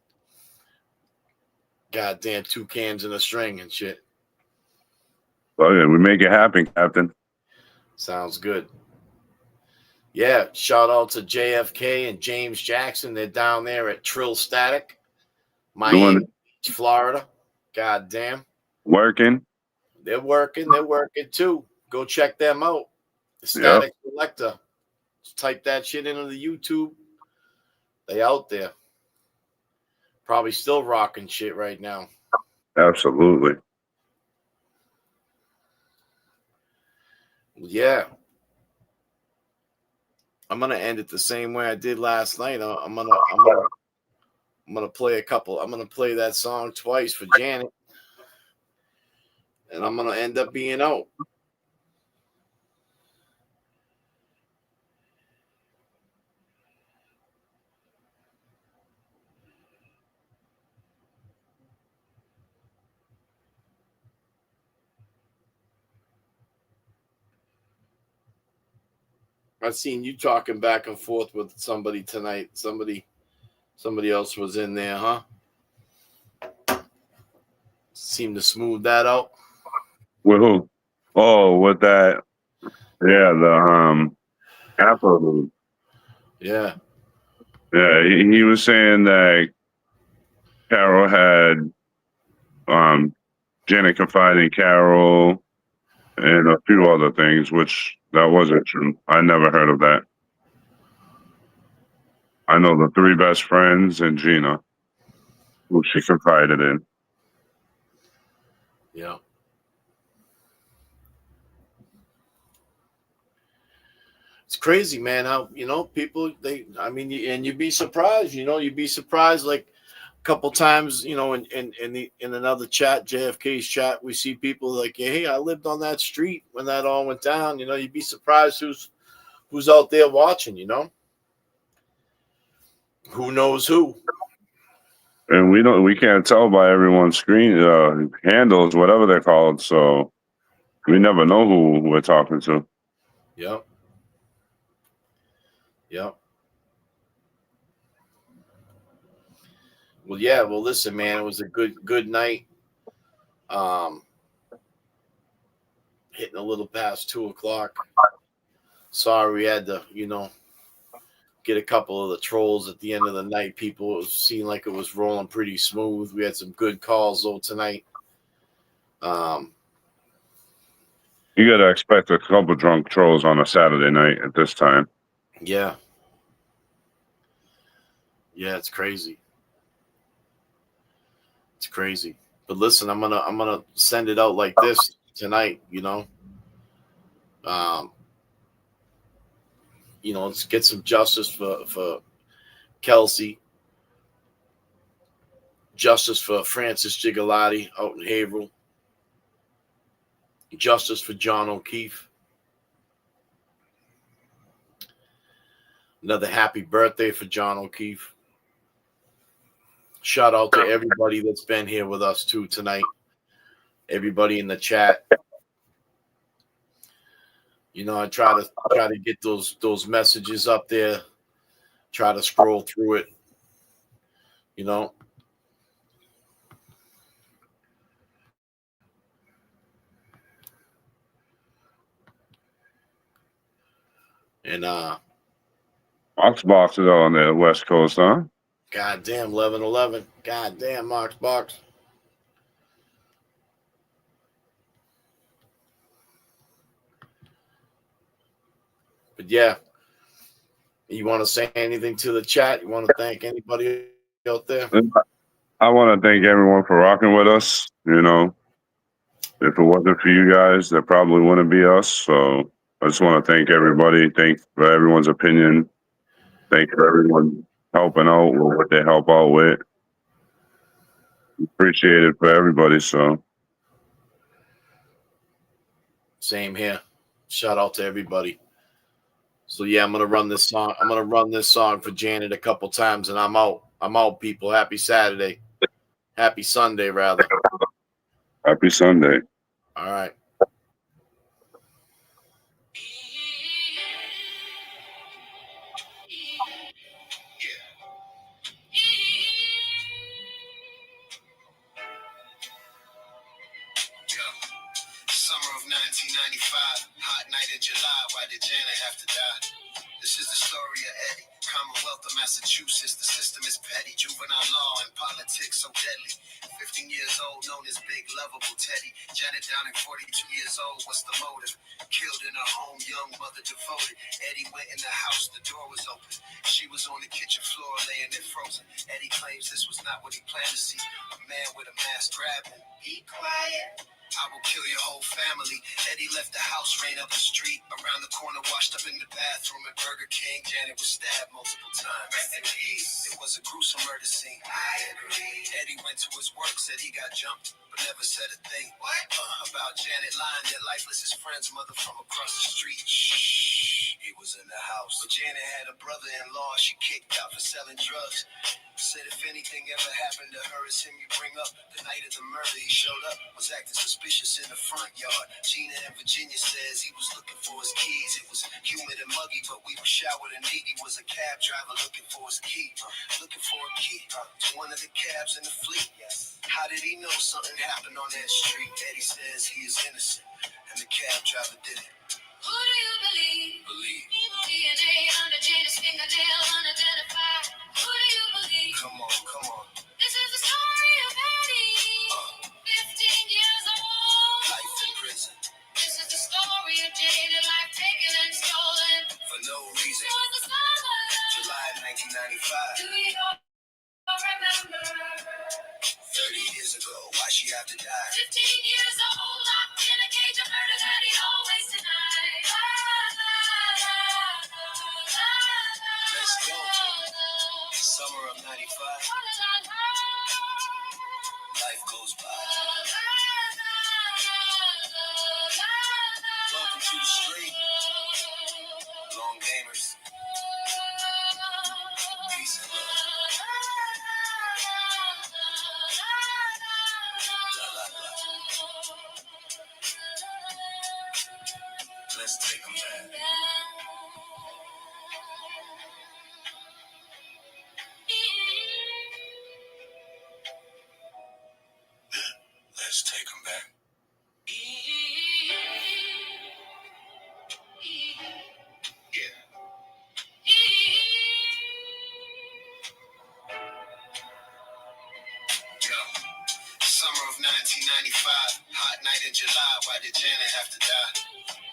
God damn, 2 cans in a string and shit. Oh yeah, we make it happen, Captain. Sounds good. Yeah, shout out to JFK and James Jackson. They're down there at Trill Static, Miami Beach, Florida. God damn. Working. They're working too. Go check them out. The Static Selector. Just type that shit into the YouTube. They out there. Probably still rocking shit right now. Absolutely. Yeah. I'm gonna end it the same way I did last night. I'm gonna I'm gonna play that song twice for Janet, and I'm gonna end up being out. I've seen you talking back and forth with somebody tonight. Somebody else was in there, huh? Seem to smooth that out. With who? Oh, with that. Yeah, the Afro. Yeah. Yeah, he was saying that Carol had Janet confided in Carol and a few other things, which that wasn't true. I never heard of that. I know the 3 best friends and Gina, who she confided in. Yeah. It's crazy, man. How, people, you'd be surprised, you'd be surprised. Like a couple times, in another chat, JFK's chat, we see people like, hey, I lived on that street when that all went down. You'd be surprised who's out there watching, who knows who. And we can't tell by everyone's screen handles, whatever they're called. So we never know who we're talking to. Yep. Well, yeah. Well, listen, man, it was a good night. Hitting a little past 2:00. Sorry, we had to, get a couple of the trolls at the end of the night. People, it seemed like it was rolling pretty smooth. We had some good calls though tonight. You got to expect a couple drunk trolls on a Saturday night at this time. Yeah. Yeah, it's crazy. It's crazy. But listen, I'm gonna send it out like this tonight. Let's get some justice for Kelsey. Justice for Francis Gigalotti out in Haverhill. Justice for John O'Keefe. Another happy birthday for John O'Keefe. Shout out to everybody that's been here with us too tonight. Everybody in the chat. I try to get those messages up there. Try to scroll through it. And Moxbox is on the West Coast, huh? Goddamn 11-11. Goddamn Moxbox. But yeah, you want to say anything to the chat? You want to thank anybody out there? I want to thank everyone for rocking with us. If it wasn't for you guys, there probably wouldn't be us. So I just want to thank everybody. Thank for everyone's opinion. Thank for everyone helping out with what they help out with. Appreciate it for everybody. So same here. Shout out to everybody. So yeah, I'm gonna run this song. I'm gonna run this song for Janet a couple times, and I'm out. I'm out, people. Happy Saturday. Happy Sunday, rather. Happy Sunday. All right. Summer of 1995, hot night in July. Why did Janet have to die? This is the story of Eddie. Commonwealth of Massachusetts, the system is petty. Juvenile law and politics so deadly. 15 years old, known as Big Lovable Teddy. Janet Downing, 42 years old, what's the motive? Killed in her home, young mother devoted. Eddie went in the house, the door was open. She was on the kitchen floor, laying there frozen. Eddie claims this was not what he planned to see. A man with a mask grabbed him. Be quiet. I will kill your whole family. Eddie left the house, ran up the street. Around the corner, washed up in the bathroom at Burger King. Janet was stabbed multiple times. Rest in peace. It was a gruesome murder scene. I agree. Eddie went to his work, said he got jumped, but never said a thing. What? About Janet lying there lifeless, his friend's mother from across the street. Shh. He was in the house. But Janet had a brother-in-law she kicked out for selling drugs. Said if anything ever happened to her, it's him you bring up. The night of the murder, he showed up, was acting suspicious in the front yard. Gina in Virginia says he was looking for his keys. It was humid and muggy, but we were showered and neat. He was a cab driver looking for his key. Looking for a key to one of the cabs in the fleet. How did he know something happened on that street? Eddie says he is innocent, and the cab driver did it. Who do you believe? Believe. DNA under Jada's fingernail unidentified. Who do you believe? Come on. This is the story of Eddie, 15 years old. Life in prison This is the story of Jada, life taken and stolen. for no reason. It was the summer. July 1995. Do you remember? 30 years ago, why she have to die? 15 years old, locked in a cage of murder that he always denied. Let's go. Summer of 95. Life goes by. Welcome to the street. Long gamers. Peace and love. La, la, la. Let's take them back. Let's take them back. Yeah. Yo. Summer of 1995. Hot night in July. Why did Janet have to die?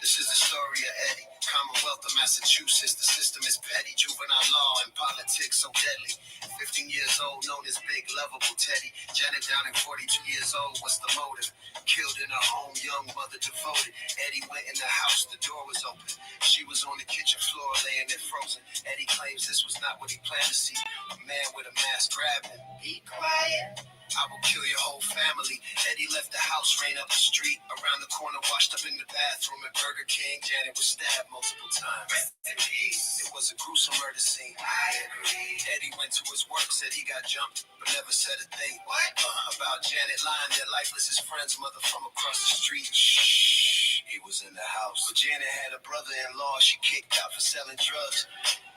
This is the story of Eddie. Commonwealth of Massachusetts. The system is petty. Juvenile law and politics so deadly. 15 years old, known as Big Lovable Teddy. Janet Downing, 42 years old. What's the motive? Killed in her home, young mother devoted. Eddie went in the house, the door was open. She was on the kitchen floor, laying there frozen. Eddie claims this was not what he planned to see. A man with a mask grabbed him. Be quiet. I will kill your whole family. Eddie left the house, ran up the street. Around the corner, washed up in the bathroom at Burger King. Janet was stabbed multiple times. Rest in peace. It was a gruesome murder scene. I agree. Eddie went to his work, said he got jumped, but never said a thing. What? About Janet lying there lifeless, his friend's mother from across the street. Shh. He was in the house. But Janet had a brother-in-law she kicked out for selling drugs.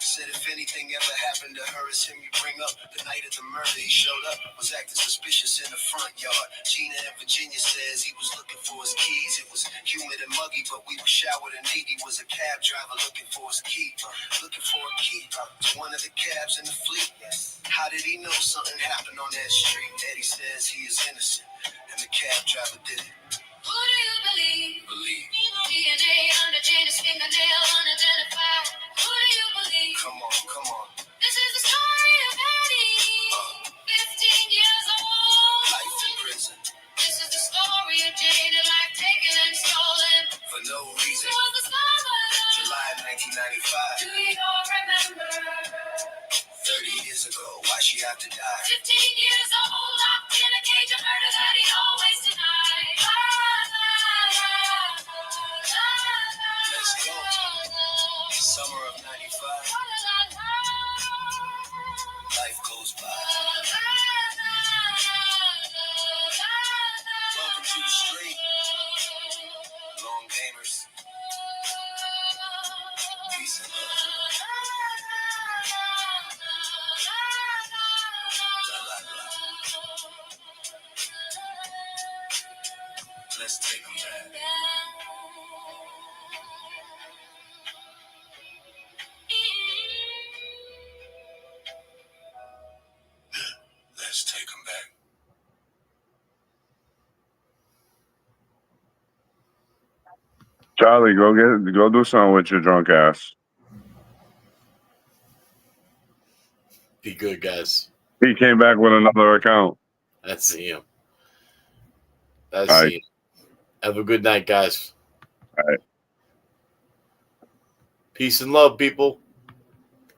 Said if anything ever happened to her, it's him you bring up. The night of the murder, he showed up, was acting suspicious in the front yard. Gina in Virginia says he was looking for his keys. It was humid and muggy, but we were showered and neat. He was a cab driver looking for his key. Looking for a key to one of the cabs in the fleet. How did he know something happened on that street? Eddie says he is innocent, and the cab driver did it. Who do you believe? Believe. DNA under Jada's fingernail unidentified. Who do you believe? Come on. This is the story of Eddie, 15 years old. Life in prison This is the story of Jada, life taken and stolen. for no reason. It was the summer. July 1995. Do you remember? 30 years ago, why she have to die? 15 years old, locked in a cage of murder that he always denied. Let's go. Summer of 95. Life goes by. Welcome to the street. Long gamers. Peace and love. La, la, la. Let's take them back. Let's take them back. Charlie, go do something with your drunk ass. Be good, guys. He came back with another account. I see him. I All right. see him. Have a good night, guys. All right. Peace and love, people.